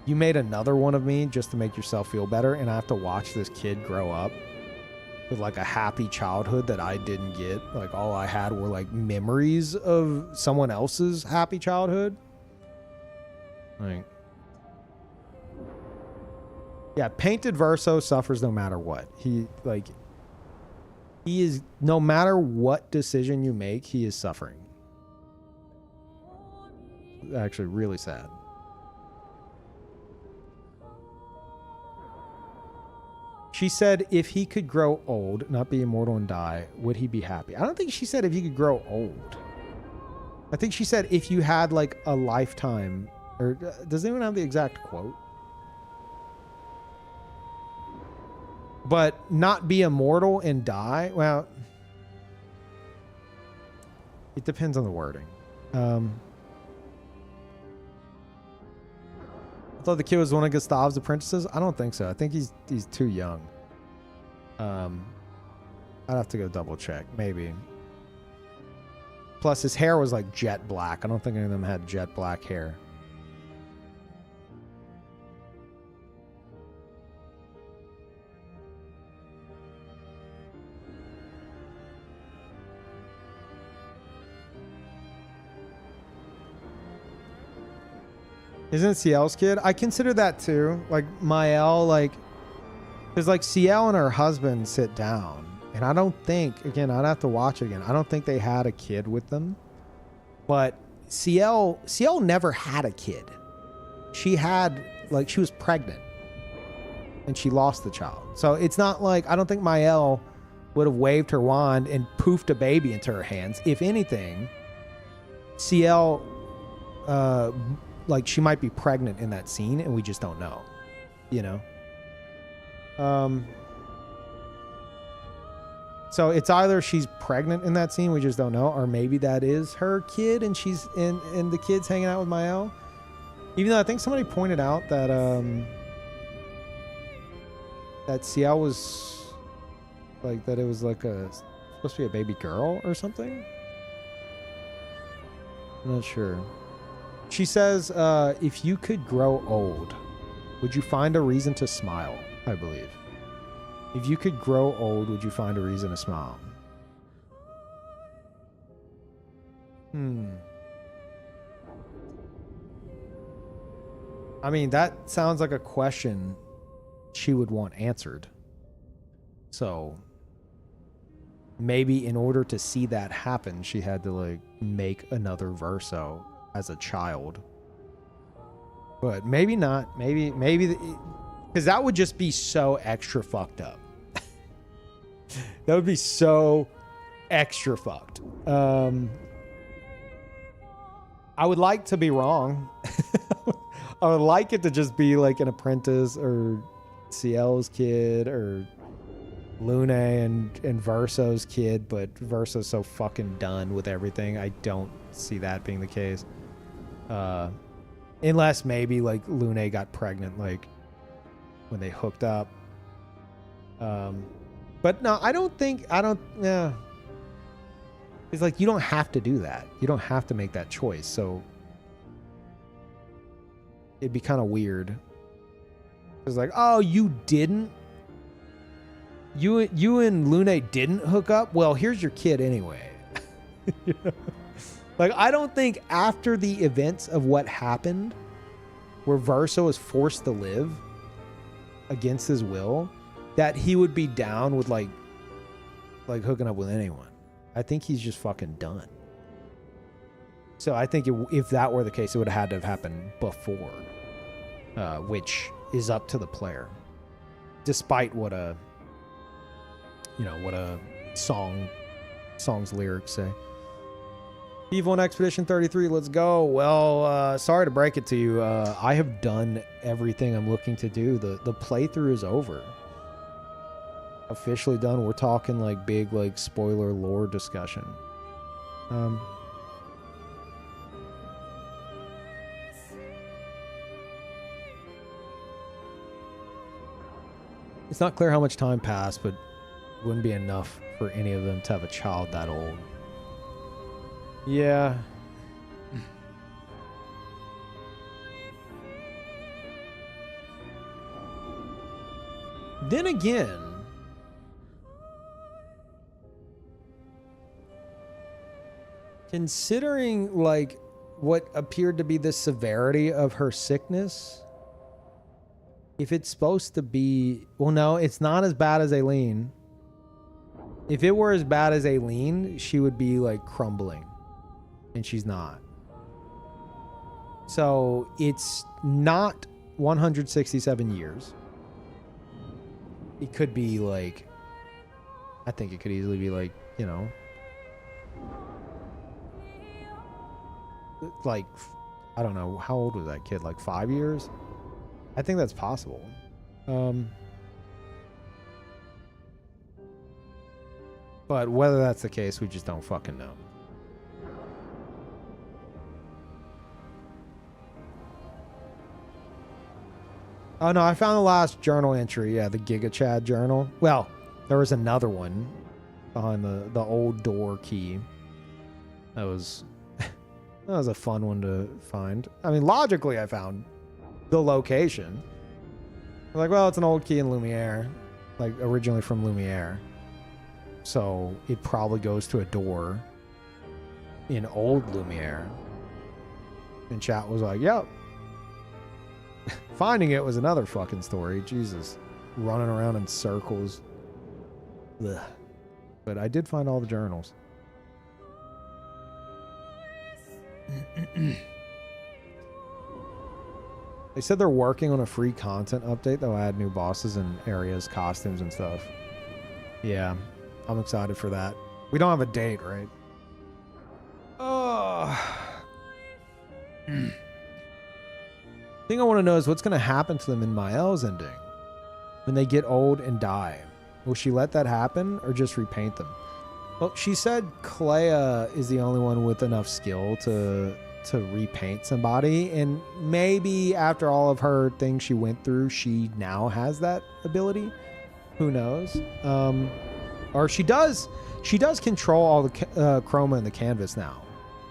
You made another one of me just to make yourself feel better, and I have to watch this kid grow up with like a happy childhood that I didn't get. Like, all I had were like memories of someone else's happy childhood. Like, yeah, painted Verso suffers no matter what. He is, no matter what decision you make, he is suffering. Actually, really sad. She said if he could grow old, not be immortal and die, would he be happy? I don't think she said if he could grow old. I think she said if you had like a lifetime, or does anyone have the exact quote? But not be immortal and die? Well, it depends on the wording. I thought the kid was one of Gustav's apprentices. I don't think so. I think he's too young. I'd have to go double check. Maybe. Plus, his hair was like jet black. I don't think any of them had jet black hair. Isn't it Ciel's kid? I consider that too. Like Mael, like, because like Ciel and her husband sit down, and I don't think, again, I'd have to watch it again. I don't think they had a kid with them, but Ciel never had a kid. She had, like, she was pregnant, and she lost the child. So it's not like, I don't think Mael would have waved her wand and poofed a baby into her hands. If anything, Ciel, like, she might be pregnant in that scene and we just don't know, you know? So it's either she's pregnant in that scene, we just don't know, or maybe that is her kid and she's and the kid's hanging out with Mael. Even though I think somebody pointed out that that Ciel was like, that it was like supposed to be a baby girl or something. I'm not sure. She says, if you could grow old, would you find a reason to smile? I believe. If you could grow old, would you find a reason to smile? I mean, that sounds like a question she would want answered. So maybe in order to see that happen, she had to like make another Verso as a child. But maybe not. Maybe because that would just be so extra fucked up. That would be so extra fucked. I would like to be wrong. I would like it to just be like an apprentice or Ciel's kid or Lune and Verso's kid, but Verso's so fucking done with everything. I don't see that being the case. Unless maybe like Lune got pregnant like when they hooked up. But no, I don't. Yeah. It's like, you don't have to do that. You don't have to make that choice. So it'd be kind of weird. It's like, oh, you didn't? You and Lune didn't hook up? Well, here's your kid anyway. You know? Like, I don't think after the events of what happened, where Verso is forced to live against his will, that he would be down with like hooking up with anyone. I think he's just fucking done. So I think if that were the case, it would have had to have happened before, which is up to the player, despite what a song's lyrics say. Peeve on Expedition 33, let's go. Well, sorry to break it to you. I have done everything I'm looking to do. The playthrough is over. Officially done. We're talking like big like spoiler lore discussion. It's not clear how much time passed, but it wouldn't be enough for any of them to have a child that old. Yeah. Then again, considering like what appeared to be the severity of her sickness, if it's supposed to be, well, no, it's not as bad as Aileen. If it were as bad as Aileen, she would be like crumbling, and she's not. So it's not 167 years. It could be like, I think it could easily be like, you know, like, I don't know, how old was that kid? Like 5 years? I think that's possible. But whether that's the case, we just don't fucking know. Oh no, I found the last journal entry. Yeah, the Giga Chad journal. Well, there was another one behind the old door key. That was that was a fun one to find. I mean, logically, I found the location. I'm like, well, it's an old key in Lumiere, like originally from Lumiere. So it probably goes to a door in old Lumiere. And chat was like, yep. Finding it was another fucking story. Jesus. Running around in circles. Ugh. But I did find all the journals. They said they're working on a free content update that'll add new bosses and areas, costumes, and stuff. Yeah, I'm excited for that. We don't have a date, right? Oh. Thing I want to know is what's going to happen to them in Mael's ending when they get old and die. Will she let that happen or just repaint them? Well, she said Clea is the only one with enough skill to repaint somebody, and maybe after all of her things she went through, she now has that ability. Who knows? Or she does control all the chroma in the canvas now,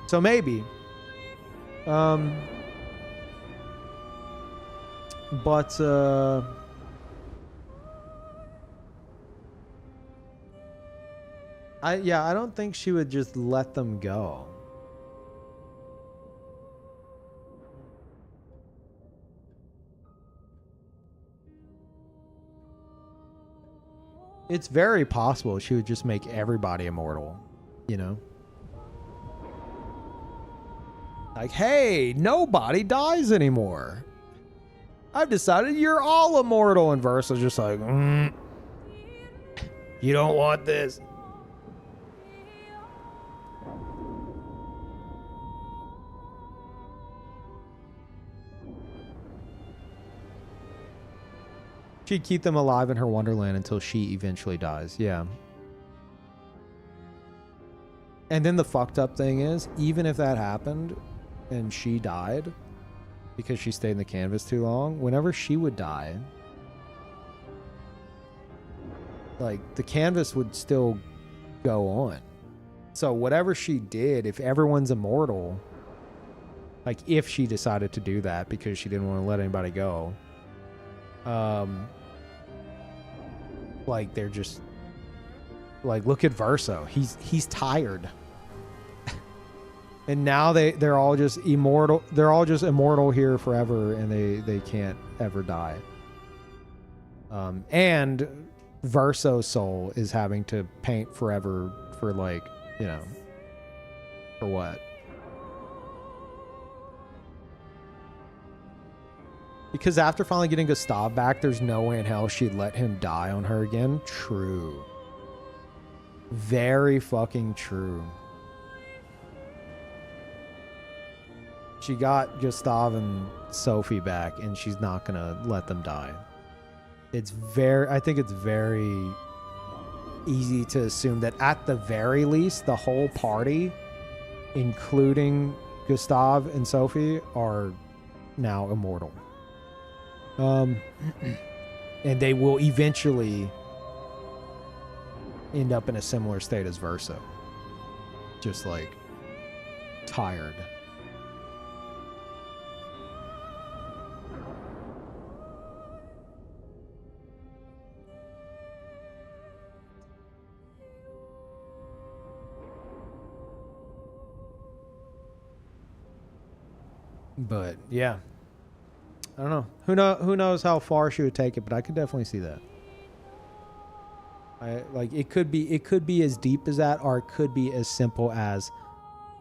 so maybe. But I don't think she would just let them go. It's very possible she would just make everybody immortal, you know? Like, hey, nobody dies anymore. I've decided you're all immortal. And Versa's just like, you don't want this. She'd keep them alive in her wonderland until she eventually dies. Yeah. And then the fucked up thing is, even if that happened and she died because she stayed in the canvas too long, whenever she would die, like, the canvas would still go on. So whatever she did, if everyone's immortal, like, if she decided to do that because she didn't want to let anybody go, like, they're just like, look at Verso. He's tired. And now they're all just immortal. They're all just immortal here forever, and they can't ever die. And Verso's soul is having to paint forever for, like, you know, for what? Because after finally getting Gustav back, there's no way in hell she'd let him die on her again. True. Very fucking true. She got Gustav and Sophie back, and she's not gonna let them die. I think it's very easy to assume that at the very least, the whole party, including Gustav and Sophie, are now immortal. And they will eventually end up in a similar state as Verso. Just, like, tired. But yeah, I don't know. Who knows how far she would take it, but I could definitely see that. It could be as deep as that, or it could be as simple as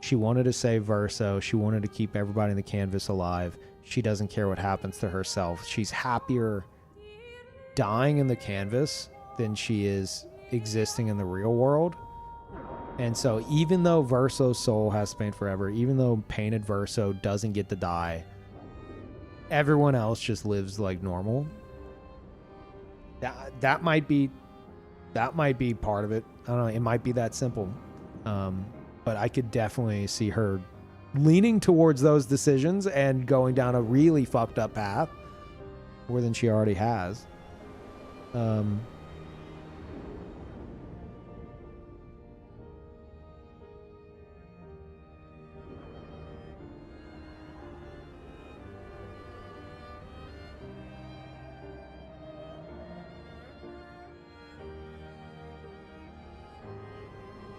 she wanted to save Verso. She wanted to keep everybody in the canvas alive. She doesn't care what happens to herself. She's happier dying in the canvas than she is existing in the real world. And so even though Verso's soul has to paint forever, even though painted Verso doesn't get to die, everyone else just lives like normal. That might be That might be part of it. I don't know. It might be that simple. But I could definitely see her leaning towards those decisions and going down a really fucked up path more than she already has.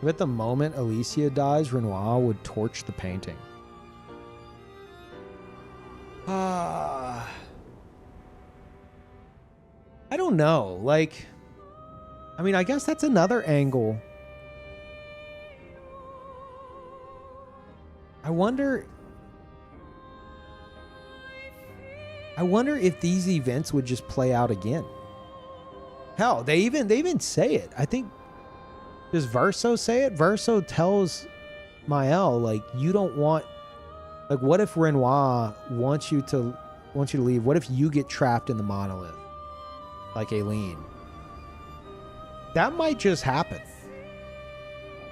If at the moment Alicia dies, Renoir would torch the painting. I don't know. Like, I mean, I guess that's another angle. I wonder if these events would just play out again. Hell, they even say it. I think, does Verso say it? Verso tells Mael, like, you don't want, like, what if Renoir wants you to leave? What if you get trapped in the monolith? Like Aileen. That might just happen.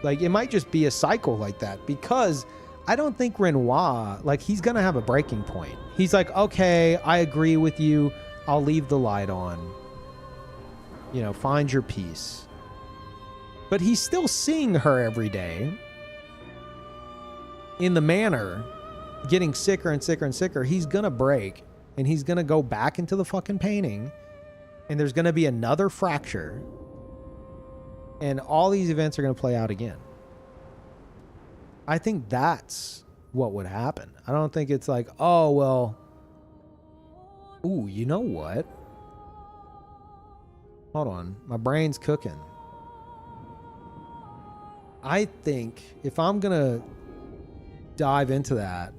Like, it might just be a cycle like that, because I don't think Renoir, like, he's gonna have a breaking point. He's like, okay, I agree with you. I'll leave the light on. You know, find your peace. But he's still seeing her every day in the manor, getting sicker and sicker and sicker. He's gonna break, and he's gonna go back into the fucking painting, and there's gonna be another fracture, and all these events are gonna play out again. I think that's what would happen. I don't think it's like, oh, well, ooh, you know what? Hold on. My brain's cooking. I think if I'm going to dive into that,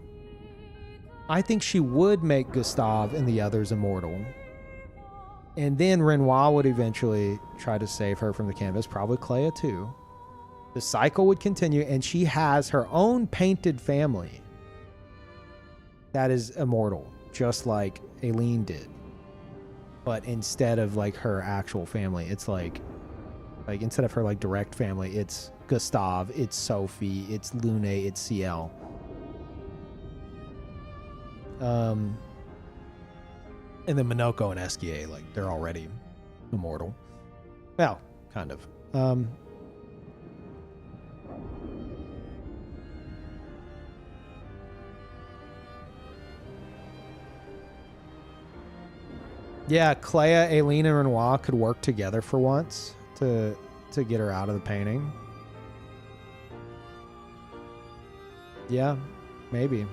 I think she would make Gustave and the others immortal. And then Renoir would eventually try to save her from the canvas, probably Clea too. The cycle would continue, and she has her own painted family that is immortal, just like Aileen did. But instead of like her actual family, it's like instead of her like direct family, it's Gustave, it's Sophie, it's Lune, it's CL. And then Minoko and Esquier, like, they're already immortal. Well, kind of. Yeah, Clea, Aileen, and Renoir could work together for once to get her out of the painting. Yeah, maybe.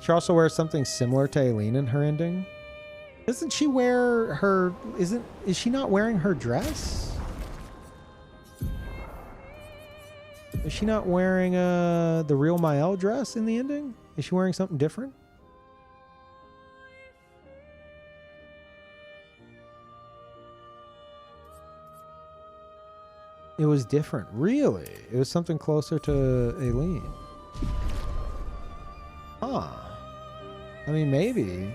She also wears something similar to Aileen in her ending. Doesn't she wear her... Is she not wearing her dress? Is she not wearing the real Mael dress in the ending? Is she wearing something different? It was different. Really? It was something closer to Aileen. Huh. I mean, maybe.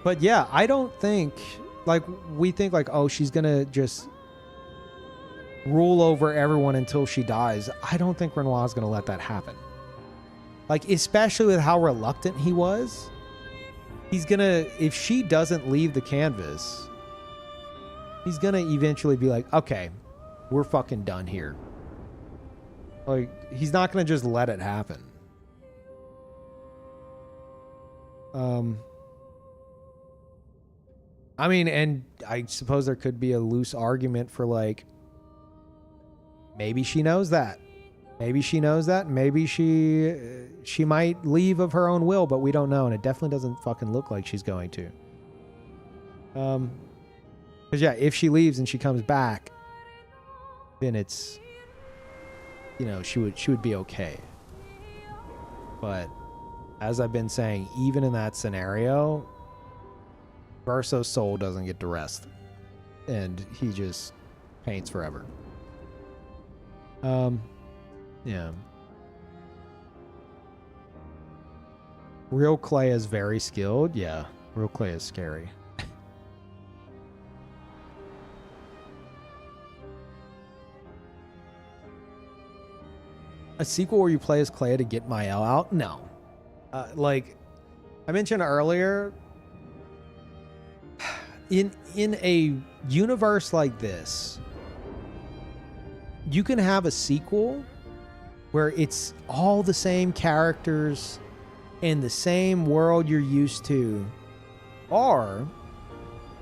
But yeah, I don't think... Like, we think like, oh, she's gonna just rule over everyone until she dies. I don't think Renoir's gonna let that happen. Like, especially with how reluctant he was. He's gonna... If she doesn't leave the canvas, he's gonna eventually be like, okay, we're fucking done here. Like, he's not gonna just let it happen. I mean, and I suppose there could be a loose argument for, like, maybe she knows that. Maybe she knows that. Maybe she might leave of her own will, but we don't know, and it definitely doesn't fucking look like she's going to. Because yeah, if she leaves and she comes back, then it's, you know, she would be okay. But as I've been saying, even in that scenario, Verso's soul doesn't get to rest, and he just paints forever. Yeah. Real Clay is very skilled. Yeah, Real Clay is scary. A sequel where you play as Clay to get Mael out? No. Like I mentioned earlier, in a universe like this, you can have a sequel where it's all the same characters in the same world you're used to. Or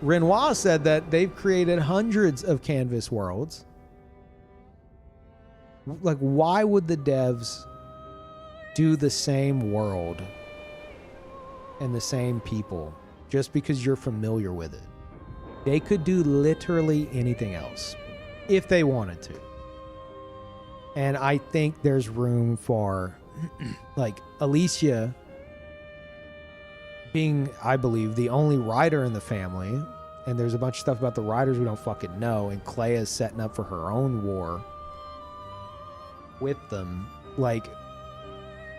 Renoir said that they've created hundreds of canvas worlds. Like, why would the devs do the same world and the same people just because you're familiar with it? They could do literally anything else if they wanted to. And I think there's room for like Alicia being, I believe, the only writer in the family. And there's a bunch of stuff about the writers we don't fucking know. And Clea is setting up for her own war with them. Like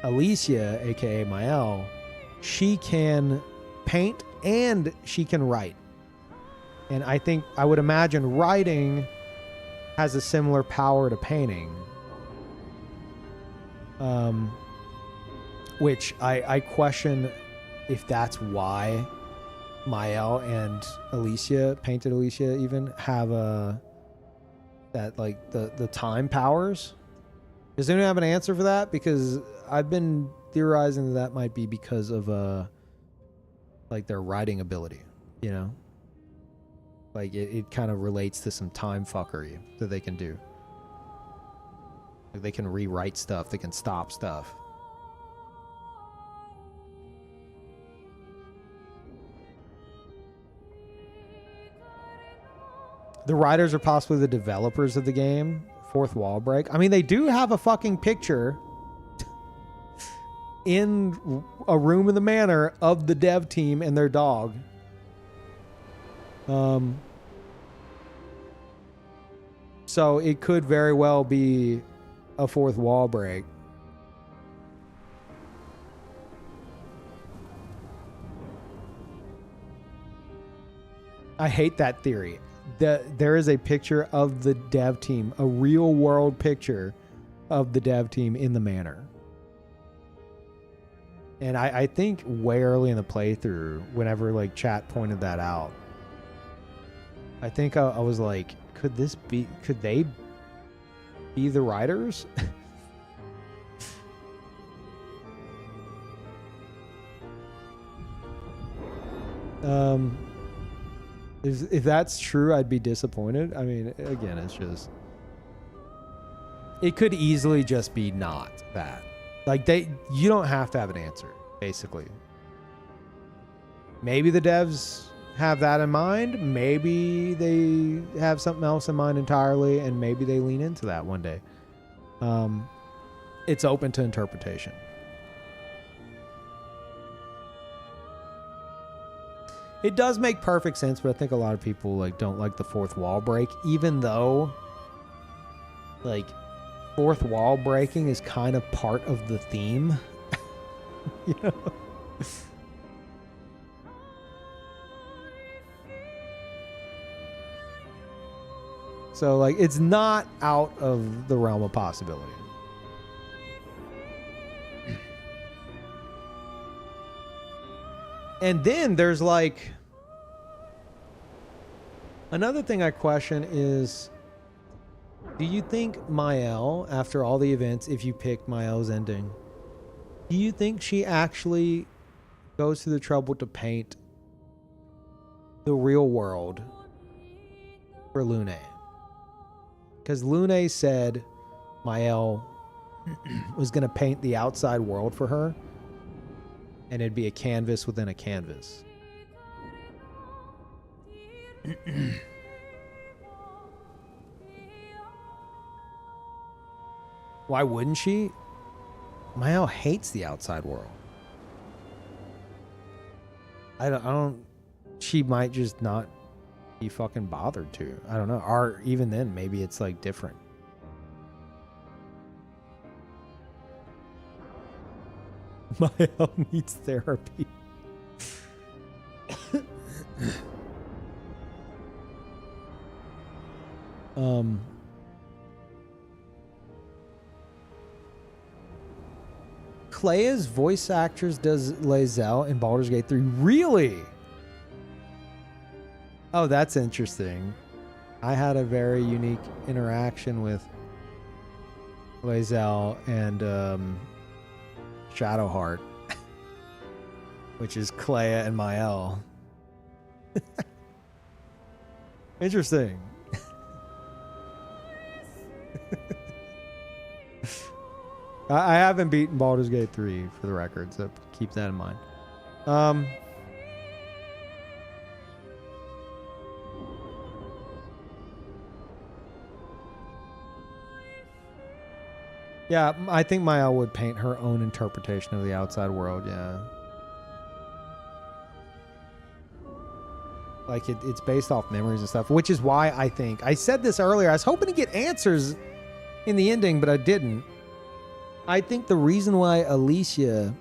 Alicia, aka Mael, she can paint and she can write. And I would imagine writing has a similar power to painting. Which I question if that's why Mael and Alicia, painted Alicia even, have that like the time powers. Does anyone have an answer for that? Because I've been theorizing that might be because of like their writing ability, you know? Like it kind of relates to some time fuckery that they can do. Like they can rewrite stuff, they can stop stuff. The writers are possibly the developers of the game. Fourth wall break. I mean, they do have a fucking picture in a room in the manor of the dev team and their dog. So it could very well be a fourth wall break. I hate that theory. There is a picture of the dev team, a real world picture of the dev team in the manor. And I think way early in the playthrough, whenever like chat pointed that out, I think I was like, could they be the writers? If that's true, I'd be disappointed. I mean, again, it's just, it could easily just be not that. Like you don't have to have an answer, basically. Maybe the devs have that in mind. Maybe they have something else in mind entirely, and maybe they lean into that one day. It's open to interpretation. It does make perfect sense, but I think a lot of people like don't like the fourth wall break, even though like fourth wall breaking is kind of part of the theme. You know? So like it's not out of the realm of possibility. And then there's like another thing I question is, do you think Mael, after all the events, if you pick Mael's ending, do you think she actually goes to the trouble to paint the real world for Lune? Because Lune said Mael was going to paint the outside world for her, and it'd be a canvas within a canvas. Why wouldn't she? Mael hates the outside world. I don't. She might just not be fucking bothered to. I don't know. Or even then, maybe it's like different. Mael needs therapy. Clea's voice actress does Lae'zel in Baldur's Gate 3. Really? Oh, that's interesting. I had a very unique interaction with Lae'zel and Shadowheart, which is Clea and Mael. Interesting. I haven't beaten Baldur's Gate 3 for the record, so keep that in mind. Yeah, I think Mael would paint her own interpretation of the outside world, yeah. Like, it's based off memories and stuff, which is why I think... I said this earlier, I was hoping to get answers in the ending, but I didn't. I think the reason why Alicia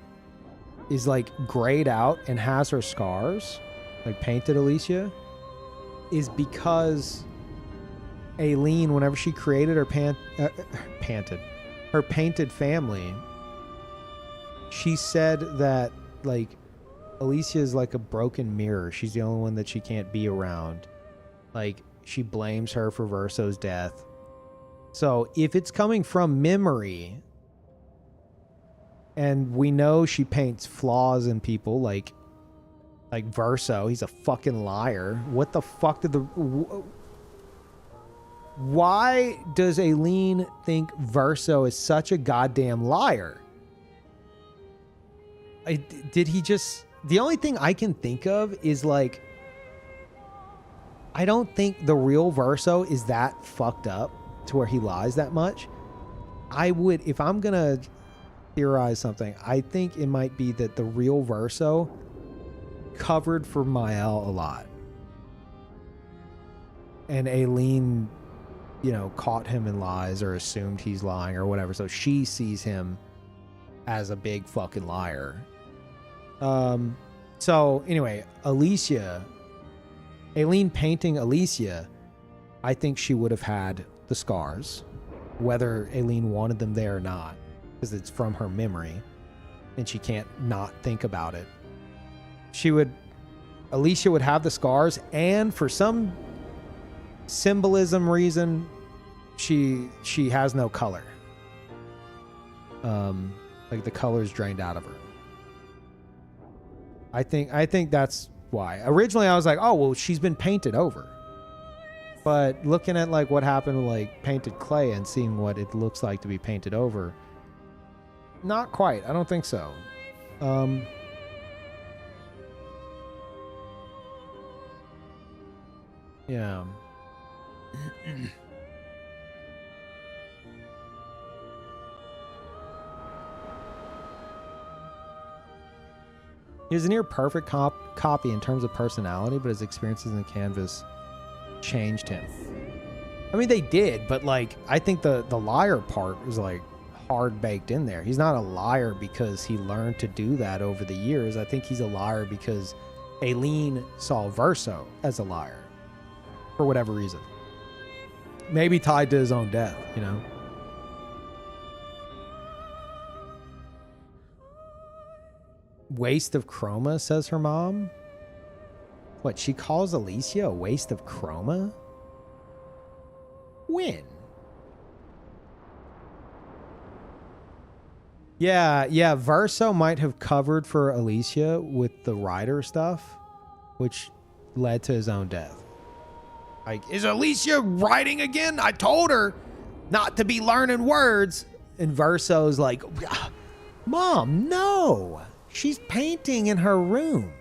is, like, grayed out and has her scars, like painted Alicia, is because Aileen, whenever she created her her painted family, she said that, like, Alicia is like a broken mirror. She's the only one that she can't be around. Like, she blames her for Verso's death. So if it's coming from memory, and we know she paints flaws in people, like Verso, he's a fucking liar. What the fuck did the... Why does Aileen think Verso is such a goddamn liar? Did he just... The only thing I can think of is, like, I don't think the real Verso is that fucked up to where he lies that much. I would, if I'm gonna theorize something, I think it might be that the real Verso covered for Mael a lot. And Aileen, you know, caught him in lies or assumed he's lying or whatever. So she sees him as a big fucking liar. So anyway, Alicia, Aileen painting Alicia, I think she would have had the scars, whether Aileen wanted them there or not, because it's from her memory and she can't not think about it. Alicia would have the scars, and for some symbolism reason, she has no color. Like the color's drained out of her. I think that's why. Originally I was like, oh well, she's been painted over. But looking at like what happened with like painted clay and seeing what it looks like to be painted over, not quite. I don't think so. Yeah. He was a near perfect copy in terms of personality, but his experiences in the canvas changed him. I mean, they did, but like, I think the liar part was like hard baked in there. He's not a liar because he learned to do that over the years. I think he's a liar because Aileen saw Verso as a liar for whatever reason. Maybe tied to his own death, you know? Waste of chroma, says her mom. What, she calls Alicia a waste of chroma? When? Yeah, Verso might have covered for Alicia with the writer stuff, which led to his own death. Like, is Alicia writing again? I told her not to be learning words. And Verso's like, Mom, no. She's painting in her room.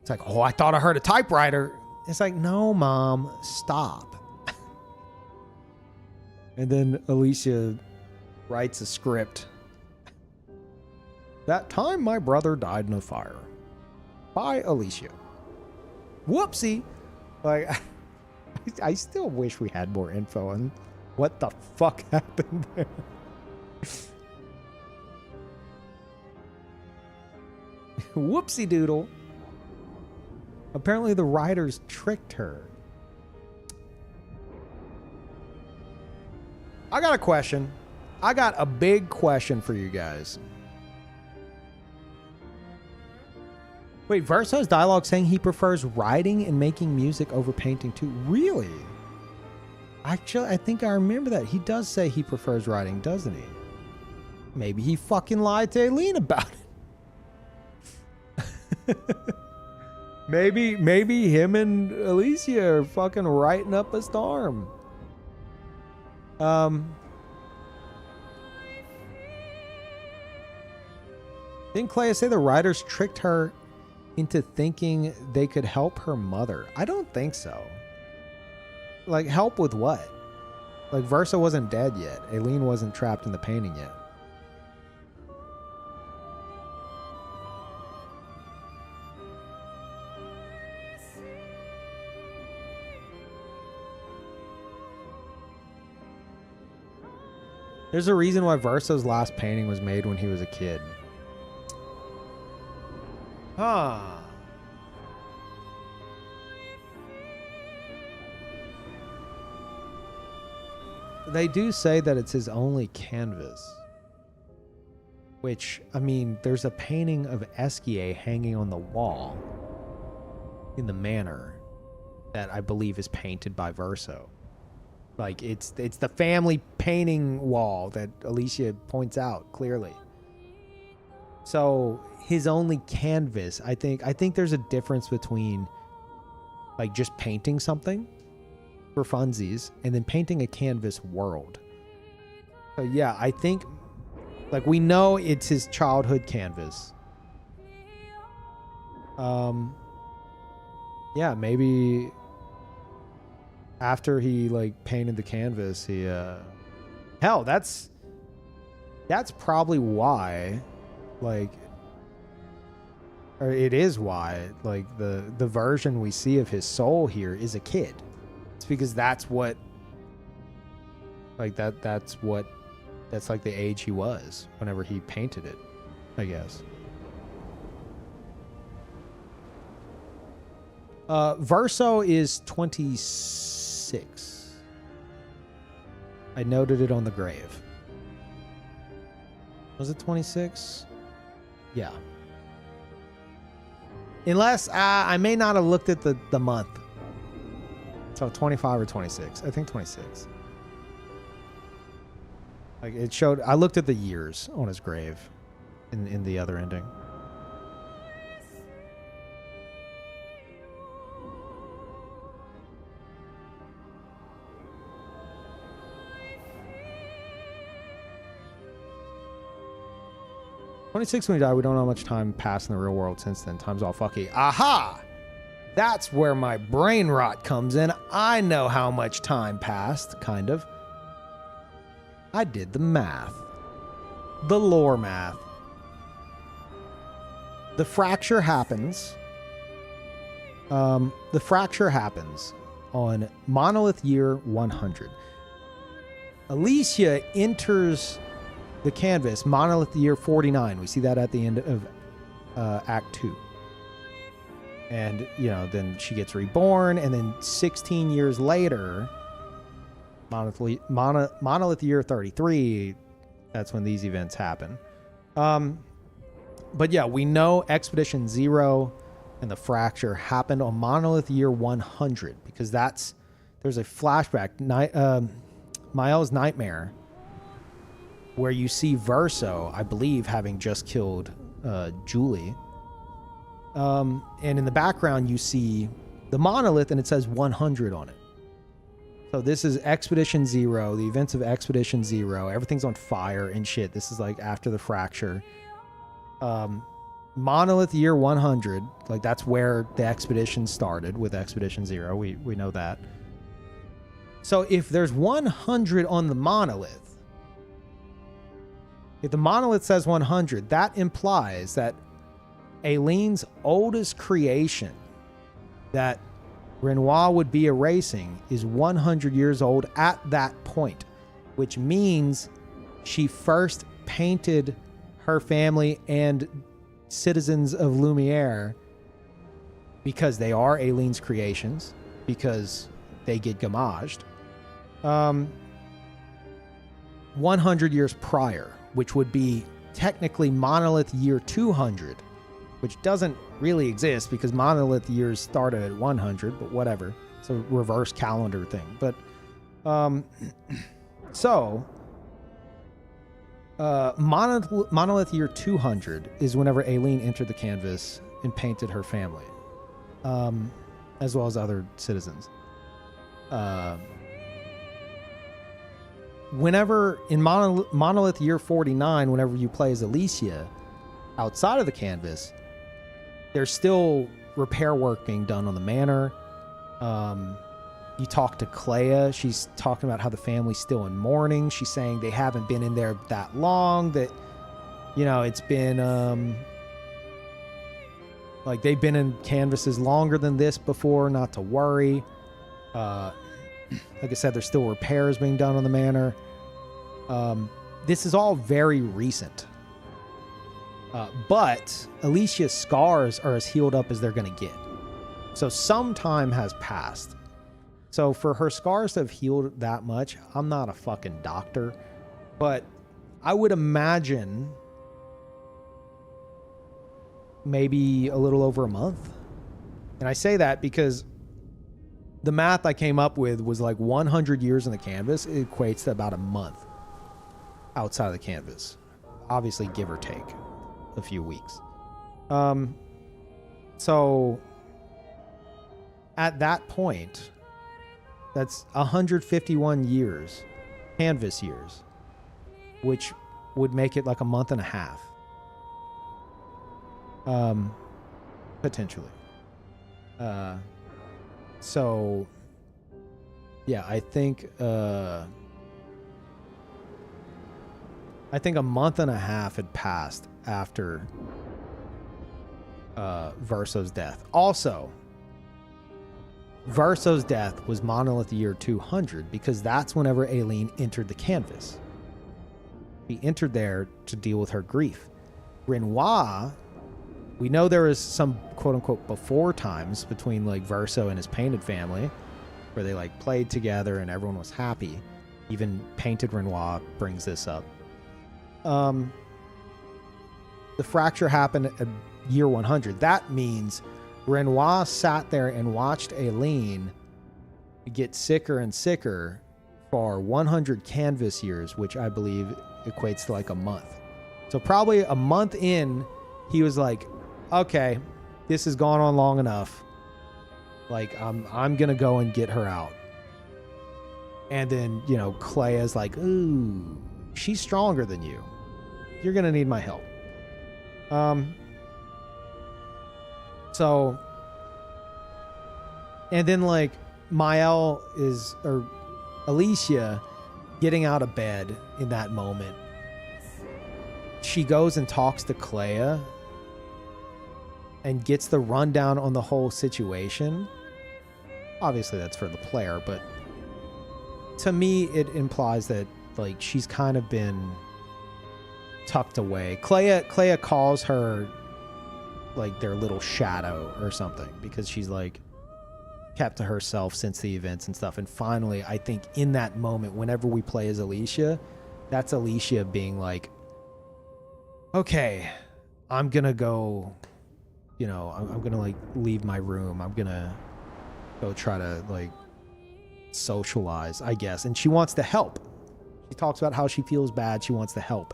It's like, oh, I thought I heard a typewriter. It's like, no, Mom, stop. And then Alicia writes a script. That time my brother died in a fire. By Alicia. Whoopsie. Like, I still wish we had more info on what the fuck happened there. Whoopsie doodle. Apparently the writers tricked her. I got a question. I got a big question for you guys. Wait, Verso's dialogue saying he prefers writing and making music over painting too. Really? Actually, I think I remember that. He does say he prefers writing, doesn't he? Maybe he fucking lied to Aileen about it. maybe him and Alicia are fucking writing up a storm. Didn't Clea say the writers tricked her into thinking they could help her mother? I don't think so. Like, help with what? Like, Versa wasn't dead yet. Aileen wasn't trapped in the painting yet. There's a reason why Verso's last painting was made when he was a kid. Huh. They do say that it's his only canvas. Which, I mean, there's a painting of Esquier hanging on the wall in the manor that I believe is painted by Verso. Like, it's the family painting wall that Alicia points out clearly. So his only canvas, I think there's a difference between like just painting something for funsies and then painting a canvas world. So yeah, I think like we know it's his childhood canvas. Yeah, maybe after he like painted the canvas, he hell, that's probably why, like, or it is why, like, the version we see of his soul here is a kid. It's because that's what, like, that's like the age he was whenever he painted it, I guess. Verso is 26. I noted it on the grave. Was it 26? Yeah. Unless I may not have looked at the month. So 25 or 26. I think 26. Like it showed. I looked at the years on his grave in the other ending. "26 when he died. We don't know how much time passed in the real world since then. Time's all fucky." Aha! That's where my brain rot comes in. I know how much time passed, kind of. I did the math. The lore math. The fracture happens. The fracture happens on Monolith Year 100. Alicia enters the canvas, Monolith Year 49. We see that at the end of Act 2. And, you know, then she gets reborn, and then 16 years later, Monolith Year 33, that's when these events happen. But yeah, we know Expedition 0 and the fracture happened on Monolith Year 100, because there's a flashback, Mael's Nightmare, where you see Verso, I believe, having just killed Julie. And in the background, you see the monolith, and it says 100 on it. So this is Expedition 0, the events of Expedition 0. Everything's on fire and shit. This is like after the fracture. Monolith Year 100, like that's where the expedition started with Expedition 0. We know that. So if there's 100 on the monolith, if the monolith says 100, that implies that Aileen's oldest creation that Renoir would be erasing is 100 years old at that point, which means she first painted her family and citizens of Lumiere, because they are Aileen's creations, because they get gamaged, 100 years prior, which would be technically Monolith Year 200, which doesn't really exist because Monolith years started at 100, but whatever. It's a reverse calendar thing. But, Monolith Year 200 is whenever Aileen entered the canvas and painted her family, as well as other citizens. Whenever in Monolith Year 49, whenever you play as Alicia outside of the canvas, there's still repair work being done on the manor. You talk to Clea. She's talking about how the family's still in mourning. She's saying they haven't been in there that long, that, you know, it's been, like they've been in canvases longer than this before, not to worry. Like I said, there's still repairs being done on the manor. This is all very recent. But Alicia's scars are as healed up as they're going to get. So some time has passed. So for her scars to have healed that much, I'm not a fucking doctor, but I would imagine maybe a little over a month. And I say that because the math I came up with was like 100 years in the canvas. It equates to about a month outside of the canvas. Obviously, give or take a few weeks. So at that point, that's 151 years, canvas years, which would make it like a month and a half. Potentially. So yeah, I think a month and a half had passed after Verso's death. Also, Verso's death was Monolith Year 200 because that's whenever Aileen entered the canvas. She entered there to deal with her grief. Renoir, we know there was some quote-unquote before times between like Verso and his painted family where they like played together and everyone was happy. Even Painted Renoir brings this up. The fracture happened at year 100. That means Renoir sat there and watched Aileen get sicker and sicker for 100 canvas years, which I believe equates to like a month. So probably a month in, he was like, okay, this has gone on long enough. Like, I'm going to go and get her out. And then, you know, Clea's like, ooh, she's stronger than you. You're going to need my help. So, and then like or Alicia getting out of bed in that moment, she goes and talks to Clea and gets the rundown on the whole situation. Obviously that's for the player, but to me it implies that like she's kind of been tucked away. Clea calls her like their little shadow or something because she's like kept to herself since the events and stuff. And finally, I think in that moment, whenever we play as Alicia, that's Alicia being like, okay, I'm gonna go, you know, I'm gonna like leave my room. I'm gonna go try to like socialize, I guess. And she wants to help. She talks about how she feels bad. She wants to help.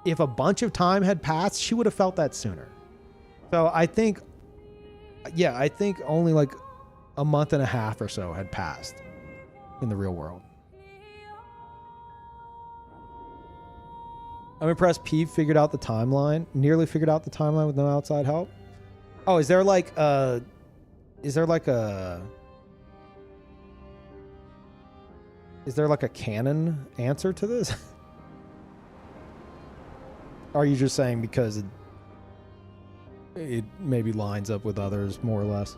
If a bunch of time had passed, she would have felt that sooner. So I think only like a month and a half or so had passed in the real world. I'm impressed Peeve figured out the timeline, nearly figured out the timeline with no outside help. Oh, is there like a canon answer to this? Or are you just saying because it maybe lines up with others more or less?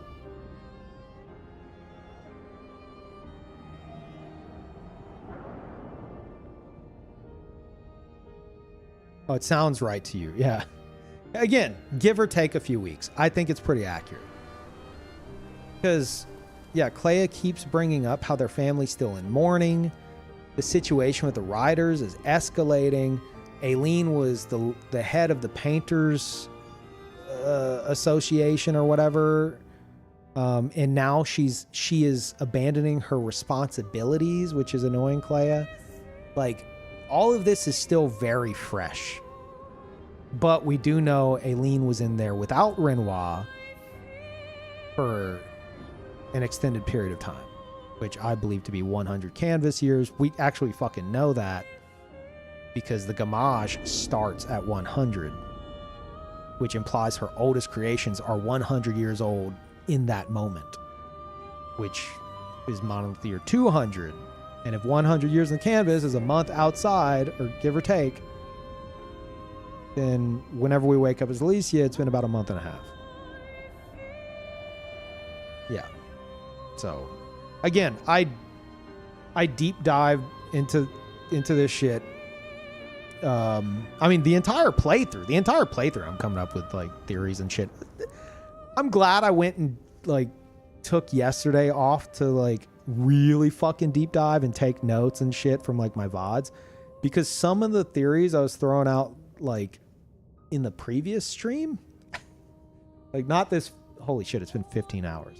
Oh, it sounds right to you. Yeah. Again, give or take a few weeks. I think it's pretty accurate. Because, yeah, Clea keeps bringing up how their family's still in mourning. The situation with the riders is escalating. Aileen was the head of the Painters Association or whatever. And now she is abandoning her responsibilities, which is annoying Clea. Like, all of this is still very fresh. But we do know Aileen was in there without Renoir for an extended period of time, which I believe to be 100 canvas years. We actually fucking know that because the Gamage starts at 100, which implies her oldest creations are 100 years old in that moment, which is Monolith Year 200. And if 100 years in canvas is a month outside, or give or take, then whenever we wake up as Alicia, it's been about a month and a half. Yeah. So, again, I deep dive into this shit. I mean, the entire playthrough, I'm coming up with like theories and shit. I'm glad I went and like took yesterday off to like really fucking deep dive and take notes and shit from like my VODs, because some of the theories I was throwing out like in the previous stream, like not this, holy shit, it's been 15 hours.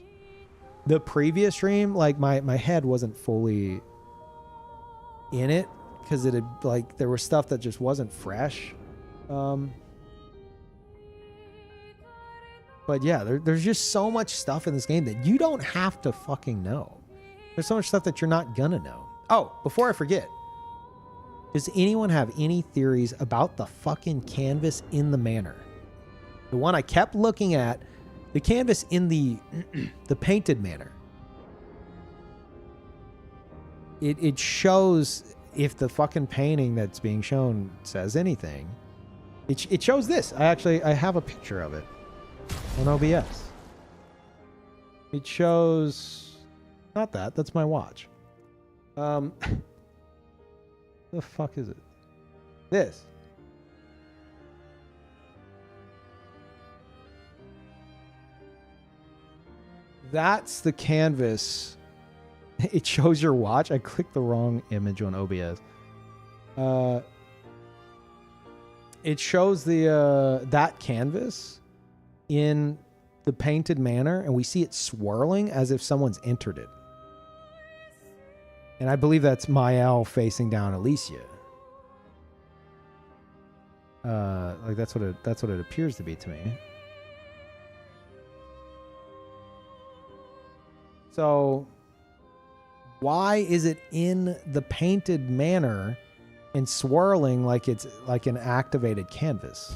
The previous stream, like my head wasn't fully in it because it had like, there was stuff that just wasn't fresh. But yeah, there's just so much stuff in this game that you don't have to fucking know. There's so much stuff that you're not gonna know. Oh, before I forget, does anyone have any theories about the fucking canvas in the manor? The one I kept looking at, the canvas in the the painted manor. It shows, if the fucking painting that's being shown says anything, it shows this. I have a picture of it on OBS. It shows, not that, that's my watch. The fuck is it? This. That's the canvas. It shows your watch. I clicked the wrong image on OBS. It shows the that canvas in the painted manor, and we see it swirling as if someone's entered it. And I believe that's Mael facing down Alicia. Like that's what it appears to be to me. So why is it in the painted manor and swirling like it's like an activated canvas?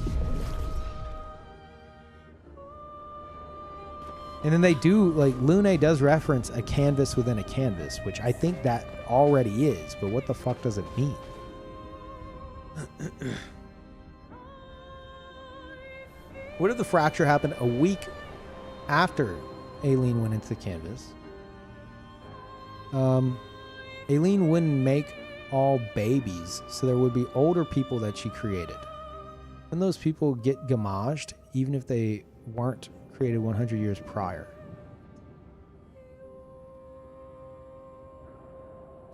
And then they do, like, Lune does reference a canvas within a canvas, which I think that already is, but what the fuck does it mean? What if the fracture happened a week after Aileen went into the canvas? Aileen wouldn't make all babies, so there would be older people that she created. And those people get gamaged, even if they weren't created 100 years prior.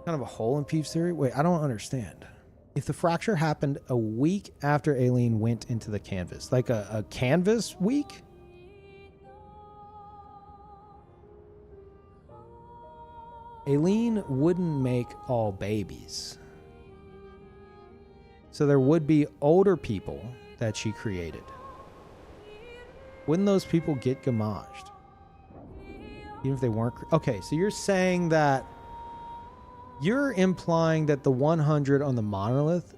Kind of a hole in Peeve's theory. Wait, I don't understand. If the fracture happened a week after Aileen went into the canvas, like a canvas week? Aileen wouldn't make all babies. So there would be older people that she created. Wouldn't those people get gamaged? Even if they weren't... Okay, so you're saying that... You're implying that the 100 on the monolith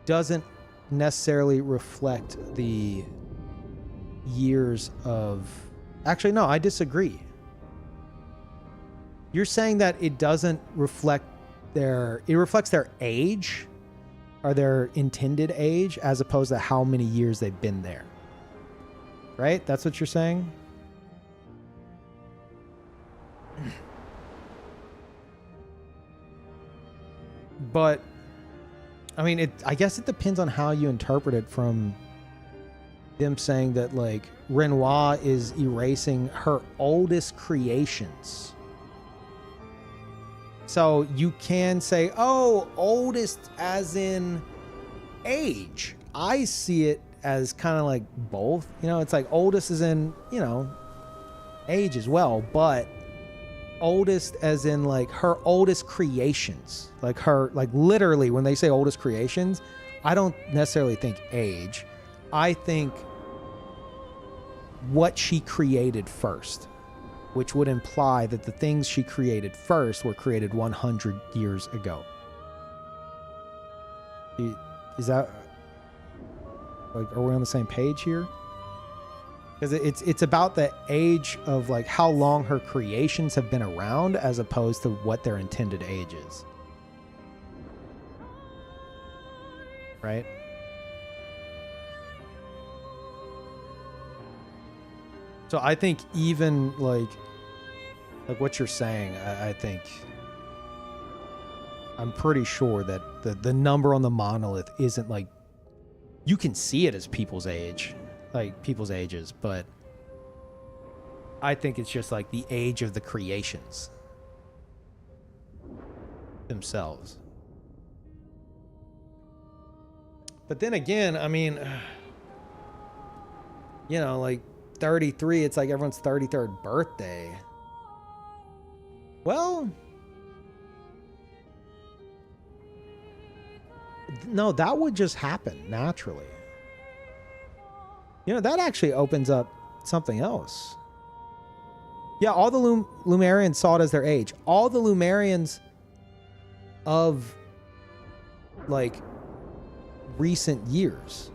doesn't necessarily reflect the years of... Actually, no, I disagree. You're saying that it doesn't reflect their... It reflects their age, or their intended age, as opposed to how many years they've been there. Right? That's what you're saying? But, I mean, I guess it depends on how you interpret it from them saying that like Renoir is erasing her oldest creations. So you can say, oh, oldest as in age. I see it as kind of like both. You know, it's like oldest as in, you know, age as well, but oldest as in like her oldest creations. Like her, like literally when they say oldest creations, I don't necessarily think age. I think what she created first, which would imply that the things she created first were created 100 years ago. Is that, like, are we on the same page here? Because it's about the age of like how long her creations have been around as opposed to what their intended age is. Right? So I think even like what you're saying, I think I'm pretty sure that the number on the monolith isn't like, you can see it as people's age, like people's ages, but I think it's just like the age of the creations themselves. But then again, I mean, you know, like 33, it's like everyone's 33rd birthday. Well, no, that would just happen naturally. You know, that actually opens up something else. Yeah, all the Lumerians saw it as their age. All the Lumerians of, like, recent years.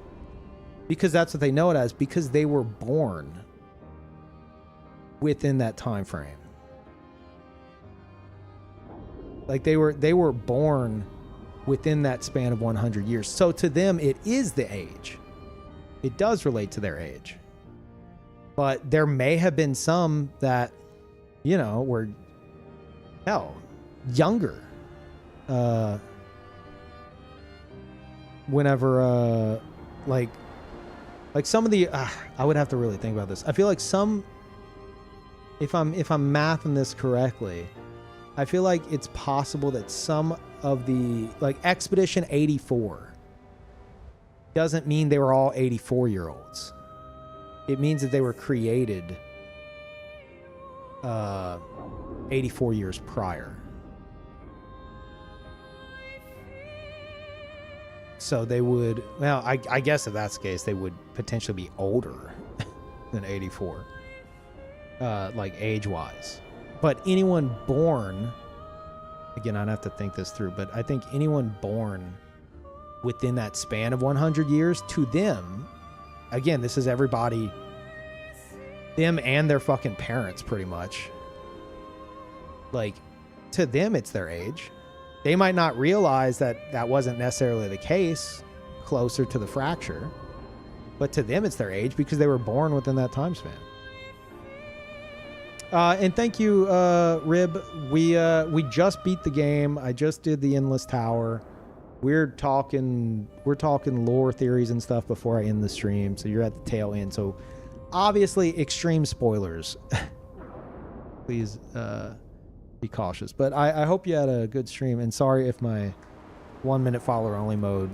Because that's what they know it as, because they were born within that time frame. Like, they were born within that span of 100 years. So to them, it is the age. It does relate to their age. But there may have been some that, you know, were, hell, younger. Whenever, like some of the, I would have to really think about this. I feel like some, if I'm mathing this correctly, I feel like it's possible that some of the, like Expedition 84 doesn't mean they were all 84-year-olds. It means that they were created 84 years prior. So they would, well, I guess if that's the case, they would potentially be older than 84, like age-wise. But anyone born, again, I'd have to think this through, but I think anyone born within that span of 100 years, to them, again, this is everybody, them and their fucking parents, pretty much. Like, to them, it's their age. They might not realize that that wasn't necessarily the case closer to the fracture, but to them, it's their age because they were born within that time span. And thank you, Rib. We just beat the game. I just did the Endless Tower. We're talking lore theories and stuff before I end the stream, so you're at the tail end. So obviously extreme spoilers. Please be cautious. But I hope you had a good stream, and sorry if my 1-minute follower only mode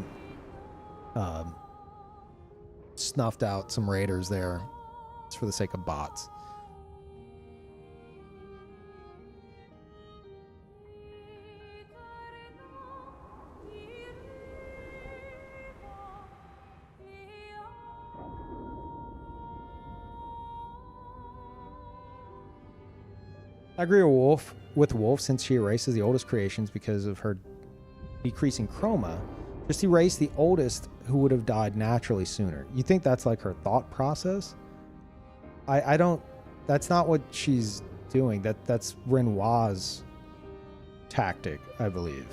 snuffed out some raiders there. It's for the sake of bots. I agree with Wolf since she erases the oldest creations because of her decreasing chroma. Just erase the oldest who would have died naturally sooner. You think that's like her thought process? I don't, that's not what she's doing. That's Renoir's tactic, I believe.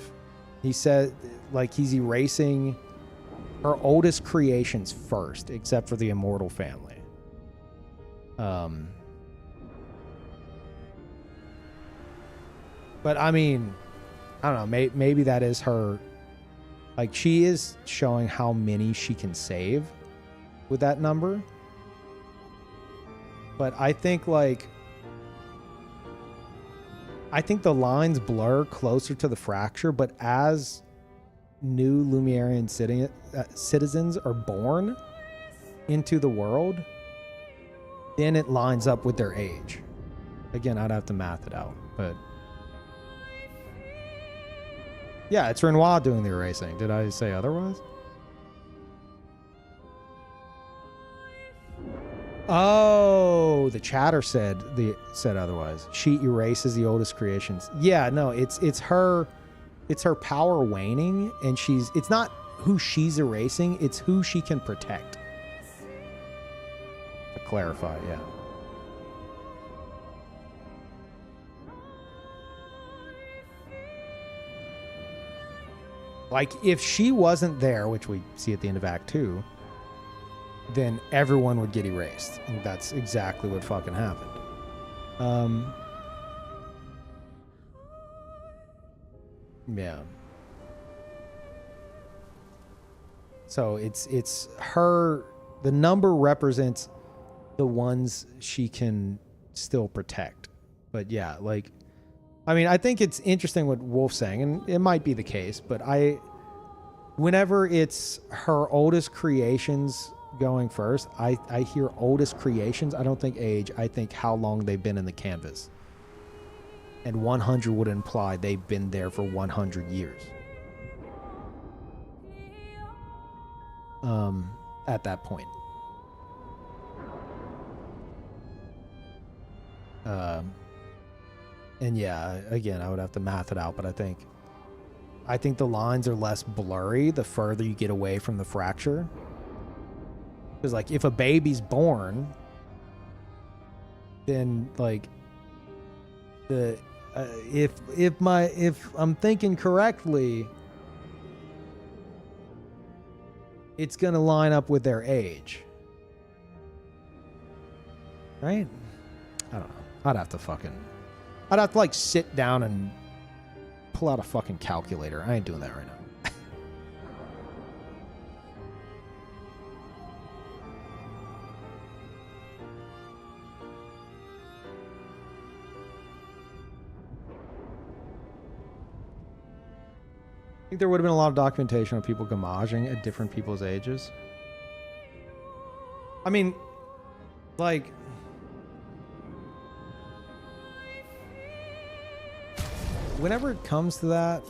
He said, like, he's erasing her oldest creations first, except for the immortal family. But I mean, I don't know, maybe that is her, like, she is showing how many she can save with that number. But I think like the lines blur closer to the fracture, but as new Lumerian citizens are born into the world, then it lines up with their age. Again, I'd have to math it out, but yeah, it's Renoir doing the erasing. Did I say otherwise? Oh, the chatter said otherwise. She erases the oldest creations. Yeah, no, it's her power waning, and it's not who she's erasing, it's who she can protect. To clarify, yeah. Like, if she wasn't there, which we see at the end of Act 2, then everyone would get erased. And that's exactly what fucking happened. Yeah. So it's her, the number represents the ones she can still protect. But yeah, like, I mean, I think it's interesting what Wolf's saying, and it might be the case, but whenever it's her oldest creations going first, I hear oldest creations. I don't think age. I think how long they've been in the canvas. And 100 would imply they've been there for 100 years. At that point. And yeah, again, I would have to math it out, but I think the lines are less blurry the further you get away from the fracture. Because like if a baby's born, then like if I'm thinking correctly, it's gonna line up with their age, right? I don't know. I'd have to like sit down and pull out a fucking calculator. I ain't doing that right now. I think there would have been a lot of documentation of people gamaging at different people's ages. I mean, like, whenever it comes to that,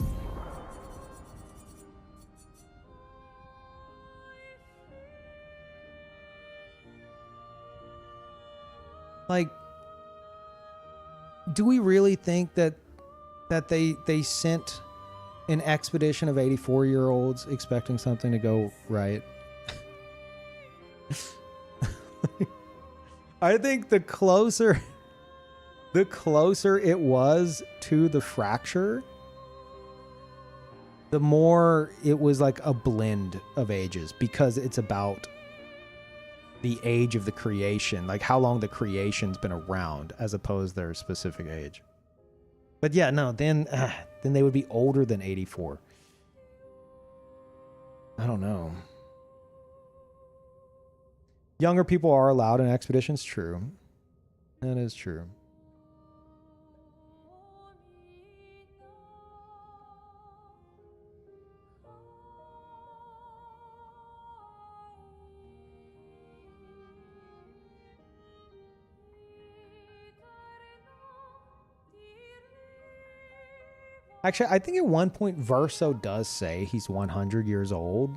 like, do we really think that they sent an expedition of 84-year-olds expecting something to go right? I think the closer it was to the fracture, the more it was like a blend of ages, because it's about the age of the creation, like how long the creation's been around, as opposed to their specific age. But yeah, no, then they would be older than 84. I don't know. Younger people are allowed in expeditions, true. That is true. Actually, I think at one point Verso does say he's 100 years old.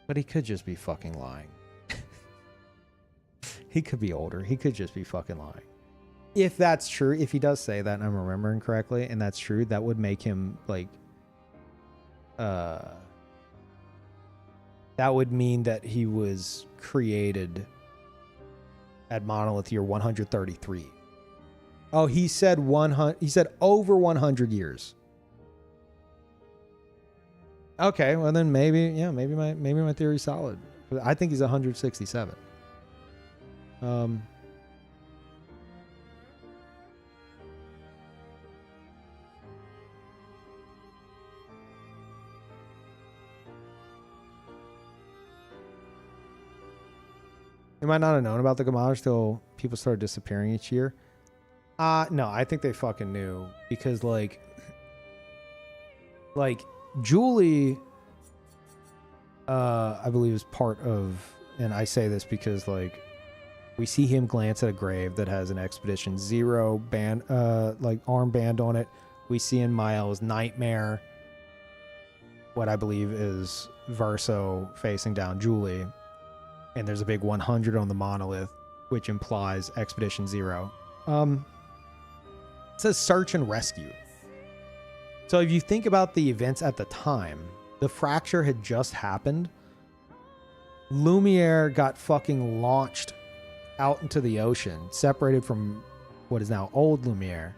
But he could just be fucking lying. He could be older. He could just be fucking lying. If that's true, if he does say that and I'm remembering correctly, and that's true, that would make him like that would mean that he was created at Monolith year 133. Oh, he said 100. He said over 100 years. Okay, well then maybe my theory's solid. I think he's 167. They might not have known about the Gamage till people started disappearing each year. No, I think they fucking knew because like Julie, I believe is part of, and I say this because like we see him glance at a grave that has an Expedition Zero band, like armband on it. We see in Miles' nightmare what I believe is Verso facing down Julie, and there's a big 100 on the monolith, which implies Expedition Zero. It says search and rescue. So if you think about the events at the time, the fracture had just happened. Lumiere got fucking launched out into the ocean, separated from what is now old Lumiere.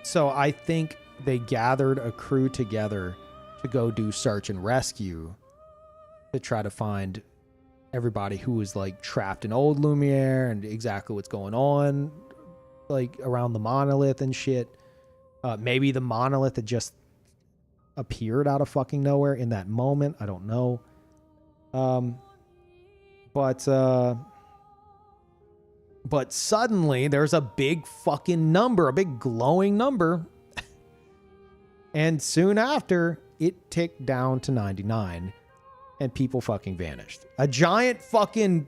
So I think they gathered a crew together to go do search and rescue to try to find everybody who was like trapped in old Lumiere and exactly what's going on like around the monolith and shit. Maybe the monolith had just appeared out of fucking nowhere in that moment. I don't know. But suddenly there's a big fucking number, a big glowing number. And soon after, it ticked down to 99 and people fucking vanished. A giant fucking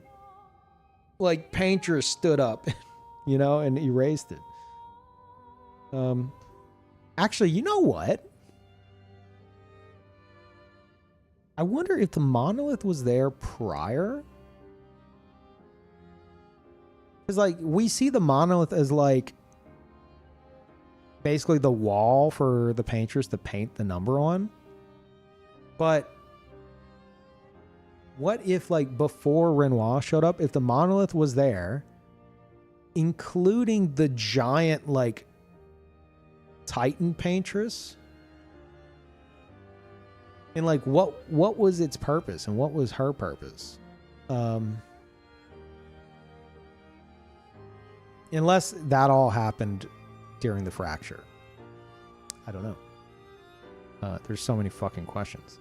like painter stood up, you know, and erased it. Actually, you know what? I wonder if the monolith was there prior. Because, like, we see the monolith as, like, basically the wall for the painters to paint the number on. But what if, like, before Renoir showed up, if the monolith was there, including the giant, like, Titan paintress? And, like, what was its purpose and what was her purpose? Unless that all happened during the fracture. I don't know. There's so many fucking questions.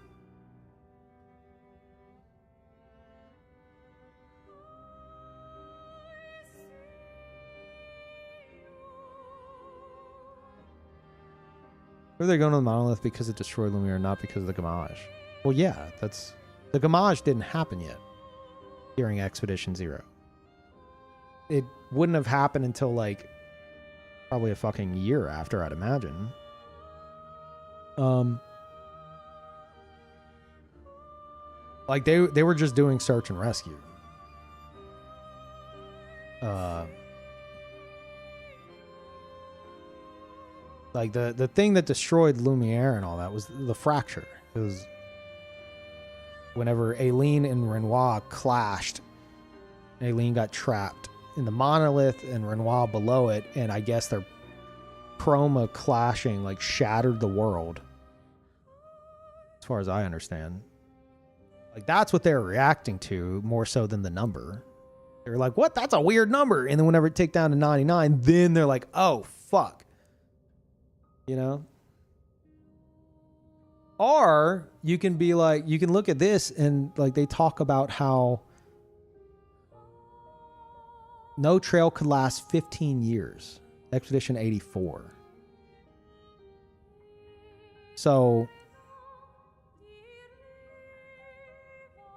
Were they going to the monolith because it destroyed Lumiere, not because of the Gamage? Well, yeah, that's... The Gamage didn't happen yet during Expedition Zero. It wouldn't have happened until, like, probably a fucking year after, I'd imagine. Like, they were just doing search and rescue. Like, the thing that destroyed Lumiere and all that was the fracture. It was whenever Aileen and Renoir clashed. Aileen got trapped in the monolith and Renoir below it, and I guess their chroma clashing, like, shattered the world. As far as I understand. Like, that's what they're reacting to, more so than the number. They're like, what? That's a weird number. And then whenever it ticked down to 99, then they're like, oh, fuck. You know? Or you can be like, you can look at this and, like, they talk about how no trail could last 15 years. Expedition 84. So,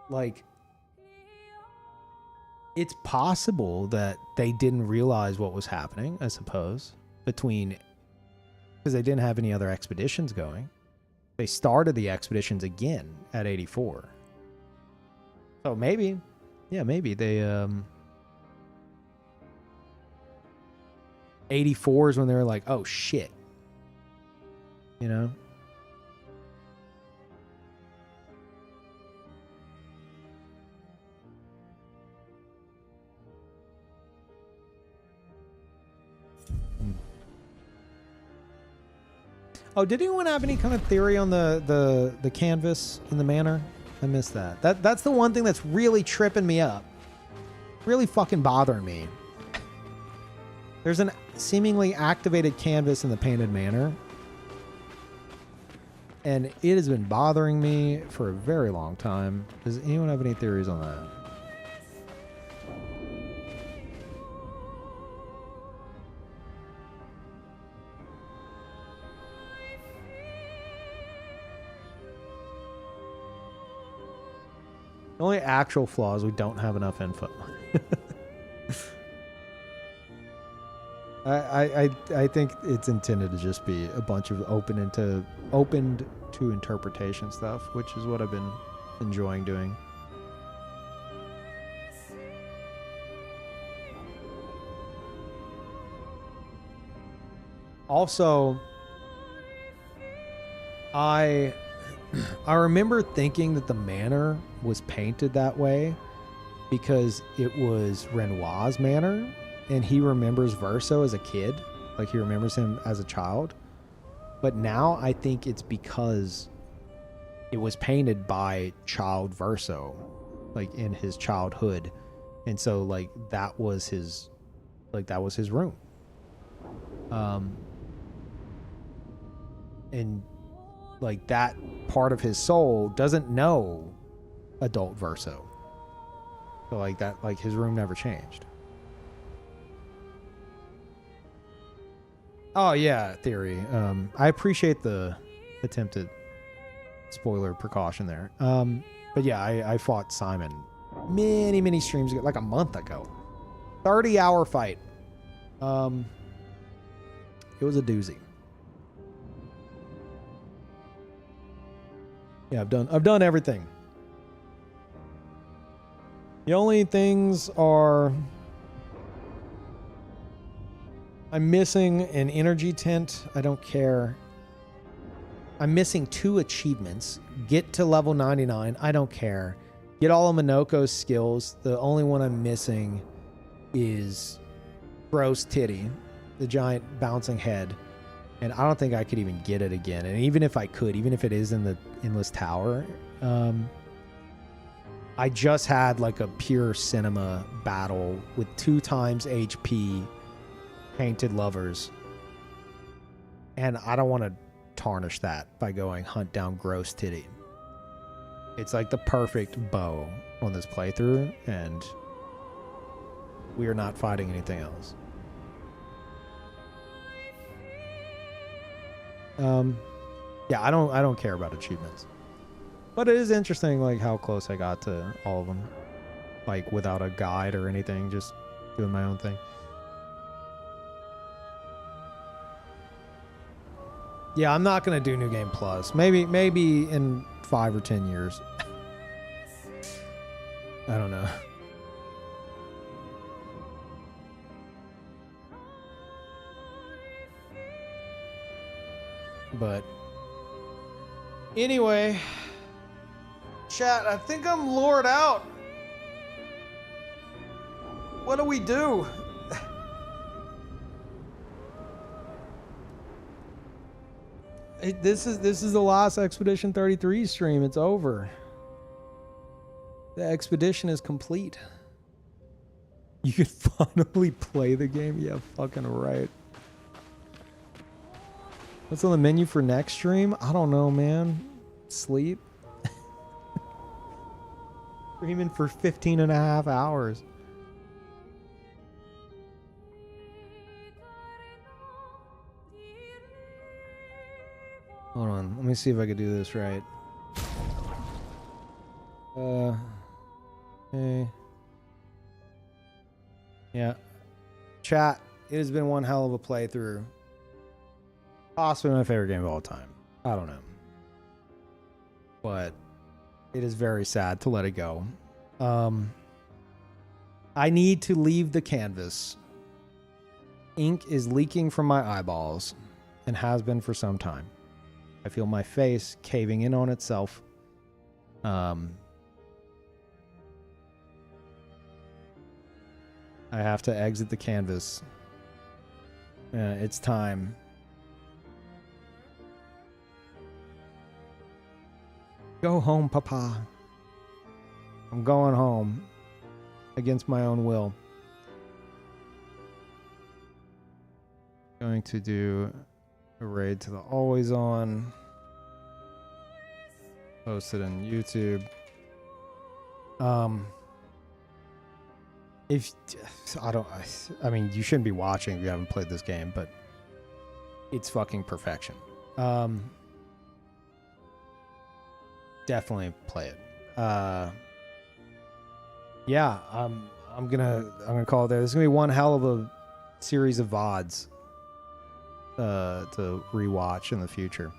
like, it's possible that they didn't realize what was happening, I suppose, because they didn't have any other expeditions going. They started the expeditions again at 84. So maybe, yeah, maybe they, 84 is when they were like, oh shit. You know? Oh, did anyone have any kind of theory on the canvas in the manor? I missed that. That's the one thing that's really tripping me up. Really fucking bothering me. There's an seemingly activated canvas in the painted manor. And it has been bothering me for a very long time. Does anyone have any theories on that? The only actual flaw is we don't have enough info. I think it's intended to just be a bunch of opened to interpretation stuff, which is what I've been enjoying doing. Also, I remember thinking that the manor was painted that way because it was Renoir's manor, and he remembers Verso as a kid, like he remembers him as a child. But now I think it's because it was painted by child Verso, like in his childhood, and so like that was his room. And like that part of his soul doesn't know adult Verso. So like that, like his room never changed. Oh yeah, theory. I appreciate the attempted spoiler precaution there. But yeah, I fought Simon many streams ago, like a month ago. 30-hour fight. It was a doozy. Yeah, I've done everything. The only things are I'm missing an energy tent. I don't care. I'm missing 2 achievements. Get to level 99. I don't care. Get all of Minoko's skills. The only one I'm missing is Gross Titty, the giant bouncing head. And I don't think I could even get it again. And even if I could, even if it is in the Endless Tower, I just had like a pure cinema battle with 2 times HP painted lovers. And I don't want to tarnish that by going hunt down Gross Titty. It's like the perfect bow on this playthrough, and we are not fighting anything else. Yeah, I don't care about achievements, but it is interesting like how close I got to all of them, like without a guide or anything, just doing my own thing. Yeah, I'm not gonna do New Game Plus. Maybe in 5 or 10 years. I don't know. But anyway, chat, I think I'm lured out. What do we do? This is the last Expedition 33 stream. It's over. The expedition is complete. You can finally play the game. Yeah, fucking right. What's on the menu for next stream? I don't know, man. Sleep. Streaming for 15 and a half hours. Hold on. Let me see if I can do this right. Okay. Yeah. Chat, it has been one hell of a playthrough. Possibly my favorite game of all time. I don't know. But it is very sad to let it go. I need to leave the canvas. Ink is leaking from my eyeballs and has been for some time. I feel my face caving in on itself. I have to exit the canvas. It's time. Go home, Papa. I'm going home. Against my own will. Going to do a raid to the Always On. posted on YouTube. If I mean, you shouldn't be watching if you haven't played this game, but it's fucking perfection. Definitely play it. Yeah, I'm gonna call it there. There's gonna be one hell of a series of VODs to rewatch in the future.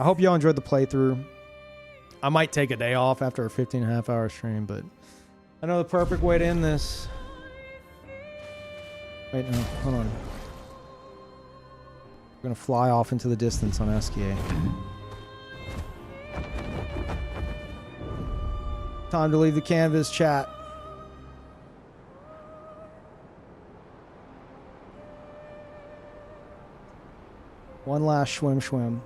I hope y'all enjoyed the playthrough. I might take a day off after a 15.5-hour stream, but I know the perfect way to end this. Wait, no, hold on. We're gonna fly off into the distance on SKA. Time to leave the canvas, chat. One last swim.